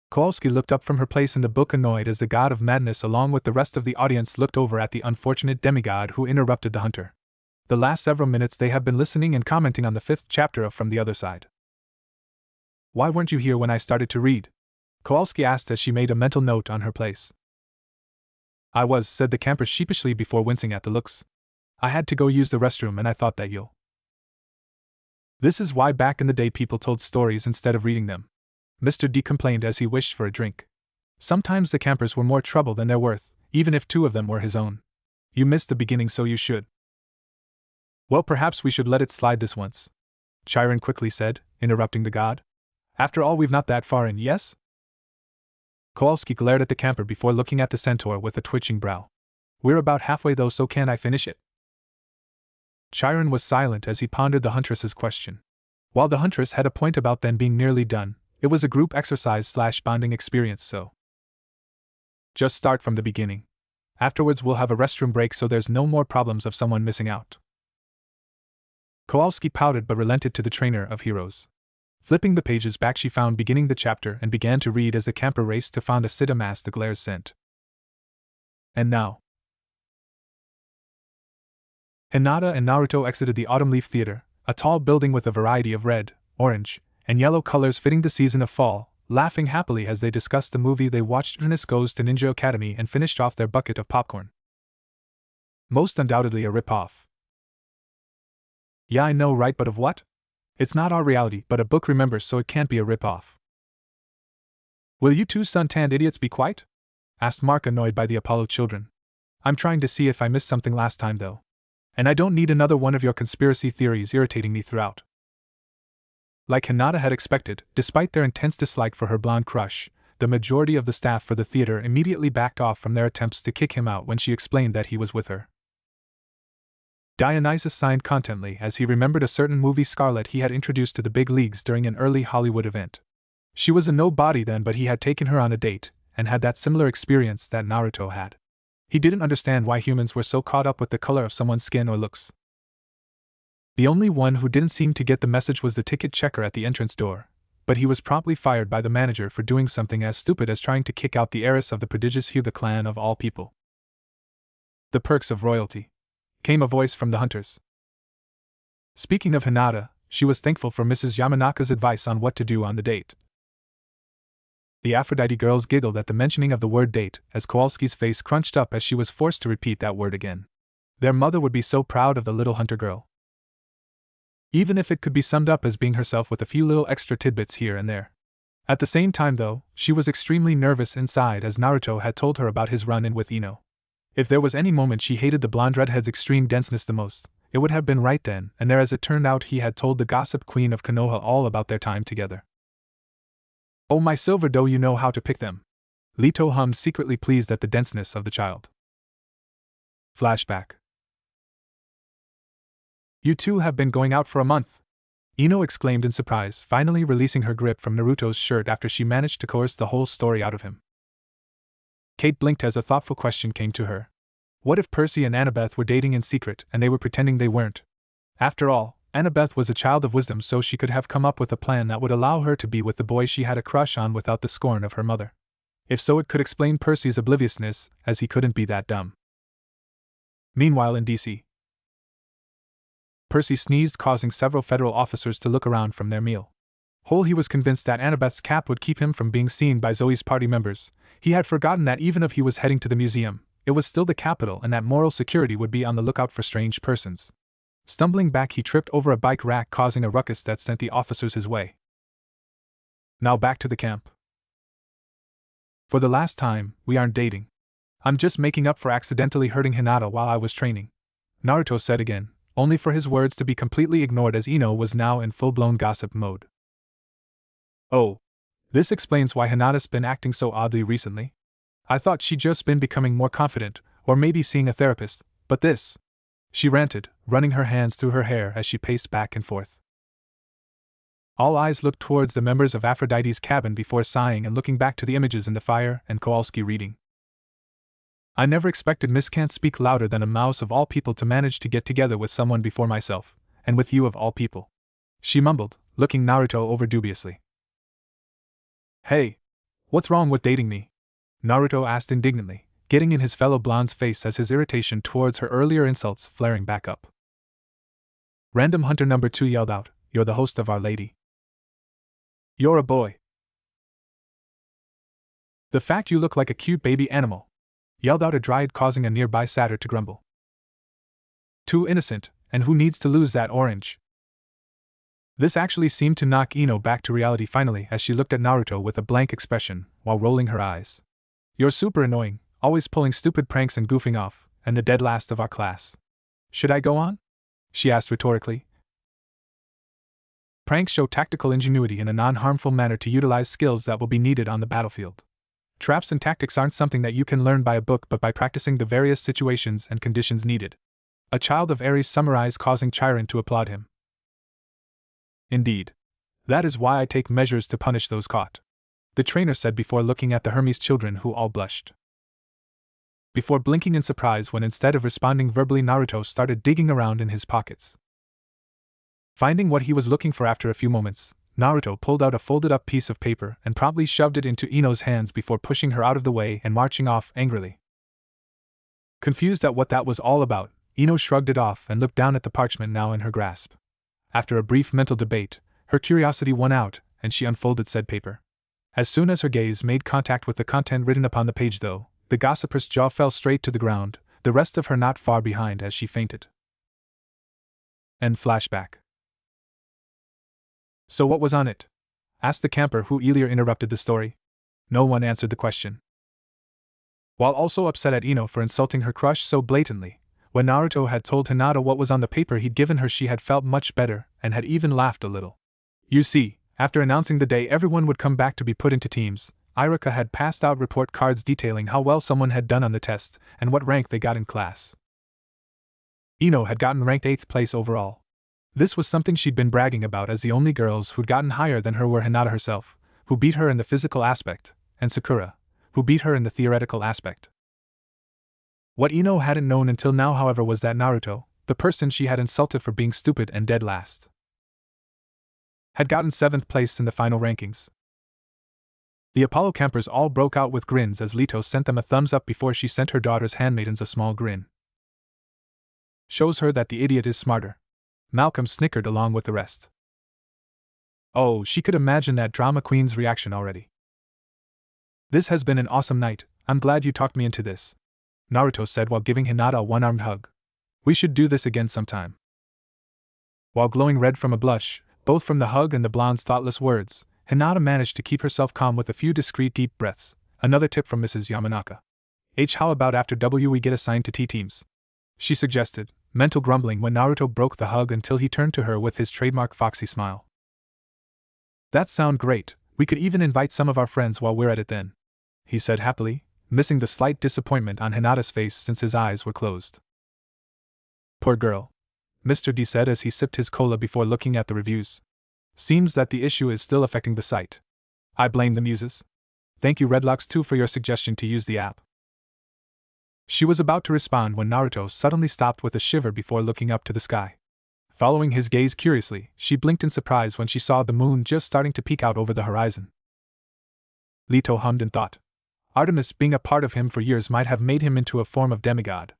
Kowalski looked up from her place in the book, annoyed as the god of madness along with the rest of the audience looked over at the unfortunate demigod who interrupted the hunter. The last several minutes they have been listening and commenting on the 5th chapter of From the Other Side. Why weren't you here when I started to read? Kowalski asked as she made a mental note on her place. I was, said the camper sheepishly before wincing at the looks. I had to go use the restroom and I thought that you'll. This is why back in the day people told stories instead of reading them, Mr. D complained as he wished for a drink. Sometimes the campers were more trouble than they're worth, even if 2 of them were his own. You missed the beginning, so you should. Well, perhaps we should let it slide this once, Chiron quickly said, interrupting the god. After all, we've not that far in, yes? Kowalski glared at the camper before looking at the centaur with a twitching brow. We're about halfway though, so can I finish it? Chiron was silent as he pondered the huntress's question. While the huntress had a point about them being nearly done, it was a group exercise/bonding experience, so just start from the beginning. Afterwards we'll have a restroom break so there's no more problems of someone missing out. Kowalski pouted but relented to the trainer of heroes. Flipping the pages back, she found beginning the chapter and began to read as the camper raced to find a sit amass the glares sent. And now. Hinata and Naruto exited the Autumn Leaf Theater, a tall building with a variety of red, orange, and yellow colors fitting the season of fall, laughing happily as they discussed the movie they watched. Ernest Goes to Ninja Academy and finished off their bucket of popcorn. Most undoubtedly a rip-off. Yeah, I know, right, but of what? It's not our reality, but a book, remember, so it can't be a rip-off. Will you 2 suntanned idiots be quiet? Asked Mark, annoyed by the Apollo children. I'm trying to see if I missed something last time, though. And I don't need another one of your conspiracy theories irritating me throughout. Like Hinata had expected, despite their intense dislike for her blonde crush, the majority of the staff for the theater immediately backed off from their attempts to kick him out when she explained that he was with her. Dionysus signed contently as he remembered a certain movie Scarlet he had introduced to the big leagues during an early Hollywood event. She was a nobody then, but he had taken her on a date, and had that similar experience that Naruto had. He didn't understand why humans were so caught up with the color of someone's skin or looks. The only one who didn't seem to get the message was the ticket checker at the entrance door, but he was promptly fired by the manager for doing something as stupid as trying to kick out the heiress of the prodigious Hyuga clan of all people. The perks of royalty. Came a voice from the hunters. Speaking of Hinata, she was thankful for Mrs. Yamanaka's advice on what to do on the date. The Aphrodite girls giggled at the mentioning of the word date, as Kowalski's face crunched up as she was forced to repeat that word again. Their mother would be so proud of the little hunter girl. Even if it could be summed up as being herself with a few little extra tidbits here and there. At the same time, though, she was extremely nervous inside as Naruto had told her about his run-in with Ino. If there was any moment she hated the blonde redhead's extreme denseness the most, it would have been right then and there, as it turned out he had told the gossip queen of Konoha all about their time together. "Oh my silver doe, you know how to pick them," Leto hummed, secretly pleased at the denseness of the child. Flashback. "You two have been going out for a month," Ino exclaimed in surprise, finally releasing her grip from Naruto's shirt after she managed to coerce the whole story out of him. Kate blinked as a thoughtful question came to her. What if Percy and Annabeth were dating in secret and they were pretending they weren't? After all, Annabeth was a child of wisdom, so she could have come up with a plan that would allow her to be with the boy she had a crush on without the scorn of her mother. If so, it could explain Percy's obliviousness, as he couldn't be that dumb. Meanwhile in DC, Percy sneezed, causing several federal officers to look around from their meal. Whole he was convinced that Annabeth's cap would keep him from being seen by Zoe's party members. He had forgotten that even if he was heading to the museum, it was still the capital and that moral security would be on the lookout for strange persons. Stumbling back, he tripped over a bike rack, causing a ruckus that sent the officers his way. Now back to the camp. "For the last time, we aren't dating. I'm just making up for accidentally hurting Hinata while I was training," Naruto said again, only for his words to be completely ignored as Ino was now in full-blown gossip mode. "Oh, this explains why Hinata's been acting so oddly recently. I thought she'd just been becoming more confident, or maybe seeing a therapist, but this," she ranted, running her hands through her hair as she paced back and forth. All eyes looked towards the members of Aphrodite's cabin before sighing and looking back to the images in the fire and Kowalski reading. "I never expected Miss Can't Speak Louder Than a Mouse of all people to manage to get together with someone before myself, and with you of all people," she mumbled, looking Naruto over dubiously. "Hey, what's wrong with dating me?" Naruto asked indignantly, getting in his fellow blonde's face as his irritation towards her earlier insults flaring back up. Random Hunter number 2 yelled out, "You're the host of Our Lady. You're a boy. The fact you look like a cute baby animal," yelled out a dryad, causing a nearby satyr to grumble. "Too innocent, and who needs to lose that orange?" This actually seemed to knock Ino back to reality finally, as she looked at Naruto with a blank expression, while rolling her eyes. "You're super annoying, always pulling stupid pranks and goofing off, and the dead last of our class. Should I go on?" she asked rhetorically. Pranks show tactical ingenuity in a non-harmful manner to utilize skills that will be needed on the battlefield. Traps and tactics aren't something that you can learn by a book but by practicing the various situations and conditions needed. A child of Ares summarized, causing Chiron to applaud him. "Indeed. That is why I take measures to punish those caught," the trainer said before looking at the Hermes children, who all blushed. Before blinking in surprise when, instead of responding verbally, Naruto started digging around in his pockets. Finding what he was looking for after a few moments, Naruto pulled out a folded-up piece of paper and promptly shoved it into Ino's hands before pushing her out of the way and marching off angrily. Confused at what that was all about, Ino shrugged it off and looked down at the parchment now in her grasp. After a brief mental debate, her curiosity won out, and she unfolded said paper. As soon as her gaze made contact with the content written upon the page, though, the gossiper's jaw fell straight to the ground, the rest of her not far behind as she fainted. End flashback. "So what was on it?" asked the camper who earlier interrupted the story. No one answered the question. While also upset at Ino for insulting her crush so blatantly, when Naruto had told Hinata what was on the paper he'd given her, she had felt much better and had even laughed a little. You see, after announcing the day everyone would come back to be put into teams, Iruka had passed out report cards detailing how well someone had done on the test and what rank they got in class. Ino had gotten ranked 8th place overall. This was something she'd been bragging about, as the only girls who'd gotten higher than her were Hinata herself, who beat her in the physical aspect, and Sakura, who beat her in the theoretical aspect. What Ino hadn't known until now, however, was that Naruto, the person she had insulted for being stupid and dead last, had gotten 7th place in the final rankings. The Apollo campers all broke out with grins as Leto sent them a thumbs up before she sent her daughter's handmaidens a small grin. "Shows her that the idiot is smarter," Malcolm snickered along with the rest. Oh, she could imagine that drama queen's reaction already. This has been an awesome night, I'm glad you talked me into this, Naruto said while giving Hinata a one-armed hug. We should do this again sometime. While glowing red from a blush, both from the hug and the blonde's thoughtless words, Hinata managed to keep herself calm with a few discreet deep breaths. Another tip from Mrs. Yamanaka. How about after we get assigned to T-teams? She suggested, mental grumbling when Naruto broke the hug until he turned to her with his trademark foxy smile. That sounds great, we could even invite some of our friends while we're at it then, he said happily, missing the slight disappointment on Hinata's face since his eyes were closed. Poor girl, Mr. D said as he sipped his cola before looking at the reviews. Seems that the issue is still affecting the site. I blame the muses. Thank you Redlocks 2 for your suggestion to use the app. She was about to respond when Naruto suddenly stopped with a shiver before looking up to the sky. Following his gaze curiously, she blinked in surprise when she saw the moon just starting to peek out over the horizon. Leto hummed and thought. Artemis being a part of him for years might have made him into a form of demigod.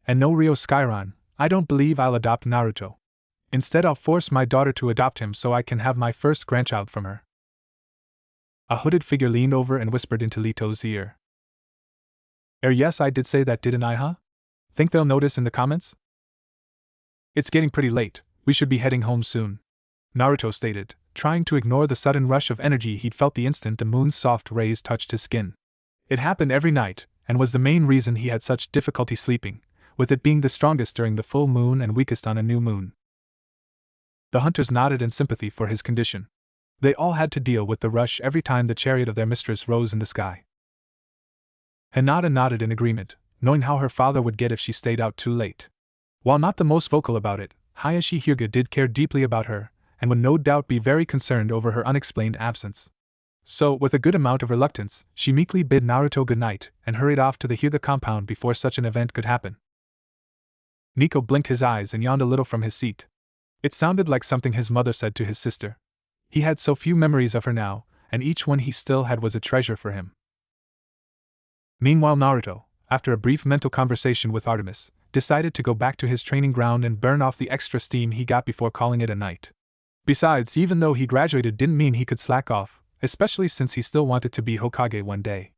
And no Rio Skyron, I don't believe I'll adopt Naruto. Instead I'll force my daughter to adopt him so I can have my first grandchild from her. A hooded figure leaned over and whispered into Leto's ear. Yes, I did say that, didn't I, huh? Think they'll notice in the comments? It's getting pretty late, we should be heading home soon, Naruto stated, trying to ignore the sudden rush of energy he'd felt the instant the moon's soft rays touched his skin. It happened every night, and was the main reason he had such difficulty sleeping, with it being the strongest during the full moon and weakest on a new moon. The hunters nodded in sympathy for his condition. They all had to deal with the rush every time the chariot of their mistress rose in the sky. Hinata nodded in agreement, knowing how her father would get if she stayed out too late. While not the most vocal about it, Hayashi Hyuga did care deeply about her, and would no doubt be very concerned over her unexplained absence. So, with a good amount of reluctance, she meekly bid Naruto goodnight and hurried off to the Hyuga compound before such an event could happen. Nico blinked his eyes and yawned a little from his seat. It sounded like something his mother said to his sister. He had so few memories of her now, and each one he still had was a treasure for him. Meanwhile Naruto, after a brief mental conversation with Artemis, decided to go back to his training ground and burn off the extra steam he got before calling it a night. Besides, even though he graduated didn't mean he could slack off, especially since he still wanted to be Hokage one day.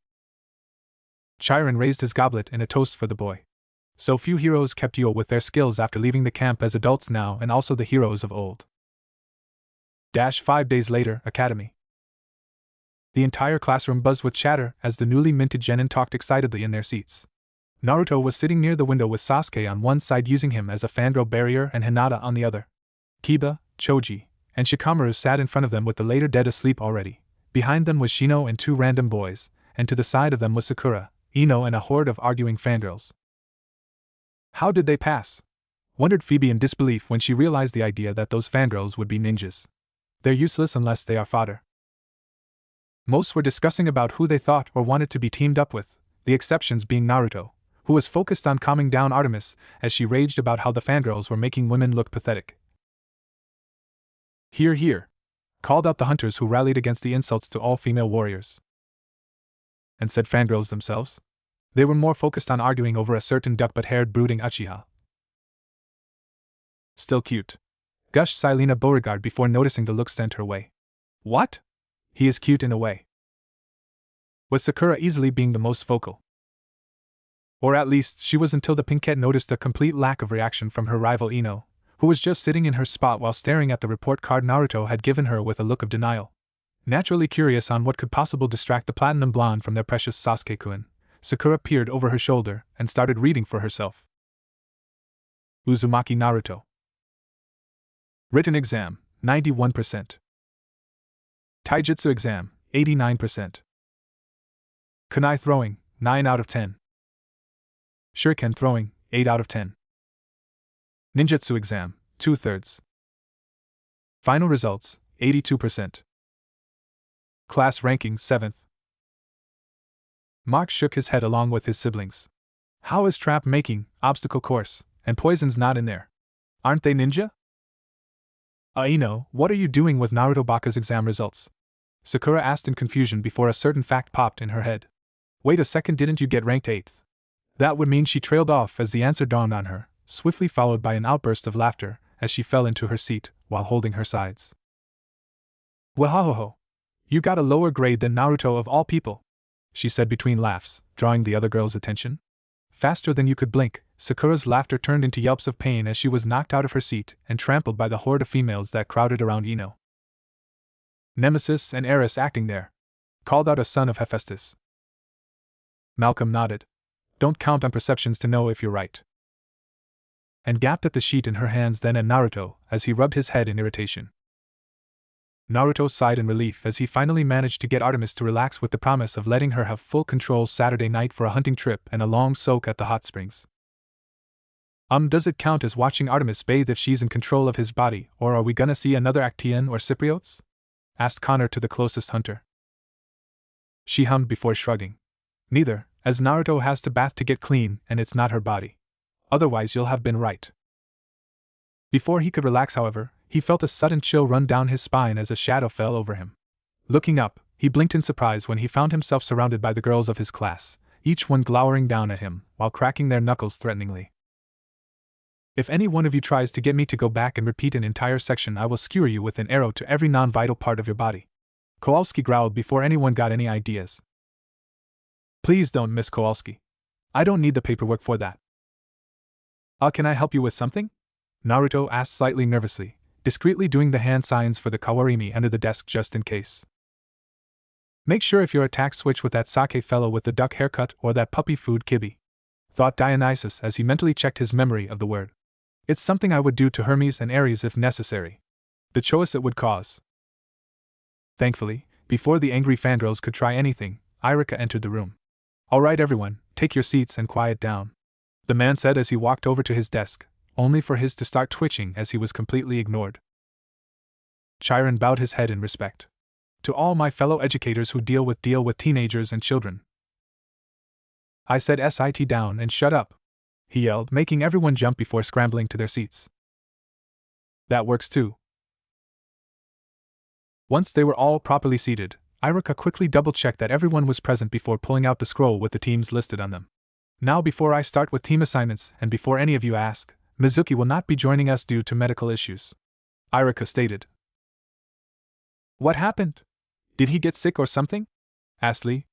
Chiron raised his goblet in a toast for the boy. So few heroes kept Yule with their skills after leaving the camp as adults now, and also the heroes of old. 5 days later, Academy. The entire classroom buzzed with chatter as the newly minted genin talked excitedly in their seats. Naruto was sitting near the window with Sasuke on one side using him as a fangirl barrier and Hinata on the other. Kiba, Choji, and Shikamaru sat in front of them with the later dead asleep already. Behind them was Shino and 2 random boys, and to the side of them was Sakura, Ino and a horde of arguing fangirls. How did they pass? Wondered Phoebe in disbelief when she realized the idea that those fangirls would be ninjas. They're useless unless they are fodder. Most were discussing about who they thought or wanted to be teamed up with, the exceptions being Naruto, who was focused on calming down Artemis as she raged about how the fangirls were making women look pathetic. Hear, hear, called out the hunters who rallied against the insults to all female warriors. And said fangirls themselves? They were more focused on arguing over a certain duck-but-haired brooding Uchiha. Still cute, gushed Silena Beauregard before noticing the look sent her way. What? He is cute in a way. With Sakura easily being the most vocal. Or at least she was until the Pinkette noticed a complete lack of reaction from her rival Ino, who was just sitting in her spot while staring at the report card Naruto had given her with a look of denial. Naturally curious on what could possibly distract the platinum blonde from their precious Sasuke-kun, Sakura peered over her shoulder and started reading for herself. Uzumaki Naruto. Written exam, 91%. Taijutsu exam, 89%. Kunai throwing, 9 out of 10. Shuriken throwing, 8 out of 10. Ninjutsu exam, 2/3. Final results, 82%. Class ranking 7th. Mark shook his head along with his siblings. How is trap making, obstacle course, and poisons not in there? Aren't they ninja? Ino, what are you doing with Naruto Baka's exam results? Sakura asked in confusion before a certain fact popped in her head. Wait a second, didn't you get ranked 8th? That would mean she trailed off as the answer dawned on her, swiftly followed by an outburst of laughter, as she fell into her seat, while holding her sides. Wahahoho! You got a lower grade than Naruto of all people, she said between laughs, drawing the other girl's attention. Faster than you could blink, Sakura's laughter turned into yelps of pain as she was knocked out of her seat and trampled by the horde of females that crowded around Ino. Nemesis and Eris acting there, called out a son of Hephaestus. Malcolm nodded. Don't count on perceptions to know if you're right. And gaped at the sheet in her hands, then at Naruto, as he rubbed his head in irritation. Naruto sighed in relief as he finally managed to get Artemis to relax with the promise of letting her have full control Saturday night for a hunting trip and a long soak at the hot springs. Does it count as watching Artemis bathe if she's in control of his body, or are we gonna see another Actaeon or Cypriotes? Asked Connor to the closest hunter. She hummed before shrugging. Neither, as Naruto has to bath to get clean, and it's not her body. Otherwise you'll have been right. Before he could relax, however, he felt a sudden chill run down his spine as a shadow fell over him. Looking up, he blinked in surprise when he found himself surrounded by the girls of his class, each one glowering down at him, while cracking their knuckles threateningly. If any one of you tries to get me to go back and repeat an entire section, I will skewer you with an arrow to every non-vital part of your body. Kowalski growled before anyone got any ideas. Please don't, Miss Kowalski. I don't need the paperwork for that. Can I help you with something? Naruto asked slightly nervously, discreetly doing the hand signs for the kawarimi under the desk just in case. Make sure if your attack switch with that sake fellow with the duck haircut or that puppy food kibi, thought Dionysus as he mentally checked his memory of the word. It's something I would do to Hermes and Ares if necessary. The choice it would cause. Thankfully, before the angry fangirls could try anything, Irika entered the room. All right everyone, take your seats and quiet down, the man said as he walked over to his desk, only for his to start twitching as he was completely ignored. Chiron bowed his head in respect. To all my fellow educators who deal with teenagers and children. I said sit down and shut up, he yelled, making everyone jump before scrambling to their seats. That works too. Once they were all properly seated, Irika quickly double-checked that everyone was present before pulling out the scroll with the teams listed on them. Now before I start with team assignments, and before any of you ask, Mizuki will not be joining us due to medical issues, Irika stated. What happened? Did he get sick or something? Asked Lee.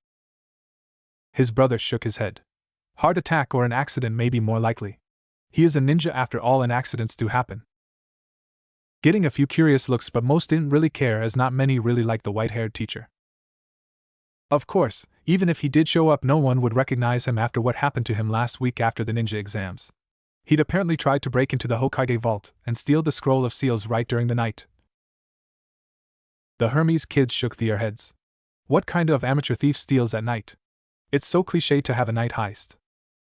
His brother shook his head. Heart attack or an accident may be more likely. He is a ninja after all, and accidents do happen. Getting a few curious looks, but most didn't really care as not many really liked the white-haired teacher. Of course, even if he did show up, no one would recognize him after what happened to him last week after the ninja exams. He'd apparently tried to break into the Hokage vault and steal the scroll of seals right during the night. The Hermes kids shook their heads. What kind of amateur thief steals at night? It's so cliché to have a night heist.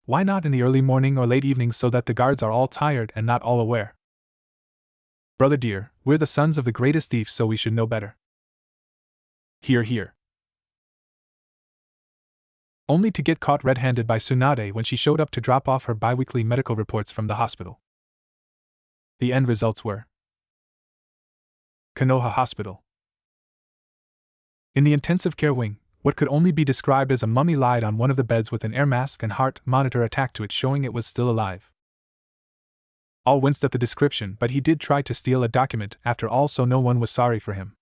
Why not in the early morning or late evening so that the guards are all tired and not all aware? Brother dear, we're the sons of the greatest thief, so we should know better. Hear, hear. Only to get caught red-handed by Tsunade when she showed up to drop off her bi-weekly medical reports from the hospital. The end results were Konoha Hospital. In the intensive care wing, what could only be described as a mummy lied on one of the beds with an air mask and heart monitor attached to it showing it was still alive. All winced at the description, but he did try to steal a document after all, so no one was sorry for him.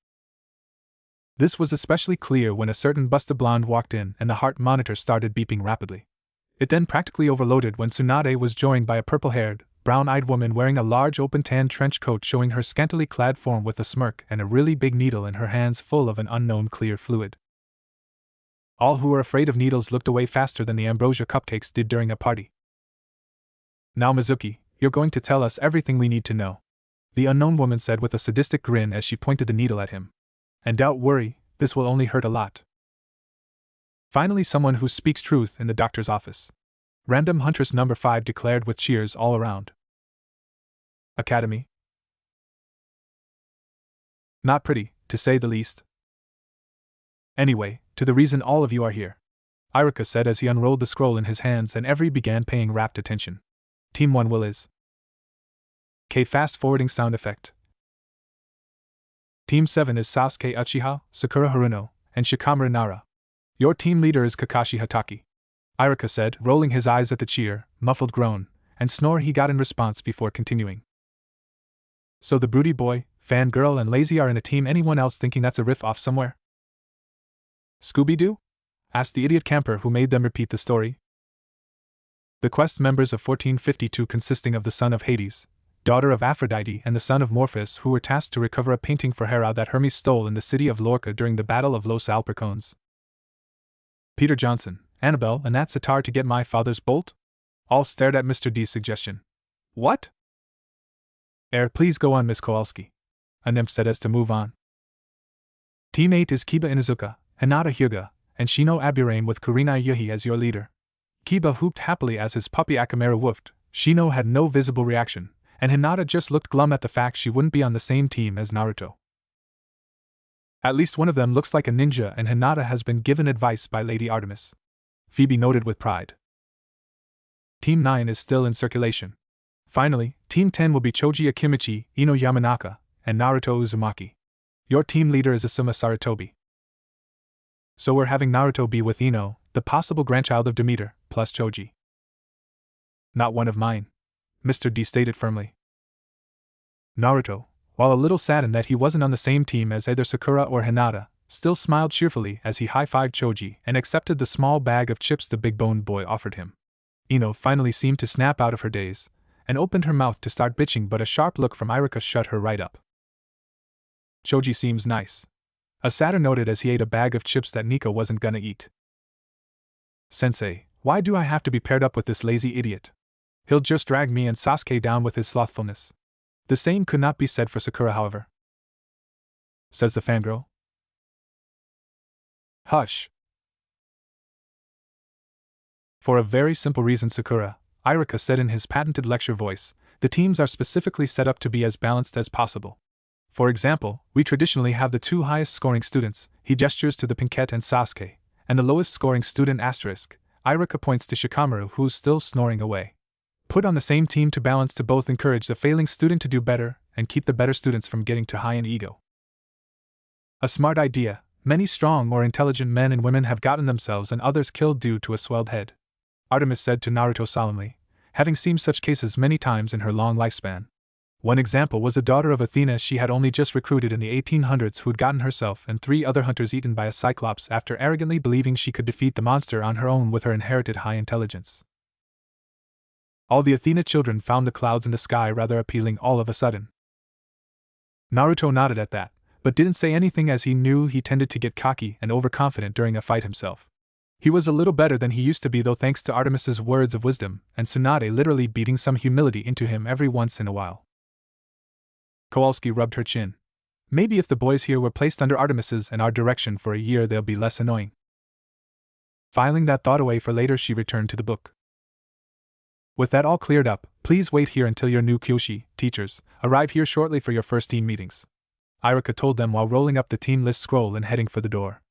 This was especially clear when a certain busted blonde walked in and the heart monitor started beeping rapidly. It then practically overloaded when Tsunade was joined by a purple-haired, brown-eyed woman wearing a large open-tan trench coat showing her scantily clad form with a smirk and a really big needle in her hands full of an unknown clear fluid. All who were afraid of needles looked away faster than the ambrosia cupcakes did during a party. Now Mizuki, you're going to tell us everything we need to know, the unknown woman said with a sadistic grin as she pointed the needle at him. And don't worry, this will only hurt a lot. Finally someone who speaks truth in the doctor's office. Random Huntress number 5 declared with cheers all around. Academy? Not pretty, to say the least. Anyway, to the reason all of you are here, Irika said as he unrolled the scroll in his hands and everyone began paying rapt attention. Team 1 will is K fast-forwarding sound effect. Team 7 is Sasuke Uchiha, Sakura Haruno, and Shikamaru Nara. Your team leader is Kakashi Hatake, Irika said, rolling his eyes at the cheer, muffled groan, and snore he got in response before continuing. So the broody boy, fangirl, and lazy are in a team. Anyone else thinking that's a riff off somewhere? Scooby-Doo? Asked the idiot camper who made them repeat the story. The quest members of 1452, consisting of the son of Hades, daughter of Aphrodite, and the son of Morpheus, who were tasked to recover a painting for Hera that Hermes stole in the city of Lorca during the Battle of Los Alpercones. Peter Johnson, Annabelle, and that sitar to get my father's bolt? All stared at Mr. D's suggestion. What? Please go on, Miss Kowalski. A nymph said as to move on. Team 8 is Kiba Inuzuka, Hinata Hyuga, and Shino Aburain with Kurina Yuhi as your leader. Kiba hooped happily as his puppy Akamera woofed. Shino had no visible reaction, and Hinata just looked glum at the fact she wouldn't be on the same team as Naruto. At least one of them looks like a ninja, and Hinata has been given advice by Lady Artemis. Phoebe noted with pride. Team 9 is still in circulation. Finally, Team 10 will be Choji Akimichi, Ino Yamanaka, and Naruto Uzumaki. Your team leader is Asuma Sarutobi. So we're having Naruto be with Ino, the possible grandchild of Demeter, plus Choji. Not one of mine, Mr. D stated firmly. Naruto, while a little saddened that he wasn't on the same team as either Sakura or Hinata, still smiled cheerfully as he high-fived Choji and accepted the small bag of chips the big-boned boy offered him. Ino finally seemed to snap out of her daze, and opened her mouth to start bitching, but a sharp look from Irika shut her right up. Choji seems nice, Asada noted as he ate a bag of chips that Nika wasn't gonna eat. Sensei, why do I have to be paired up with this lazy idiot? He'll just drag me and Sasuke down with his slothfulness. The same could not be said for Sakura, however. Says the fangirl. Hush. For a very simple reason, Sakura, Irika said in his patented lecture voice, the teams are specifically set up to be as balanced as possible. For example, we traditionally have the two highest scoring students, he gestures to the Pinkette and Sasuke, and the lowest scoring student asterisk, Irika points to Shikamaru who's still snoring away. Put on the same team to balance to both encourage the failing student to do better and keep the better students from getting too high in ego. A smart idea. Many strong or intelligent men and women have gotten themselves and others killed due to a swelled head, Artemis said to Naruto solemnly, having seen such cases many times in her long lifespan. One example was a daughter of Athena she had only just recruited in the 1800s who'd gotten herself and 3 other hunters eaten by a cyclops after arrogantly believing she could defeat the monster on her own with her inherited high intelligence. All the Athena children found the clouds in the sky rather appealing all of a sudden. Naruto nodded at that, but didn't say anything as he knew he tended to get cocky and overconfident during a fight himself. He was a little better than he used to be though, thanks to Artemis's words of wisdom and Tsunade literally beating some humility into him every once in a while. Kowalski rubbed her chin. Maybe if the boys here were placed under Artemis's and our direction for a year they'll be less annoying. Filing that thought away for later, she returned to the book. With that all cleared up, please wait here until your new Kyoshi, teachers, arrive here shortly for your first team meetings. Irika told them while rolling up the team list scroll and heading for the door.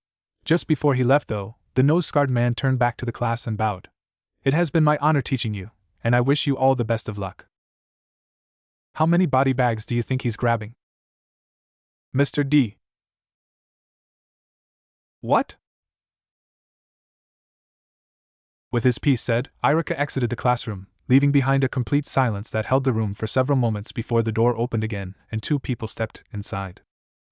Just before he left though, the nose-scarred man turned back to the class and bowed. It has been my honor teaching you, and I wish you all the best of luck. How many body bags do you think he's grabbing? Mr. D. What? With his piece said, Irika exited the classroom, leaving behind a complete silence that held the room for several moments before the door opened again and 2 people stepped inside.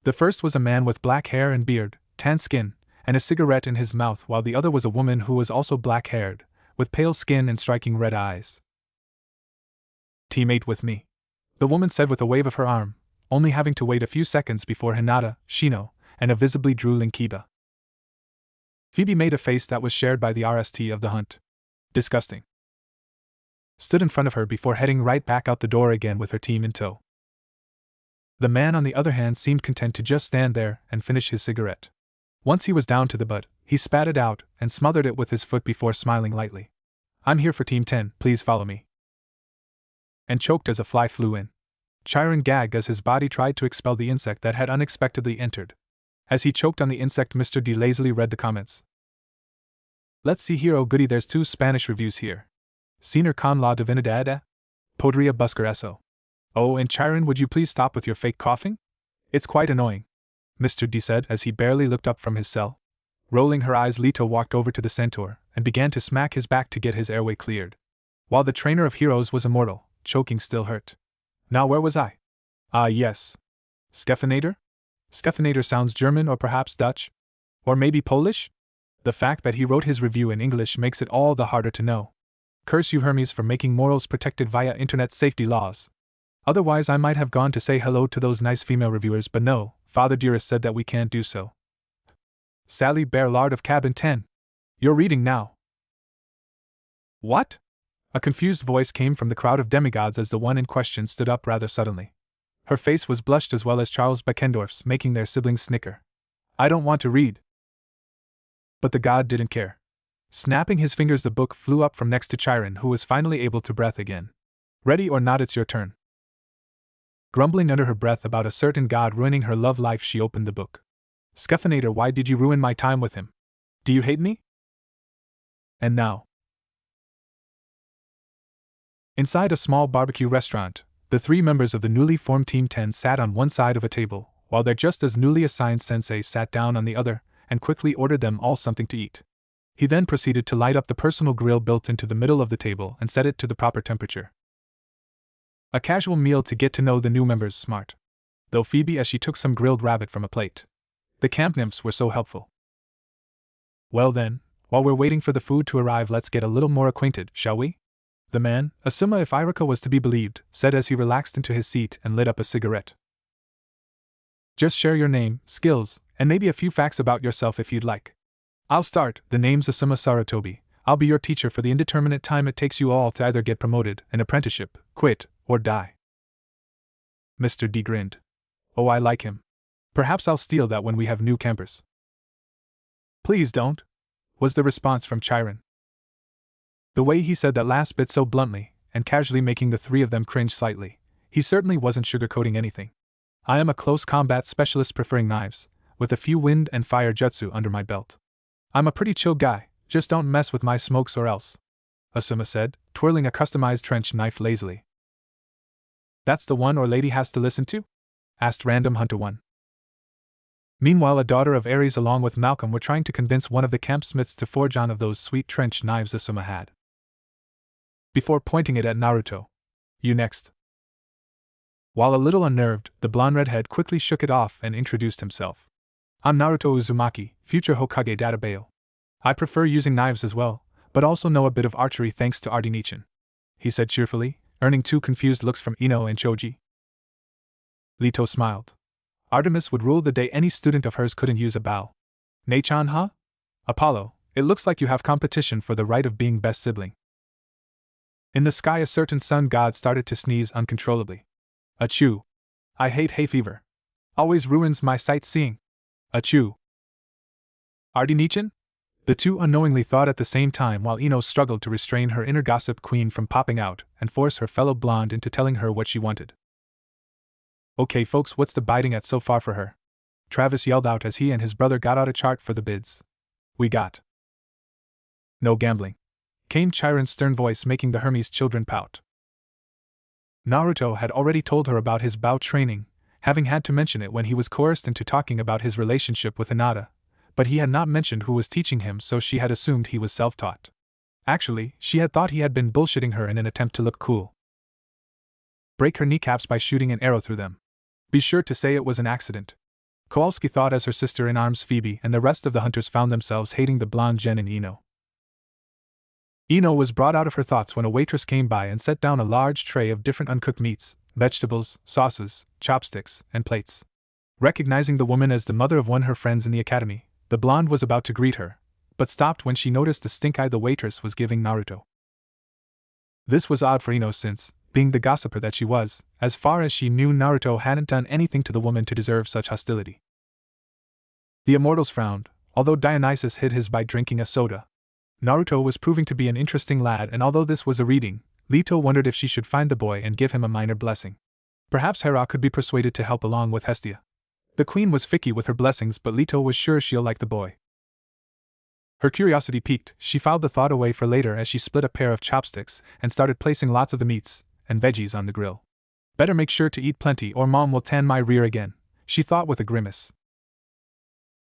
The first was a man with black hair and beard, tan skin, and a cigarette in his mouth, while the other was a woman who was also black-haired, with pale skin and striking red eyes. Teammate with me, the woman said with a wave of her arm, only having to wait a few seconds before Hinata, Shino, and a visibly drooling Kiba. Phoebe made a face that was shared by the RST of the hunt. Disgusting. Stood in front of her before heading right back out the door again with her team in tow. The man on the other hand seemed content to just stand there and finish his cigarette. Once he was down to the butt, he spat it out and smothered it with his foot before smiling lightly. I'm here for Team 10, please follow me. And choked as a fly flew in. Chiron gagged as his body tried to expel the insect that had unexpectedly entered. As he choked on the insect, Mr. D lazily read the comments. Let's see here, oh goody, there's 2 Spanish reviews here. Senior con la divinidad? Podría buscar eso. Oh, and Chiron, would you please stop with your fake coughing? It's quite annoying, Mr. D said as he barely looked up from his cell. Rolling her eyes, Leto walked over to the centaur and began to smack his back to get his airway cleared. While the trainer of heroes was immortal, choking still hurt. Now where was I? Ah, yes. Skeffinator? Skeffinator sounds German or perhaps Dutch? Or maybe Polish? The fact that he wrote his review in English makes it all the harder to know. Curse you, Hermes, for making morals protected via internet safety laws. Otherwise, I might have gone to say hello to those nice female reviewers, but no, Father Dearest said that we can't do so. Sally Berlard of Cabin 10. You're reading now. What? A confused voice came from the crowd of demigods as the one in question stood up rather suddenly. Her face was blushed as well as Charles Beckendorf's, making their siblings snicker. I don't want to read. But the god didn't care. Snapping his fingers, the book flew up from next to Chiron, who was finally able to breathe again. Ready or not, it's your turn. Grumbling under her breath about a certain god ruining her love life, she opened the book. Skeffinator, why did you ruin my time with him? Do you hate me? And now. Inside a small barbecue restaurant, the three members of the newly formed Team 10 sat on one side of a table, while their just as newly assigned sensei sat down on the other, and quickly ordered them all something to eat. He then proceeded to light up the personal grill built into the middle of the table and set it to the proper temperature. A casual meal to get to know the new members smart. Though Phoebe, as she took some grilled rabbit from a plate. The camp nymphs were so helpful. Well then, while we're waiting for the food to arrive, let's get a little more acquainted, shall we? The man, Asuma if Irika was to be believed, said as he relaxed into his seat and lit up a cigarette. Just share your name, skills, and maybe a few facts about yourself if you'd like. I'll start. The name's Asuma Sarutobi. I'll be your teacher for the indeterminate time it takes you all to either get promoted, an apprenticeship, quit, or die. Mr. D grinned. Oh, I like him. Perhaps I'll steal that when we have new campers. Please don't, was the response from Chiron. The way he said that last bit so bluntly, and casually making the three of them cringe slightly, he certainly wasn't sugarcoating anything. I am a close combat specialist preferring knives, with a few wind and fire jutsu under my belt. I'm a pretty chill guy, just don't mess with my smokes or else, Asuma said, twirling a customized trench knife lazily. That's the one or lady has to listen to? Asked Random Hunter 1. Meanwhile, a daughter of Ares along with Malcolm were trying to convince one of the camp smiths to forge on of those sweet trench knives Asuma had. Before pointing it at Naruto. You next. While a little unnerved, the blonde redhead quickly shook it off and introduced himself. I'm Naruto Uzumaki, future Hokage Databale. I prefer using knives as well, but also know a bit of archery thanks to Ardi-Nichan, he said cheerfully, earning two confused looks from Ino and Choji. Leto smiled. Artemis would rule the day any student of hers couldn't use a bow. Nei-chan, huh? Apollo, it looks like you have competition for the right of being best sibling. In the sky, a certain sun god started to sneeze uncontrollably. Achoo. I hate hay fever. Always ruins my sightseeing. Achoo. Ardi-Nichan? The two unknowingly thought at the same time while Ino struggled to restrain her inner gossip queen from popping out and force her fellow blonde into telling her what she wanted. Okay folks, what's the biting at so far for her? Travis yelled out as he and his brother got out a chart for the bids. We got. No gambling, came Chiron's stern voice, making the Hermes children pout. Naruto had already told her about his bow training, having had to mention it when he was coerced into talking about his relationship with Hinata, but he had not mentioned who was teaching him, so she had assumed he was self-taught. Actually, she had thought he had been bullshitting her in an attempt to look cool. Break her kneecaps by shooting an arrow through them. Be sure to say it was an accident. Kowalski thought as her sister-in-arms Phoebe and the rest of the hunters found themselves hating the blonde Jen and Ino. Ino was brought out of her thoughts when a waitress came by and set down a large tray of different uncooked meats, vegetables, sauces, chopsticks, and plates. Recognizing the woman as the mother of one of her friends in the academy, the blonde was about to greet her, but stopped when she noticed the stink eye the waitress was giving Naruto. This was odd for Ino since, being the gossiper that she was, as far as she knew Naruto hadn't done anything to the woman to deserve such hostility. The immortals frowned, although Dionysus hid his by drinking a soda. Naruto was proving to be an interesting lad, and although this was a reading, Leto wondered if she should find the boy and give him a minor blessing. Perhaps Hera could be persuaded to help along with Hestia. The queen was ficky with her blessings, but Leto was sure she'll like the boy. Her curiosity piqued, she filed the thought away for later as she split a pair of chopsticks and started placing lots of the meats and veggies on the grill. Better make sure to eat plenty or mom will tan my rear again, she thought with a grimace.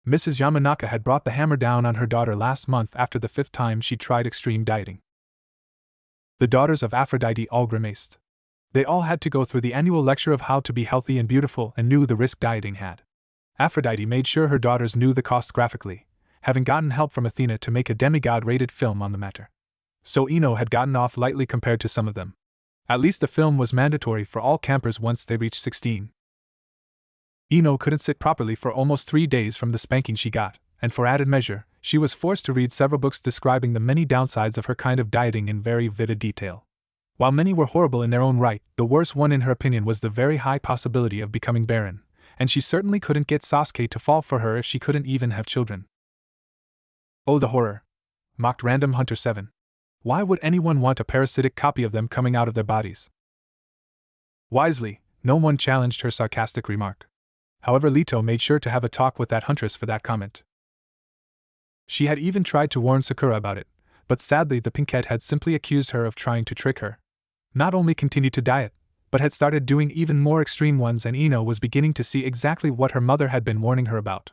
Mrs. Yamanaka had brought the hammer down on her daughter last month after the 5th time she tried extreme dieting. The daughters of Aphrodite all grimaced. They all had to go through the annual lecture of how to be healthy and beautiful and knew the risk dieting had. Aphrodite made sure her daughters knew the costs graphically, having gotten help from Athena to make a demigod-rated film on the matter. So Ino had gotten off lightly compared to some of them. At least the film was mandatory for all campers once they reached 16. Ino couldn't sit properly for almost 3 days from the spanking she got, and for added measure, she was forced to read several books describing the many downsides of her kind of dieting in very vivid detail. While many were horrible in their own right, the worst one in her opinion was the very high possibility of becoming barren, and she certainly couldn't get Sasuke to fall for her if she couldn't even have children. Oh, the horror! Mocked Random Hunter 7. Why would anyone want a parasitic copy of them coming out of their bodies? Wisely, no one challenged her sarcastic remark. However, Leto made sure to have a talk with that huntress for that comment. She had even tried to warn Sakura about it, but sadly the pinkette had simply accused her of trying to trick her. Not only continued to diet, but had started doing even more extreme ones, and Ino was beginning to see exactly what her mother had been warning her about.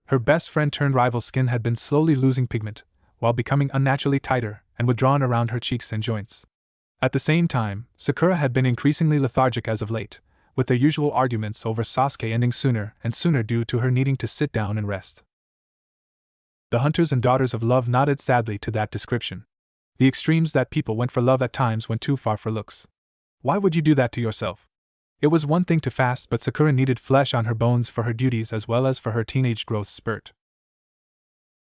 Her best friend turned rival skin had been slowly losing pigment, while becoming unnaturally tighter and withdrawn around her cheeks and joints. At the same time, Sakura had been increasingly lethargic as of late, with their usual arguments over Sasuke ending sooner and sooner due to her needing to sit down and rest. The hunters and daughters of love nodded sadly to that description. The extremes that people went for love at times went too far for looks. Why would you do that to yourself? It was one thing to fast, but Sakura needed flesh on her bones for her duties as well as for her teenage growth spurt.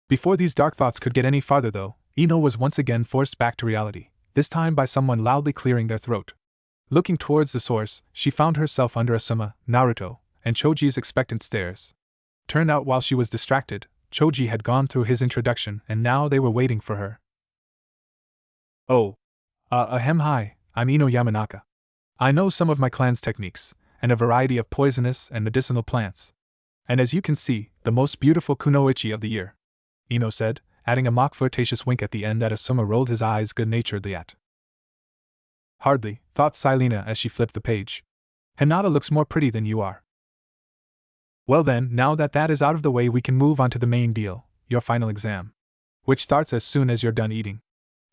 Before these dark thoughts could get any farther though, Ino was once again forced back to reality, this time by someone loudly clearing their throat. Looking towards the source, she found herself under Asuma, Naruto, and Choji's expectant stares. Turned out while she was distracted, Choji had gone through his introduction and now they were waiting for her. Oh. Hi, I'm Ino Yamanaka. I know some of my clan's techniques, and a variety of poisonous and medicinal plants. And as you can see, the most beautiful kunoichi of the year, Ino said, adding a mock flirtatious wink at the end that Asuma rolled his eyes good-naturedly at. Hardly, thought Silena as she flipped the page. Hinata looks more pretty than you are. Well then, now that that is out of the way, we can move on to the main deal, your final exam, which starts as soon as you're done eating.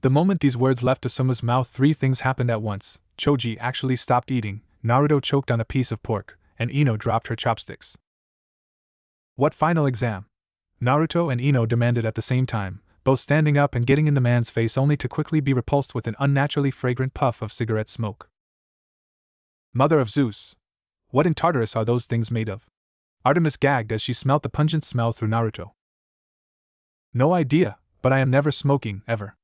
The moment these words left Asuma's mouth, 3 things happened at once. Choji actually stopped eating, Naruto choked on a piece of pork, and Ino dropped her chopsticks. What final exam? Naruto and Ino demanded at the same time, both standing up and getting in the man's face only to quickly be repulsed with an unnaturally fragrant puff of cigarette smoke. Mother of Zeus! What in Tartarus are those things made of? Artemis gagged as she smelt the pungent smell through Naruto. No idea, but I am never smoking, ever.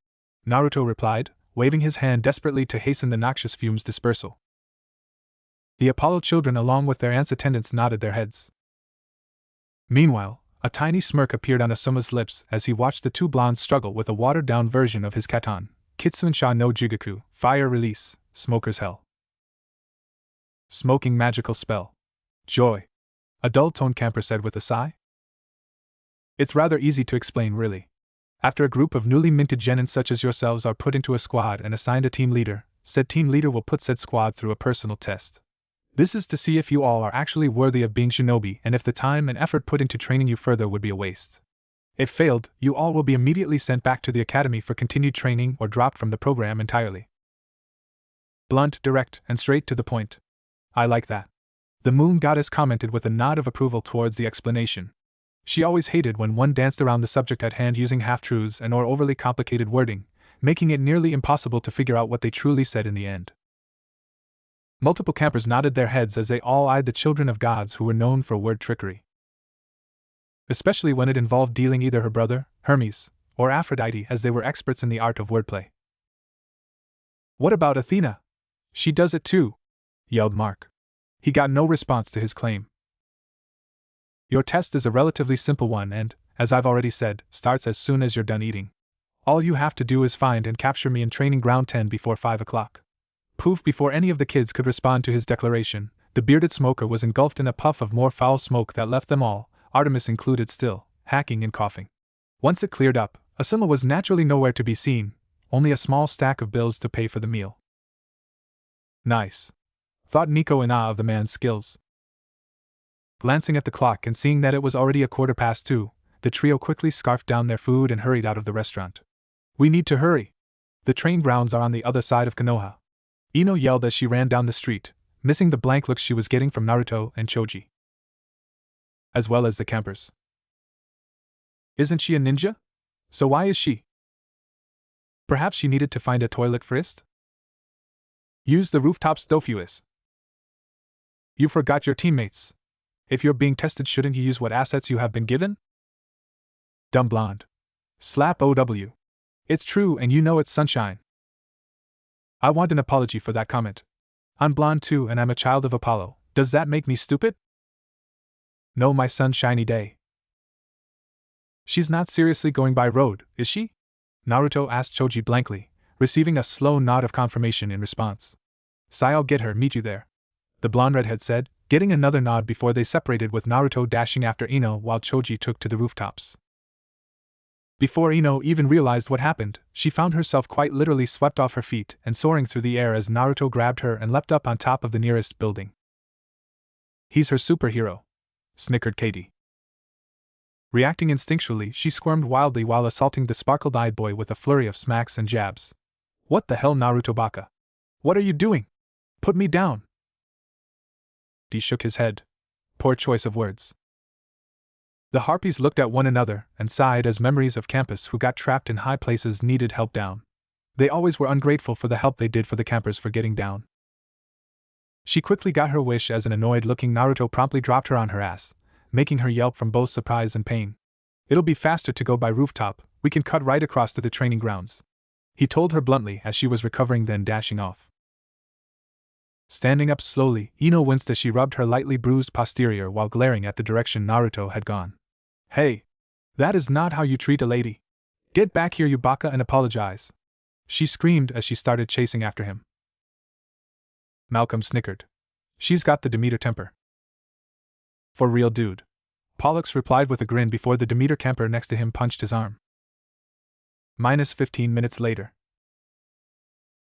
Naruto replied, waving his hand desperately to hasten the noxious fumes' dispersal. The Apollo children along with their aunt's attendants nodded their heads. Meanwhile, a tiny smirk appeared on Asuma's lips as he watched the 2 blondes struggle with a watered-down version of his katan, Kitsunsha no Jigaku, Fire Release, Smoker's Hell. Smoking magical spell. Joy. A dull-toned camper said with a sigh. It's rather easy to explain, really. After a group of newly minted genin such as yourselves are put into a squad and assigned a team leader, said team leader will put said squad through a personal test. This is to see if you all are actually worthy of being shinobi and if the time and effort put into training you further would be a waste. If failed, you all will be immediately sent back to the academy for continued training or dropped from the program entirely. Blunt, direct, and straight to the point. I like that. The moon goddess commented with a nod of approval towards the explanation. She always hated when one danced around the subject at hand using half-truths and or overly complicated wording, making it nearly impossible to figure out what they truly said in the end. Multiple campers nodded their heads as they all eyed the children of gods who were known for word trickery. Especially when it involved dealing either her brother, Hermes, or Aphrodite, as they were experts in the art of wordplay. What about Athena? She does it too, yelled Mark. He got no response to his claim. Your test is a relatively simple one and, as I've already said, starts as soon as you're done eating. All you have to do is find and capture me in Training Ground 10 before 5 o'clock. Poof! Before any of the kids could respond to his declaration, the bearded smoker was engulfed in a puff of more foul smoke that left them all, Artemis included, still hacking and coughing. Once it cleared up, Asuma was naturally nowhere to be seen, only a small stack of bills to pay for the meal. Nice, thought Nico in awe of the man's skills. Glancing at the clock and seeing that it was already 2:15, the trio quickly scarfed down their food and hurried out of the restaurant. We need to hurry. The train grounds are on the other side of Konoha. Ino yelled as she ran down the street, missing the blank looks she was getting from Naruto and Choji, as well as the campers. Isn't she a ninja? So why is she? Perhaps she needed to find a toilet first? Use the rooftop's Dofuis. You forgot your teammates. If you're being tested, shouldn't you use what assets you have been given? Dumb blonde. Slap OW. It's true and you know it's sunshine. I want an apology for that comment. I'm blonde too and I'm a child of Apollo. Does that make me stupid? No, my sunshiny day. She's not seriously going by road, is she? Naruto asked Choji blankly, receiving a slow nod of confirmation in response. I'll get her, meet you there. The blonde redhead said, getting another nod before they separated with Naruto dashing after Ino while Choji took to the rooftops. Before Ino even realized what happened, she found herself quite literally swept off her feet and soaring through the air as Naruto grabbed her and leapt up on top of the nearest building. He's her superhero, snickered Katie. Reacting instinctually, she squirmed wildly while assaulting the sparkle-eyed boy with a flurry of smacks and jabs. What the hell, Naruto baka? What are you doing? Put me down! He shook his head. Poor choice of words. The harpies looked at one another and sighed as memories of campus who got trapped in high places needed help down. They always were ungrateful for the help they did for the campers for getting down. She quickly got her wish as an annoyed-looking Naruto promptly dropped her on her ass, making her yelp from both surprise and pain. It'll be faster to go by rooftop, we can cut right across to the training grounds. He told her bluntly as she was recovering then dashing off. Standing up slowly, Ino winced as she rubbed her lightly bruised posterior while glaring at the direction Naruto had gone. Hey! That is not how you treat a lady. Get back here, you baka, and apologize. She screamed as she started chasing after him. Malcolm snickered. She's got the Demeter temper. For real, dude. Pollux replied with a grin before the Demeter camper next to him punched his arm. -15 minutes later.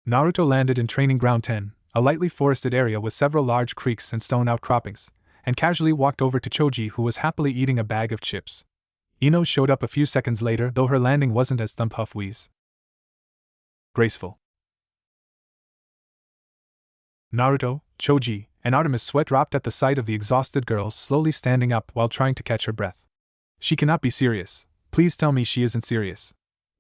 Naruto landed in Training Ground 10, a lightly forested area with several large creeks and stone outcroppings, and casually walked over to Choji, who was happily eating a bag of chips. Ino showed up a few seconds later, though her landing wasn't as thump-huff-wheeze graceful. Naruto, Choji, and Artemis' sweat dropped at the sight of the exhausted girl slowly standing up while trying to catch her breath. She cannot be serious. Please tell me she isn't serious.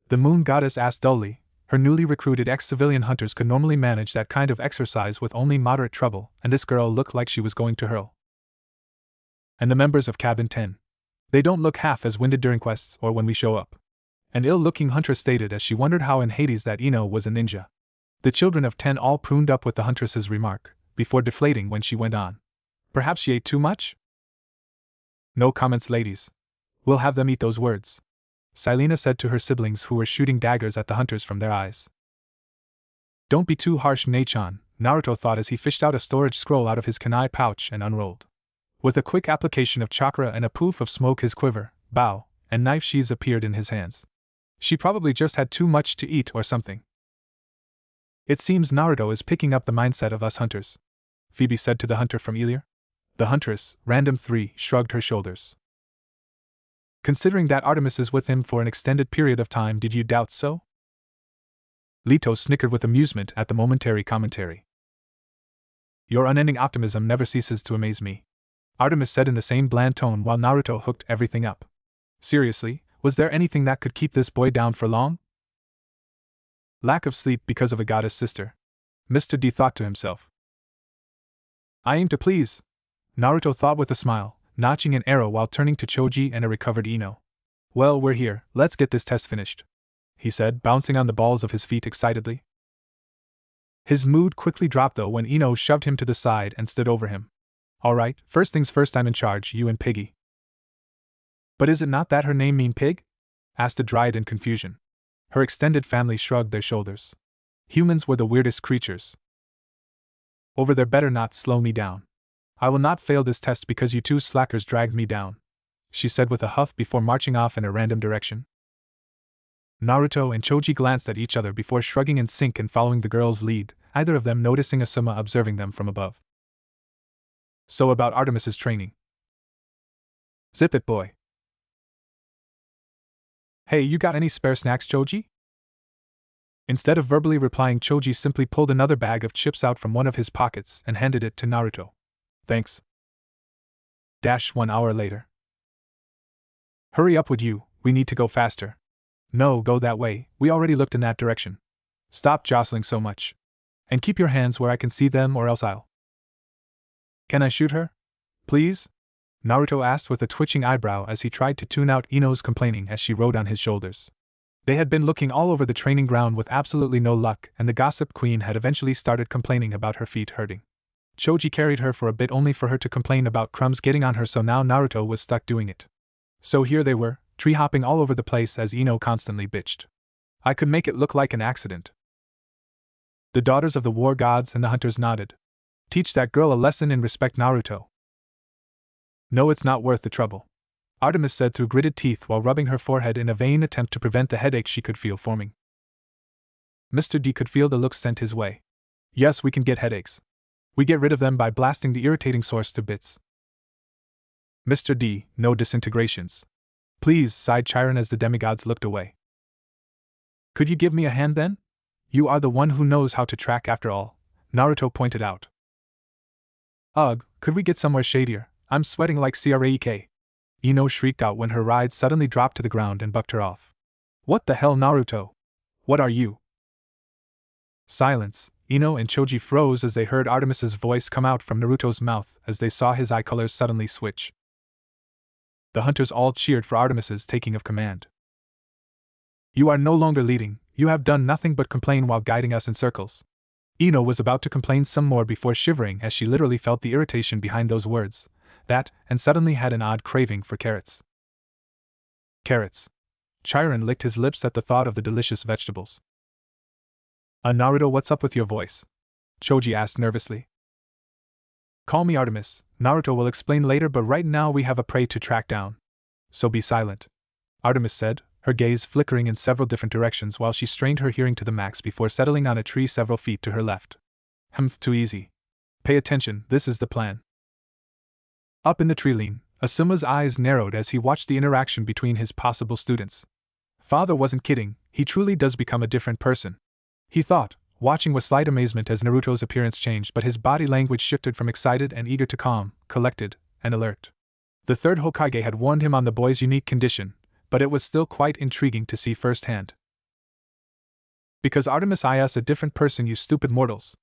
The moon goddess asked dully. Her newly recruited ex-civilian hunters could normally manage that kind of exercise with only moderate trouble, and this girl looked like she was going to hurl. And the members of Cabin 10. They don't look half as winded during quests or when we show up. An ill-looking huntress stated as she wondered how in Hades that Ino was a ninja. The children of 10 all pruned up with the huntress's remark, before deflating when she went on. Perhaps she ate too much? No comments, ladies. We'll have them eat those words, Silena said to her siblings who were shooting daggers at the hunters from their eyes. Don't be too harsh, Nachan, Naruto thought as he fished out a storage scroll out of his kunai pouch and unrolled. With a quick application of chakra and a poof of smoke, his quiver, bow, and knife sheaths appeared in his hands. She probably just had too much to eat or something. It seems Naruto is picking up the mindset of us hunters, Phoebe said to the hunter from Elir. The huntress, Random 3, shrugged her shoulders. Considering that Artemis is with him for an extended period of time, did you doubt so? Leto snickered with amusement at the momentary commentary. Your unending optimism never ceases to amaze me, Artemis said in the same bland tone while Naruto hooked everything up. Seriously, was there anything that could keep this boy down for long? Lack of sleep because of a goddess sister, Mr. D thought to himself. I aim to please, Naruto thought with a smile, notching an arrow while turning to Choji and a recovered Ino. Well, we're here, let's get this test finished, he said, bouncing on the balls of his feet excitedly. His mood quickly dropped though when Ino shoved him to the side and stood over him. Alright, first things first, I'm in charge, you and Piggy. But is it not that her name mean pig? Asked a dryad in confusion. Her extended family shrugged their shoulders. Humans were the weirdest creatures. Over there, better not slow me down. I will not fail this test because you two slackers dragged me down, she said with a huff before marching off in a random direction. Naruto and Choji glanced at each other before shrugging in sync and following the girl's lead, either of them noticing Asuma observing them from above. So about Artemis's training. Zip it, boy. Hey, you got any spare snacks, Choji? Instead of verbally replying, Choji simply pulled another bag of chips out from one of his pockets and handed it to Naruto. Thanks. 1 hour later. Hurry up, would you? We need to go faster. No, go that way, we already looked in that direction. Stop jostling so much. And keep your hands where I can see them, or else I'll. Can I shoot her? Please? Naruto asked with a twitching eyebrow as he tried to tune out Ino's complaining as she rode on his shoulders. They had been looking all over the training ground with absolutely no luck, and the gossip queen had eventually started complaining about her feet hurting. Choji carried her for a bit only for her to complain about crumbs getting on her, so now Naruto was stuck doing it. So here they were, tree-hopping all over the place as Ino constantly bitched. I could make it look like an accident. The daughters of the war gods and the hunters nodded. Teach that girl a lesson in respect, Naruto. No, it's not worth the trouble, Artemis said through gritted teeth while rubbing her forehead in a vain attempt to prevent the headache she could feel forming. Mr. D could feel the looks sent his way. Yes, we can get headaches. We get rid of them by blasting the irritating source to bits. Mr. D, no disintegrations. Please, sighed Chiron as the demigods looked away. Could you give me a hand then? You are the one who knows how to track after all, Naruto pointed out. Ugh, could we get somewhere shadier? I'm sweating like crack. Ino shrieked out when her ride suddenly dropped to the ground and bucked her off. What the hell, Naruto? What are you? Silence. Ino and Choji froze as they heard Artemis's voice come out from Naruto's mouth as they saw his eye colors suddenly switch. The hunters all cheered for Artemis's taking of command. You are no longer leading, you have done nothing but complain while guiding us in circles. Ino was about to complain some more before shivering as she literally felt the irritation behind those words, and suddenly had an odd craving for carrots. Carrots. Chiron licked his lips at the thought of the delicious vegetables. Naruto, what's up with your voice? Choji asked nervously. Call me Artemis, Naruto will explain later, but right now we have a prey to track down. So be silent, Artemis said, her gaze flickering in several different directions while she strained her hearing to the max before settling on a tree several feet to her left. Too easy. Pay attention, this is the plan. Up in the tree line, Asuma's eyes narrowed as he watched the interaction between his possible students. Father wasn't kidding, he truly does become a different person. He thought, watching with slight amazement as Naruto's appearance changed, but his body language shifted from excited and eager to calm, collected, and alert. The third Hokage had warned him on the boy's unique condition, but it was still quite intriguing to see firsthand. Because Artemis is a different person, you stupid mortals,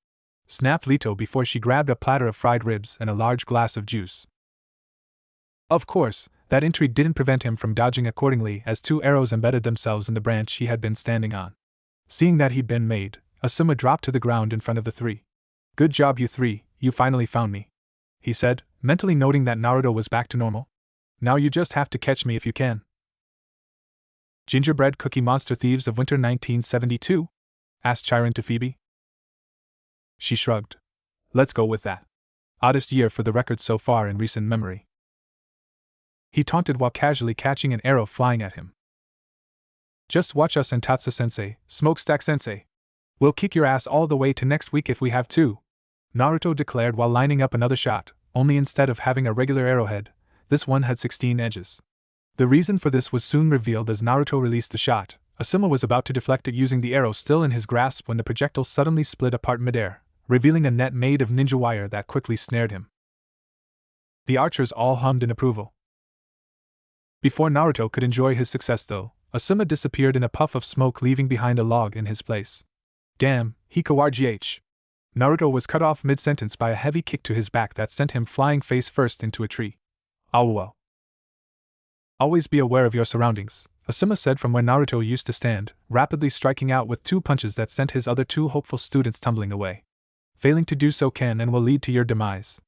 snapped Leto before she grabbed a platter of fried ribs and a large glass of juice. Of course, that intrigue didn't prevent him from dodging accordingly as 2 arrows embedded themselves in the branch he had been standing on. Seeing that he'd been made, Asuma dropped to the ground in front of the 3. Good job, you 3, you finally found me, he said, mentally noting that Naruto was back to normal. Now you just have to catch me if you can. Gingerbread cookie monster thieves of winter 1972? Asked Chiron to Phoebe. She shrugged. Let's go with that. Oddest year for the record so far in recent memory. He taunted while casually catching an arrow flying at him. Just watch us and Tatsu-sensei, Smokestack-sensei. We'll kick your ass all the way to next week if we have to, Naruto declared while lining up another shot, only instead of having a regular arrowhead, this one had 16 edges. The reason for this was soon revealed as Naruto released the shot. Asuma was about to deflect it using the arrow still in his grasp when the projectile suddenly split apart midair, revealing a net made of ninja wire that quickly snared him. The archers all hummed in approval. Before Naruto could enjoy his success though, Asuma disappeared in a puff of smoke, leaving behind a log in his place. Damn, Hikawa-gh. Naruto was cut off mid-sentence by a heavy kick to his back that sent him flying face first into a tree. Well. Always be aware of your surroundings, Asuma said from where Naruto used to stand, rapidly striking out with 2 punches that sent his other 2 hopeful students tumbling away. Failing to do so can and will lead to your demise.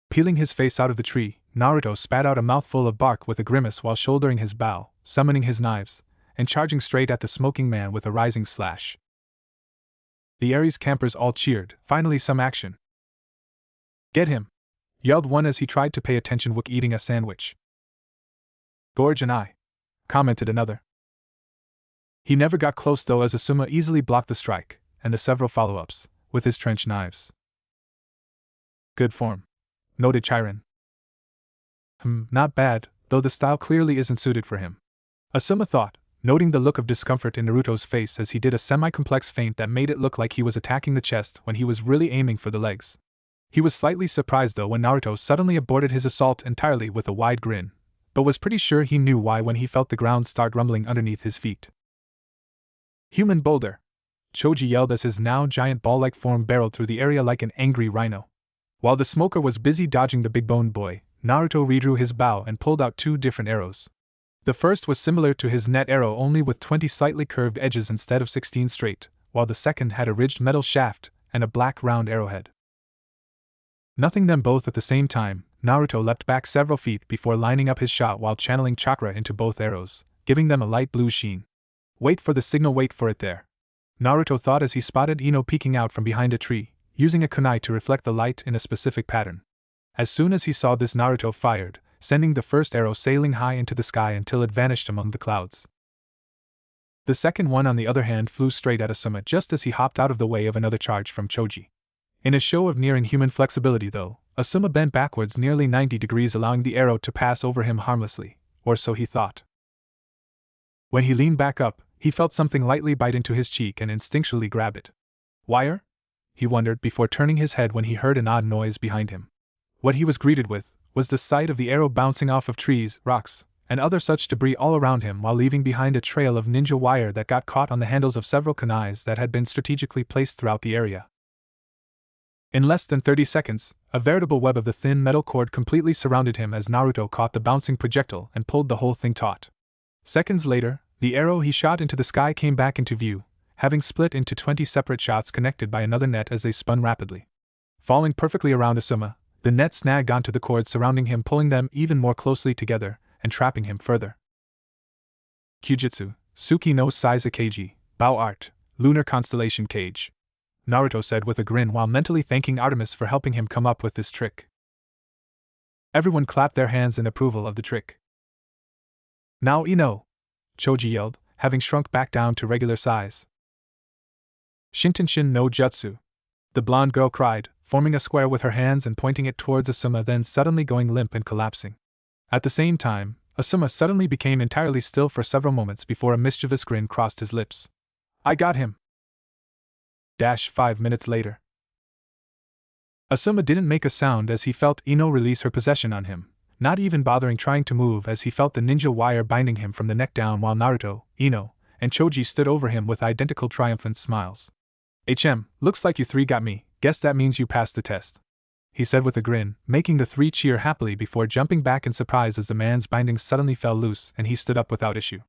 Peeling his face out of the tree, Naruto spat out a mouthful of bark with a grimace while shouldering his bow, summoning his knives, and charging straight at the smoking man with a rising slash. The Ares campers all cheered, finally some action. Get him! Yelled one as he tried to pay attention while eating a sandwich. Gorge and I, commented another. He never got close though as Asuma easily blocked the strike, and the several follow-ups, with his trench knives. Good form, noted Chiron. Not bad, though the style clearly isn't suited for him, Asuma thought, noting the look of discomfort in Naruto's face as he did a semi-complex feint that made it look like he was attacking the chest when he was really aiming for the legs. He was slightly surprised though when Naruto suddenly aborted his assault entirely with a wide grin, but was pretty sure he knew why when he felt the ground start rumbling underneath his feet. Human boulder! Choji yelled as his now giant ball-like form barreled through the area like an angry rhino. While the smoker was busy dodging the big-boned boy, Naruto redrew his bow and pulled out 2 different arrows. The first was similar to his net arrow only with 20 slightly curved edges instead of 16 straight, while the second had a ridged metal shaft and a black round arrowhead. Nothing them both at the same time, Naruto leapt back several feet before lining up his shot while channeling chakra into both arrows, giving them a light blue sheen. Wait for the signal, wait for it there. Naruto thought as he spotted Ino peeking out from behind a tree, using a kunai to reflect the light in a specific pattern. As soon as he saw this, Naruto fired, sending the first arrow sailing high into the sky until it vanished among the clouds. The second one on the other hand flew straight at Asuma just as he hopped out of the way of another charge from Choji. In a show of near-inhuman flexibility though, Asuma bent backwards nearly 90 degrees allowing the arrow to pass over him harmlessly, or so he thought. When he leaned back up, he felt something lightly bite into his cheek and instinctually grabbed it. Wire? He wondered before turning his head when he heard an odd noise behind him. What he was greeted with was the sight of the arrow bouncing off of trees, rocks, and other such debris all around him while leaving behind a trail of ninja wire that got caught on the handles of several kunais that had been strategically placed throughout the area. In less than 30 seconds, a veritable web of the thin metal cord completely surrounded him as Naruto caught the bouncing projectile and pulled the whole thing taut. Seconds later, the arrow he shot into the sky came back into view, having split into 20 separate shots connected by another net as they spun rapidly. Falling perfectly around Asuma, the net snagged onto the cords surrounding him, pulling them even more closely together and trapping him further. Kyujutsu, Suki no Saizakeiji, Bow Art, Lunar Constellation Cage, Naruto said with a grin while mentally thanking Artemis for helping him come up with this trick. Everyone clapped their hands in approval of the trick. Now Ino! Choji yelled, having shrunk back down to regular size. Shintenshin no Jutsu! The blonde girl cried, forming a square with her hands and pointing it towards Asuma, then suddenly going limp and collapsing. At the same time, Asuma suddenly became entirely still for several moments before a mischievous grin crossed his lips. I got him! 5 minutes later. Asuma didn't make a sound as he felt Ino release her possession on him, not even bothering trying to move as he felt the ninja wire binding him from the neck down while Naruto, Ino, and Choji stood over him with identical triumphant smiles. Looks like you 3 got me, guess that means you passed the test, he said with a grin, making the 3 cheer happily before jumping back in surprise as the man's bindings suddenly fell loose and he stood up without issue.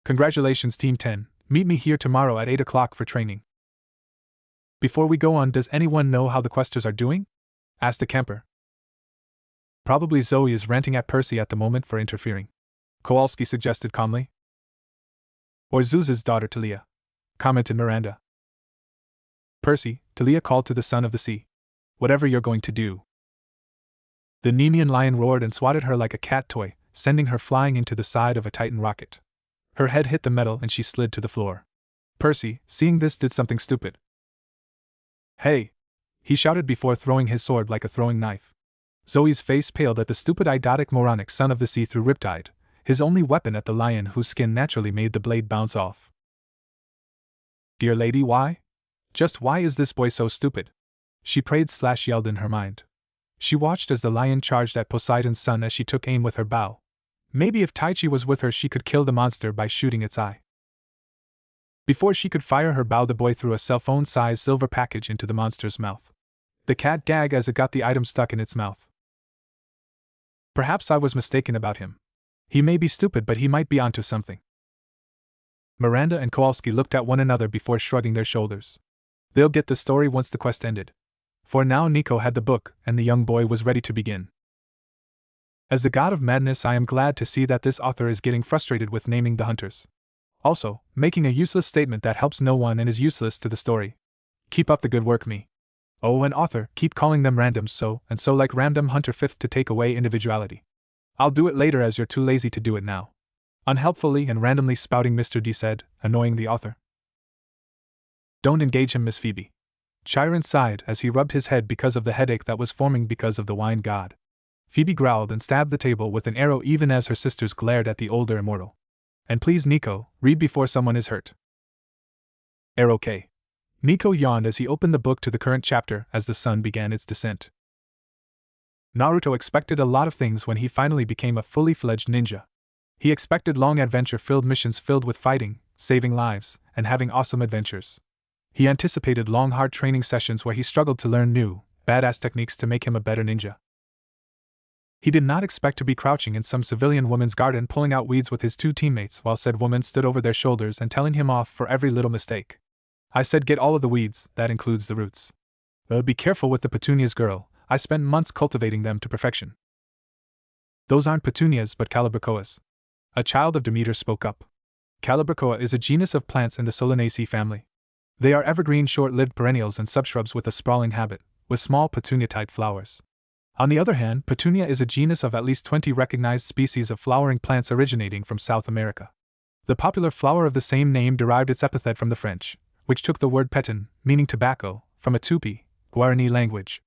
Congratulations Team 10, meet me here tomorrow at 8 o'clock for training. Before we go on, does anyone know how the questers are doing? Asked a camper. Probably Zoe is ranting at Percy at the moment for interfering, Kowalski suggested calmly. Or Zeus's daughter Talia, commented Miranda. Percy, Talia called to the son of the sea. Whatever you're going to do. The Nemean lion roared and swatted her like a cat toy, sending her flying into the side of a Titan rocket. Her head hit the metal and she slid to the floor. Percy, seeing this, did something stupid. Hey! He shouted before throwing his sword like a throwing knife. Zoe's face paled at the stupid idiotic moronic son of the sea threw Riptide, his only weapon, at the lion whose skin naturally made the blade bounce off. Dear lady, why? Just why is this boy so stupid? She prayed/yelled in her mind. She watched as the lion charged at Poseidon's son as she took aim with her bow. Maybe if Taichi was with her she could kill the monster by shooting its eye. Before she could fire her bow, the boy threw a cell phone-sized silver package into the monster's mouth. The cat gagged as it got the item stuck in its mouth. Perhaps I was mistaken about him. He may be stupid, but he might be onto something. Miranda and Kowalski looked at one another before shrugging their shoulders. They'll get the story once the quest ended. For now Nico had the book, and the young boy was ready to begin. As the god of madness, I am glad to see that this author is getting frustrated with naming the hunters. Also, making a useless statement that helps no one and is useless to the story. Keep up the good work, me. Oh, and author, keep calling them randoms so and so, like random hunter 5th to take away individuality. I'll do it later as you're too lazy to do it now. Unhelpfully and randomly spouting Mr. D said, annoying the author. Don't engage him, Miss Phoebe. Chiron sighed as he rubbed his head because of the headache that was forming because of the wine god. Phoebe growled and stabbed the table with an arrow even as her sisters glared at the older immortal. And please, Nico, read before someone is hurt. Okay. Nico yawned as he opened the book to the current chapter as the sun began its descent. Naruto expected a lot of things when he finally became a fully fledged ninja. He expected long adventure-filled missions filled with fighting, saving lives, and having awesome adventures. He anticipated long hard training sessions where he struggled to learn new, badass techniques to make him a better ninja. He did not expect to be crouching in some civilian woman's garden pulling out weeds with his two teammates while said woman stood over their shoulders and telling him off for every little mistake. I said get all of the weeds, that includes the roots. Be careful with the petunias, girl, I spent months cultivating them to perfection. Those aren't petunias but calibrachoas. A child of Demeter spoke up. Calibrachoa is a genus of plants in the Solanaceae family. They are evergreen short-lived perennials and subshrubs with a sprawling habit, with small petunia-type flowers. On the other hand, Petunia is a genus of at least 20 recognized species of flowering plants originating from South America. The popular flower of the same name derived its epithet from the French, which took the word petin, meaning tobacco, from a Tupi, Guarani language.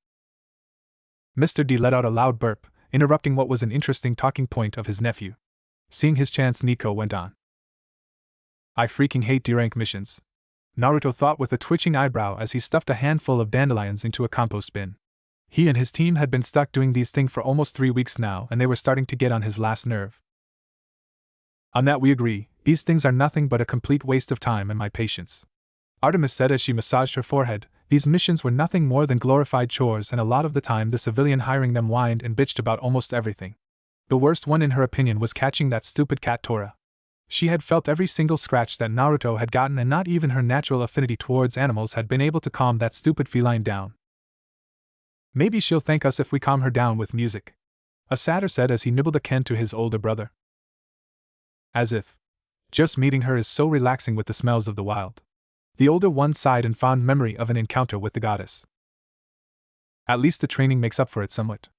Mr. D let out a loud burp, interrupting what was an interesting talking point of his nephew. Seeing his chance, Nico went on. I freaking hate D-rank missions. Naruto thought with a twitching eyebrow as he stuffed a handful of dandelions into a compost bin. He and his team had been stuck doing these things for almost 3 weeks now, and they were starting to get on his last nerve. On that we agree, these things are nothing but a complete waste of time and my patience. Artemis said as she massaged her forehead. These missions were nothing more than glorified chores, and a lot of the time the civilian hiring them whined and bitched about almost everything. The worst one in her opinion was catching that stupid cat Tora. She had felt every single scratch that Naruto had gotten, and not even her natural affinity towards animals had been able to calm that stupid feline down. Maybe she'll thank us if we calm her down with music, a satyr said as he nibbled a Ken to his older brother. As if. Just meeting her is so relaxing with the smells of the wild. The older one sighed in fond memory of an encounter with the goddess. At least the training makes up for it somewhat,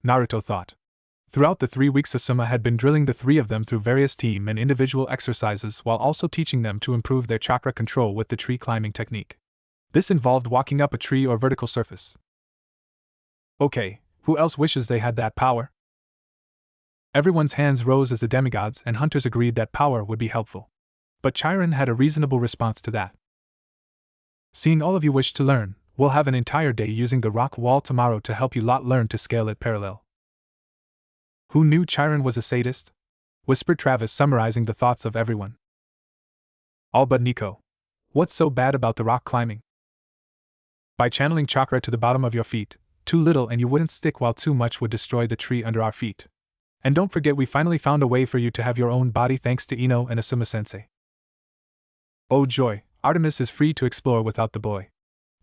Naruto thought. Throughout the 3 weeks, Asuma had been drilling the 3 of them through various team and individual exercises while also teaching them to improve their chakra control with the tree climbing technique. This involved walking up a tree or vertical surface. Okay, who else wishes they had that power? Everyone's hands rose as the demigods and hunters agreed that power would be helpful. But Chiron had a reasonable response to that. Seeing all of you wish to learn, we'll have an entire day using the rock wall tomorrow to help you lot learn to scale it parallel. Who knew Chiron was a sadist? Whispered Travis, summarizing the thoughts of everyone. All but Nico. What's so bad about the rock climbing? By channeling chakra to the bottom of your feet, too little and you wouldn't stick, while too much would destroy the tree under our feet. And don't forget, we finally found a way for you to have your own body thanks to Ino and Asuma-sensei. Oh joy, Artemis is free to explore without the boy.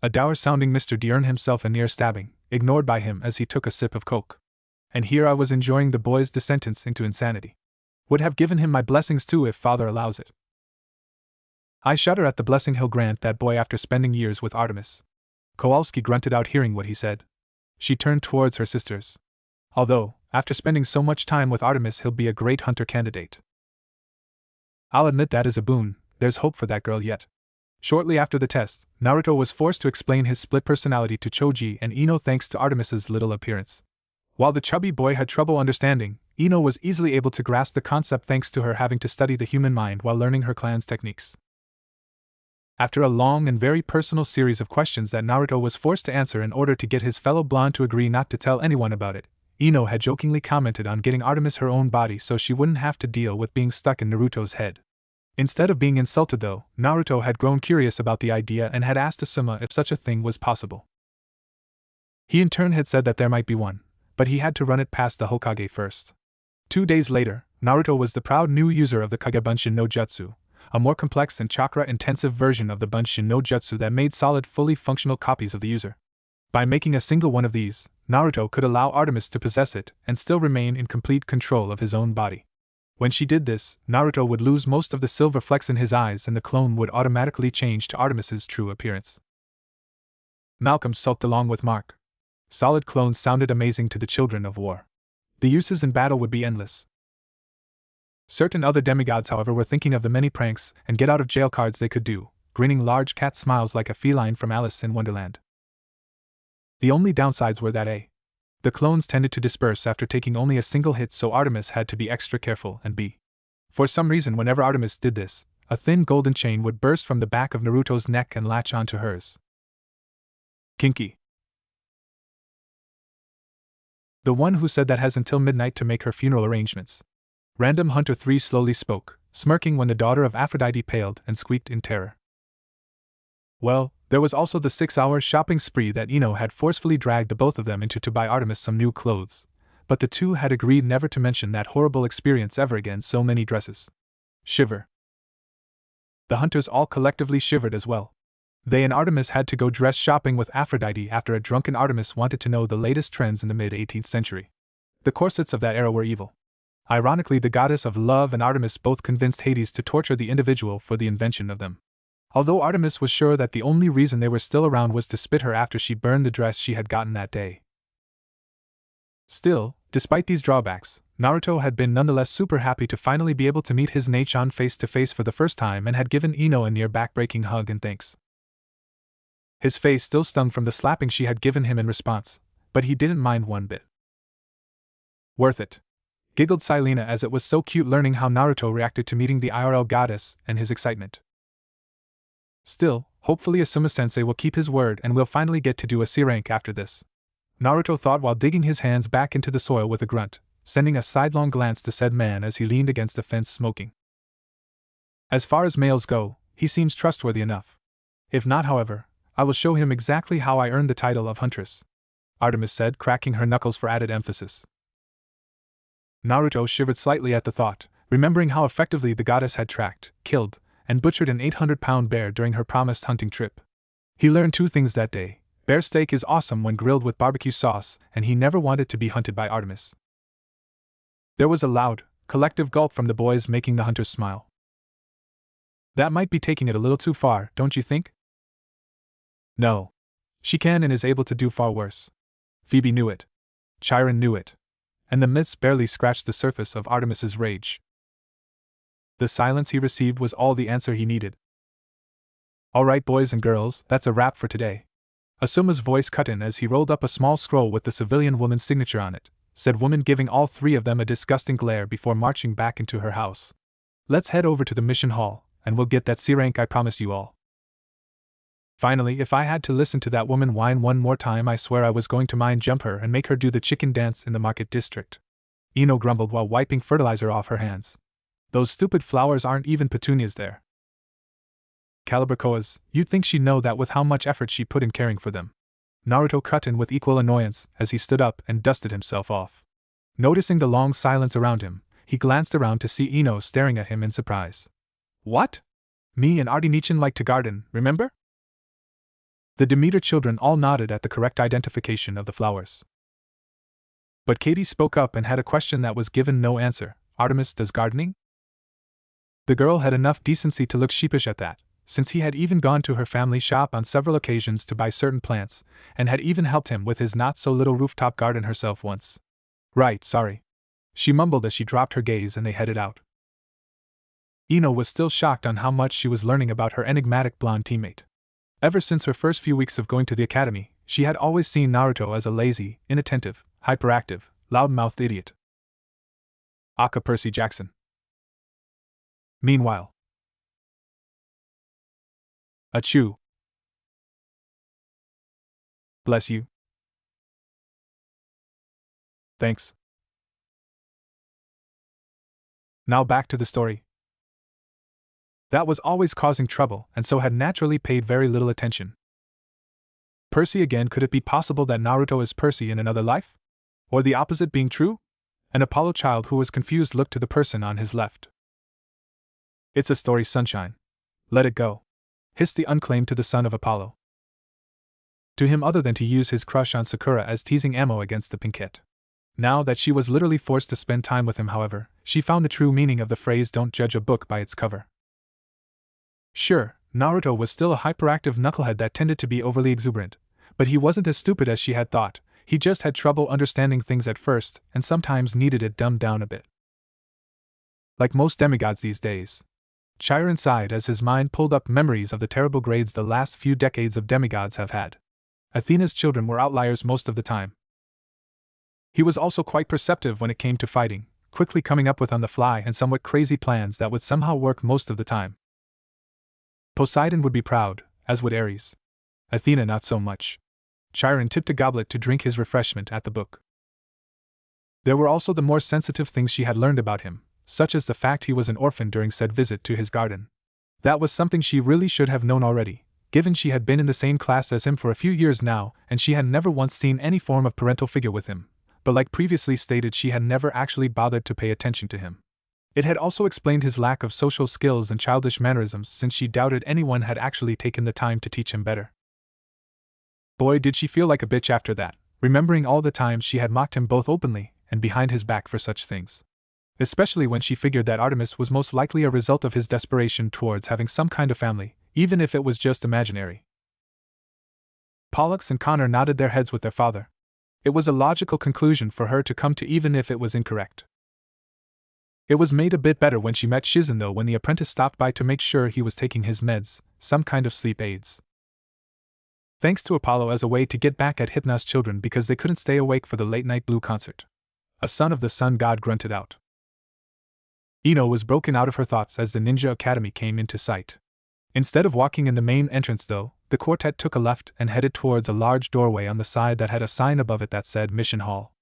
A dour-sounding Mr. D earned himself a near stabbing, ignored by him as he took a sip of coke. And here I was enjoying the boy's descent into insanity. Would have given him my blessings too if father allows it. I shudder at the blessing he'll grant that boy after spending years with Artemis. Kowalski grunted out hearing what he said. She turned towards her sisters. Although, after spending so much time with Artemis, he'll be a great hunter candidate. I'll admit that is a boon, there's hope for that girl yet. Shortly after the test, Naruto was forced to explain his split personality to Choji and Ino thanks to Artemis's little appearance. While the chubby boy had trouble understanding, Ino was easily able to grasp the concept thanks to her having to study the human mind while learning her clan's techniques. After a long and very personal series of questions that Naruto was forced to answer in order to get his fellow blonde to agree not to tell anyone about it, Ino had jokingly commented on getting Artemis her own body so she wouldn't have to deal with being stuck in Naruto's head. Instead of being insulted though, Naruto had grown curious about the idea and had asked Asuma if such a thing was possible. He in turn had said that there might be one, but he had to run it past the Hokage first. 2 days later, Naruto was the proud new user of the Kagebunshin no Jutsu, a more complex and chakra-intensive version of the Bunshin no Jutsu that made solid, fully functional copies of the user. By making a single one of these, Naruto could allow Artemis to possess it and still remain in complete control of his own body. When she did this, Naruto would lose most of the silver flecks in his eyes and the clone would automatically change to Artemis's true appearance. Malcolm sulked along with Mark. Solid clones sounded amazing to the children of war. The uses in battle would be endless. Certain other demigods, however, were thinking of the many pranks and get-out-of-jail cards they could do, grinning large cat smiles like a feline from Alice in Wonderland. The only downsides were that A. The clones tended to disperse after taking only a single hit, so Artemis had to be extra careful, and B. For some reason, whenever Artemis did this, a thin golden chain would burst from the back of Naruto's neck and latch onto hers. Kinky. The one who said that has until midnight to make her funeral arrangements. Random Hunter 3 slowly spoke, smirking when the daughter of Aphrodite paled and squeaked in terror. Well, there was also the 6-hour shopping spree that Ino had forcefully dragged the both of them into to buy Artemis some new clothes, but the two had agreed never to mention that horrible experience ever again. So many dresses. Shiver. The hunters all collectively shivered as well. They and Artemis had to go dress shopping with Aphrodite after a drunken Artemis wanted to know the latest trends in the mid-18th century. The corsets of that era were evil. Ironically, the goddess of love and Artemis both convinced Hades to torture the individual for the invention of them. Although Artemis was sure that the only reason they were still around was to spit her after she burned the dress she had gotten that day. Still, despite these drawbacks, Naruto had been nonetheless super happy to finally be able to meet his Neichan face to face for the first time and had given Ino a near back-breaking hug in thanks. His face still stung from the slapping she had given him in response, but he didn't mind one bit. Worth it, giggled Silena, as it was so cute learning how Naruto reacted to meeting the IRL goddess and his excitement. Still, hopefully Asuma-sensei will keep his word and we'll finally get to do a C rank after this, Naruto thought while digging his hands back into the soil with a grunt, sending a sidelong glance to said man as he leaned against the fence smoking. As far as males go, he seems trustworthy enough. If not, however, I will show him exactly how I earned the title of Huntress, Artemis said, cracking her knuckles for added emphasis. Naruto shivered slightly at the thought, remembering how effectively the goddess had tracked, killed, and butchered an 800-pound bear during her promised hunting trip. He learned two things that day: bear steak is awesome when grilled with barbecue sauce, and he never wanted to be hunted by Artemis. There was a loud, collective gulp from the boys, making the hunters smile. That might be taking it a little too far, don't you think? No. She can and is able to do far worse. Phoebe knew it. Chiron knew it. And the myths barely scratched the surface of Artemis's rage. The silence he received was all the answer he needed. All right, boys and girls, that's a wrap for today. Asuma's voice cut in as he rolled up a small scroll with the civilian woman's signature on it, said woman, giving all three of them a disgusting glare before marching back into her house. Let's head over to the mission hall, and we'll get that C rank I promised you all. Finally, if I had to listen to that woman whine one more time, I swear I was going to mind jump her and make her do the chicken dance in the market district. Ino grumbled while wiping fertilizer off her hands. Those stupid flowers aren't even petunias there. Calibracoas, you'd think she'd know that with how much effort she put in caring for them. Naruto cut in with equal annoyance as he stood up and dusted himself off. Noticing the long silence around him, he glanced around to see Ino staring at him in surprise. What? Me and Artie Nichan like to garden, remember? The Demeter children all nodded at the correct identification of the flowers. But Katie spoke up and had a question that was given no answer. Artemis does gardening? The girl had enough decency to look sheepish at that, since he had even gone to her family shop on several occasions to buy certain plants, and had even helped him with his not-so-little rooftop garden herself once. Right, sorry. She mumbled as she dropped her gaze and they headed out. Ino was still shocked on how much she was learning about her enigmatic blonde teammate. Ever since her first few weeks of going to the academy, she had always seen Naruto as a lazy, inattentive, hyperactive, loud-mouthed idiot. Aka Percy Jackson. Meanwhile. Achoo. Bless you. Thanks. Now back to the story. That was always causing trouble, and so had naturally paid very little attention. Percy again? Could it be possible that Naruto is Percy in another life? Or the opposite being true? An Apollo child who was confused looked to the person on his left. It's a story, sunshine. Let it go, hissed the unclaimed to the son of Apollo. To him, other than to use his crush on Sakura as teasing ammo against the pinkette. Now that she was literally forced to spend time with him, however, she found the true meaning of the phrase "don't judge a book by its cover." Sure, Naruto was still a hyperactive knucklehead that tended to be overly exuberant, but he wasn't as stupid as she had thought. He just had trouble understanding things at first, and sometimes needed it dumbed down a bit. Like most demigods these days. Chiron sighed as his mind pulled up memories of the terrible grades the last few decades of demigods have had. Athena's children were outliers most of the time. He was also quite perceptive when it came to fighting, quickly coming up with on-the-fly and somewhat crazy plans that would somehow work most of the time. Poseidon would be proud, as would Ares. Athena not so much. Chiron tipped a goblet to drink his refreshment at the book. There were also the more sensitive things she had learned about him, such as the fact he was an orphan during said visit to his garden. That was something she really should have known already, given she had been in the same class as him for a few years now, and she had never once seen any form of parental figure with him, but like previously stated, she had never actually bothered to pay attention to him. It had also explained his lack of social skills and childish mannerisms, since she doubted anyone had actually taken the time to teach him better. Boy, did she feel like a bitch after that, remembering all the times she had mocked him both openly and behind his back for such things. Especially when she figured that Artemis was most likely a result of his desperation towards having some kind of family, even if it was just imaginary. Pollux and Connor nodded their heads with their father. It was a logical conclusion for her to come to, even if it was incorrect. It was made a bit better when she met Shizen, though, when the apprentice stopped by to make sure he was taking his meds, some kind of sleep aids. Thanks to Apollo, as a way to get back at Hypnos children because they couldn't stay awake for the late-night Blue concert. A son of the sun god grunted out. Ino was broken out of her thoughts as the Ninja Academy came into sight. Instead of walking in the main entrance, though, the quartet took a left and headed towards a large doorway on the side that had a sign above it that said Mission Hall.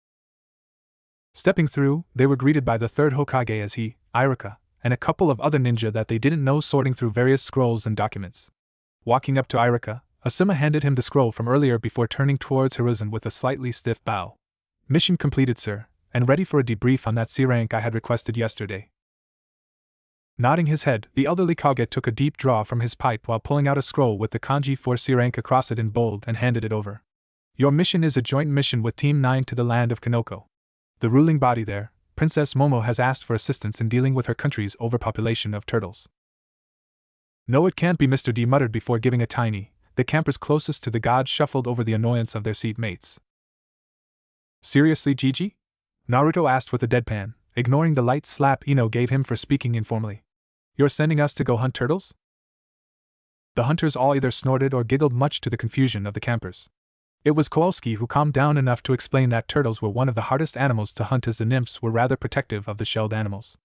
Stepping through, they were greeted by the third Hokage as he, Irika, and a couple of other ninja that they didn't know sorting through various scrolls and documents. Walking up to Irika, Asuma handed him the scroll from earlier before turning towards Hiruzen with a slightly stiff bow. Mission completed, sir, and ready for a debrief on that C rank I had requested yesterday. Nodding his head, the elderly Kage took a deep draw from his pipe while pulling out a scroll with the kanji for C rank across it in bold and handed it over. Your mission is a joint mission with Team 9 to the land of Kanoko. The ruling body there, Princess Momo, has asked for assistance in dealing with her country's overpopulation of turtles. No, it can't be, Mr. D muttered before giving a tiny. The campers closest to the god shuffled over the annoyance of their seatmates. Seriously, Gigi? Naruto asked with a deadpan, ignoring the light slap Ino gave him for speaking informally. You're sending us to go hunt turtles? The hunters all either snorted or giggled, much to the confusion of the campers. It was Kowalski who calmed down enough to explain that turtles were one of the hardest animals to hunt, as the nymphs were rather protective of the shelled animals.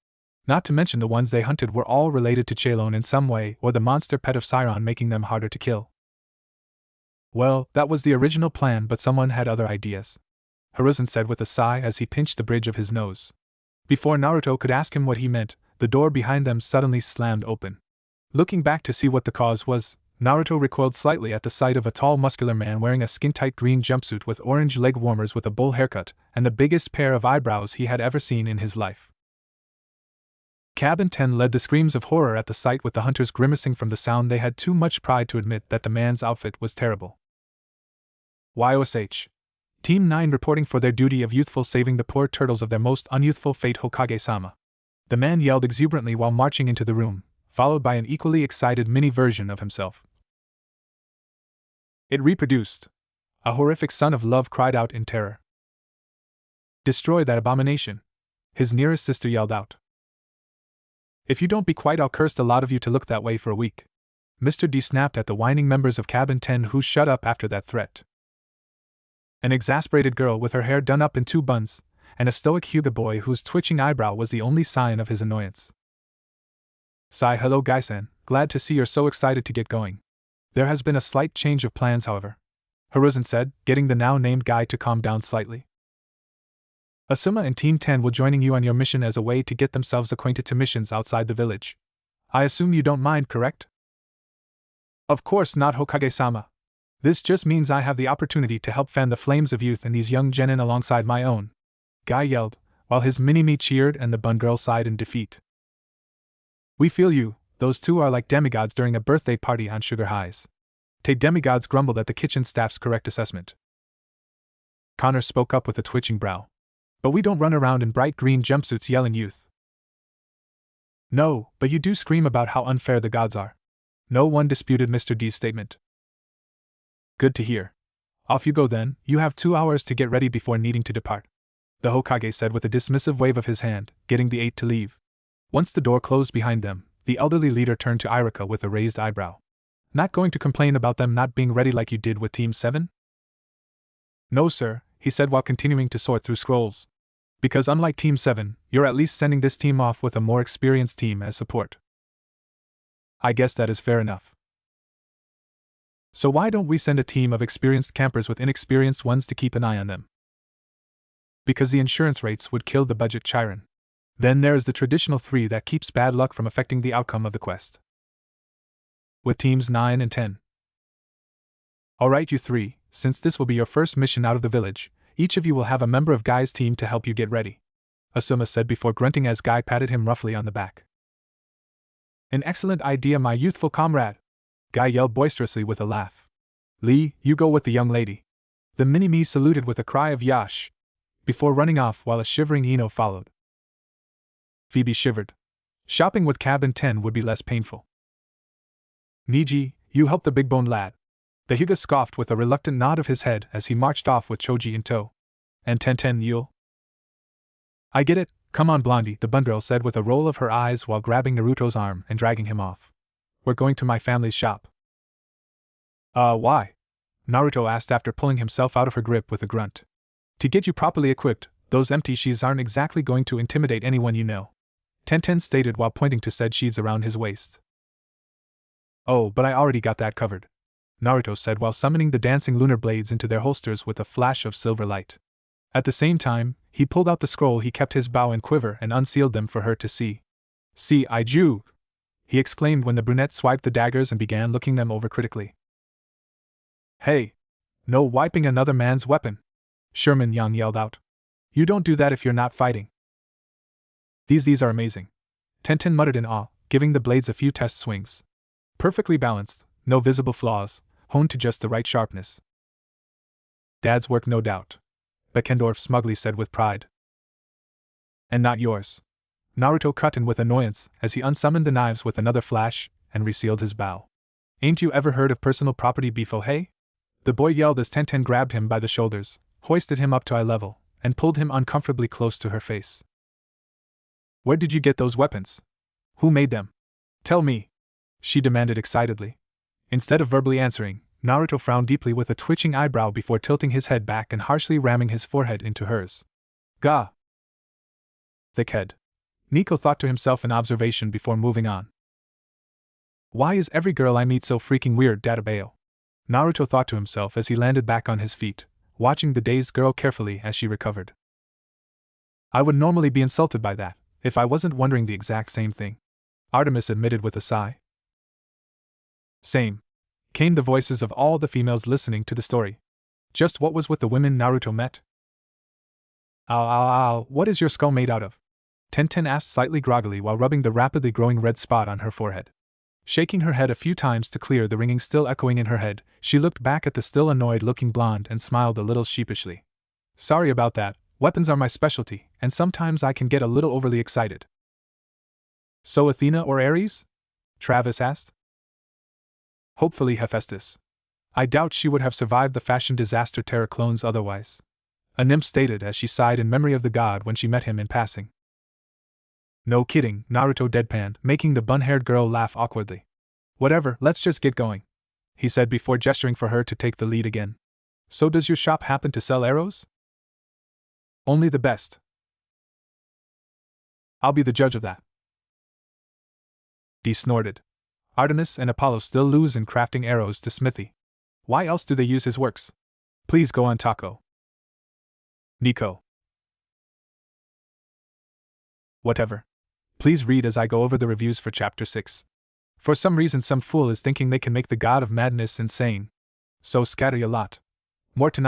Not to mention the ones they hunted were all related to Chelon in some way, or the monster pet of Sciron, making them harder to kill. Well, that was the original plan, but someone had other ideas, Hiruzen said with a sigh as he pinched the bridge of his nose. Before Naruto could ask him what he meant, the door behind them suddenly slammed open. Looking back to see what the cause was, Naruto recoiled slightly at the sight of a tall, muscular man wearing a skin-tight green jumpsuit with orange leg warmers with a bull haircut and the biggest pair of eyebrows he had ever seen in his life. Cabin 10 led the screams of horror at the sight, with the hunters grimacing from the sound. They had too much pride to admit that the man's outfit was terrible. YOSH. Team 9 reporting for their duty of youthful saving the poor turtles of their most unyouthful fate, Hokage-sama. The man yelled exuberantly while marching into the room, followed by an equally excited mini version of himself. It reproduced. A horrific son of love cried out in terror. Destroy that abomination! His nearest sister yelled out. If you don't be quiet, I'll curse the lot of you to look that way for a week. Mr. D snapped at the whining members of Cabin 10 who shut up after that threat. An exasperated girl with her hair done up in 2 buns, and a stoic Hyuga boy whose twitching eyebrow was the only sign of his annoyance. Sigh, hello Gai-san, glad to see you're so excited to get going. There has been a slight change of plans, however, Hiruzen said, getting the now-named guy to calm down slightly. Asuma and Team 10 will joining you on your mission as a way to get themselves acquainted to missions outside the village. I assume you don't mind, correct? Of course not, Hokage-sama. This just means I have the opportunity to help fan the flames of youth in these young genin alongside my own, Guy yelled, while his mini-me cheered and the bun girl sighed in defeat. We feel you, those two are like demigods during a birthday party on sugar highs. Te demigods grumbled at the kitchen staff's correct assessment. Connor spoke up with a twitching brow. But we don't run around in bright green jumpsuits yelling youth. No, but you do scream about how unfair the gods are. No one disputed Mr. D's statement. Good to hear. Off you go then, you have 2 hours to get ready before needing to depart, the Hokage said with a dismissive wave of his hand, getting the 8 to leave. Once the door closed behind them, the elderly leader turned to Irika with a raised eyebrow. Not going to complain about them not being ready like you did with Team 7? No sir, he said while continuing to sort through scrolls. Because unlike Team 7, you're at least sending this team off with a more experienced team as support. I guess that is fair enough. So why don't we send a team of experienced campers with inexperienced ones to keep an eye on them? Because the insurance rates would kill the budget, Chiron. Then there is the traditional 3 that keeps bad luck from affecting the outcome of the quest. With teams 9 and 10. Alright, you 3, since this will be your first mission out of the village, each of you will have a member of Guy's team to help you get ready, Asuma said before grunting as Guy patted him roughly on the back. An excellent idea, my youthful comrade, Guy yelled boisterously with a laugh. Lee, you go with the young lady. The mini-me saluted with a cry of yash, before running off while a shivering Ino followed. Phoebe shivered. Shopping with Cabin 10 would be less painful. Niji, you help the big-boned lad. The Hyuga scoffed with a reluctant nod of his head as he marched off with Choji in tow. And 10-10, you'll? I get it, come on Blondie, the bun girl said with a roll of her eyes while grabbing Naruto's arm and dragging him off. We're going to my family's shop. Why? Naruto asked after pulling himself out of her grip with a grunt. To get you properly equipped, those empty sheaths aren't exactly going to intimidate anyone you know, 10-10 stated while pointing to said sheaths around his waist. Oh, but I already got that covered, Naruto said while summoning the dancing lunar blades into their holsters with a flash of silver light. At the same time, he pulled out the scroll he kept his bow and quiver and unsealed them for her to see. See, I Ju! He exclaimed when the brunette swiped the daggers and began looking them over critically. Hey! No wiping another man's weapon! Sherman Yang yelled out. You don't do that if you're not fighting. These are amazing. 10-10 muttered in awe, giving the blades a few test swings. Perfectly balanced, no visible flaws, honed to just the right sharpness. Dad's work, no doubt, Beckendorf smugly said with pride. And not yours. Naruto cut in with annoyance as he unsummoned the knives with another flash and resealed his bow. Ain't you ever heard of personal property beef, oh hey? The boy yelled as 10-10 grabbed him by the shoulders, hoisted him up to eye level, and pulled him uncomfortably close to her face. Where did you get those weapons? Who made them? Tell me, she demanded excitedly. Instead of verbally answering, Naruto frowned deeply with a twitching eyebrow before tilting his head back and harshly ramming his forehead into hers. Gah! Thickhead. Nico thought to himself in observation before moving on. Why is every girl I meet so freaking weird, Databao? Naruto thought to himself as he landed back on his feet, watching the dazed girl carefully as she recovered. I would normally be insulted by that, if I wasn't wondering the exact same thing, Artemis admitted with a sigh. Same, came the voices of all the females listening to the story. Just what was with the women Naruto met? Ow, what is your skull made out of? 10-10 asked slightly groggily while rubbing the rapidly growing red spot on her forehead. Shaking her head a few times to clear the ringing still echoing in her head, she looked back at the still annoyed-looking blonde and smiled a little sheepishly. Sorry about that, weapons are my specialty, and sometimes I can get a little overly excited. So Athena or Ares? Travis asked. Hopefully Hephaestus. I doubt she would have survived the fashion disaster Terra clones otherwise, a nymph stated as she sighed in memory of the god when she met him in passing. No kidding, Naruto deadpanned, making the bun-haired girl laugh awkwardly. Whatever, let's just get going, he said before gesturing for her to take the lead again. So does your shop happen to sell arrows? Only the best. I'll be the judge of that. Dee snorted. Artemis and Apollo still lose in crafting arrows to Smithy. Why else do they use his works? Please go on, Taco. Nico. Whatever. Please read as I go over the reviews for Chapter 6. For some reason some fool is thinking they can make the god of madness insane. So scatter a lot. More tonight.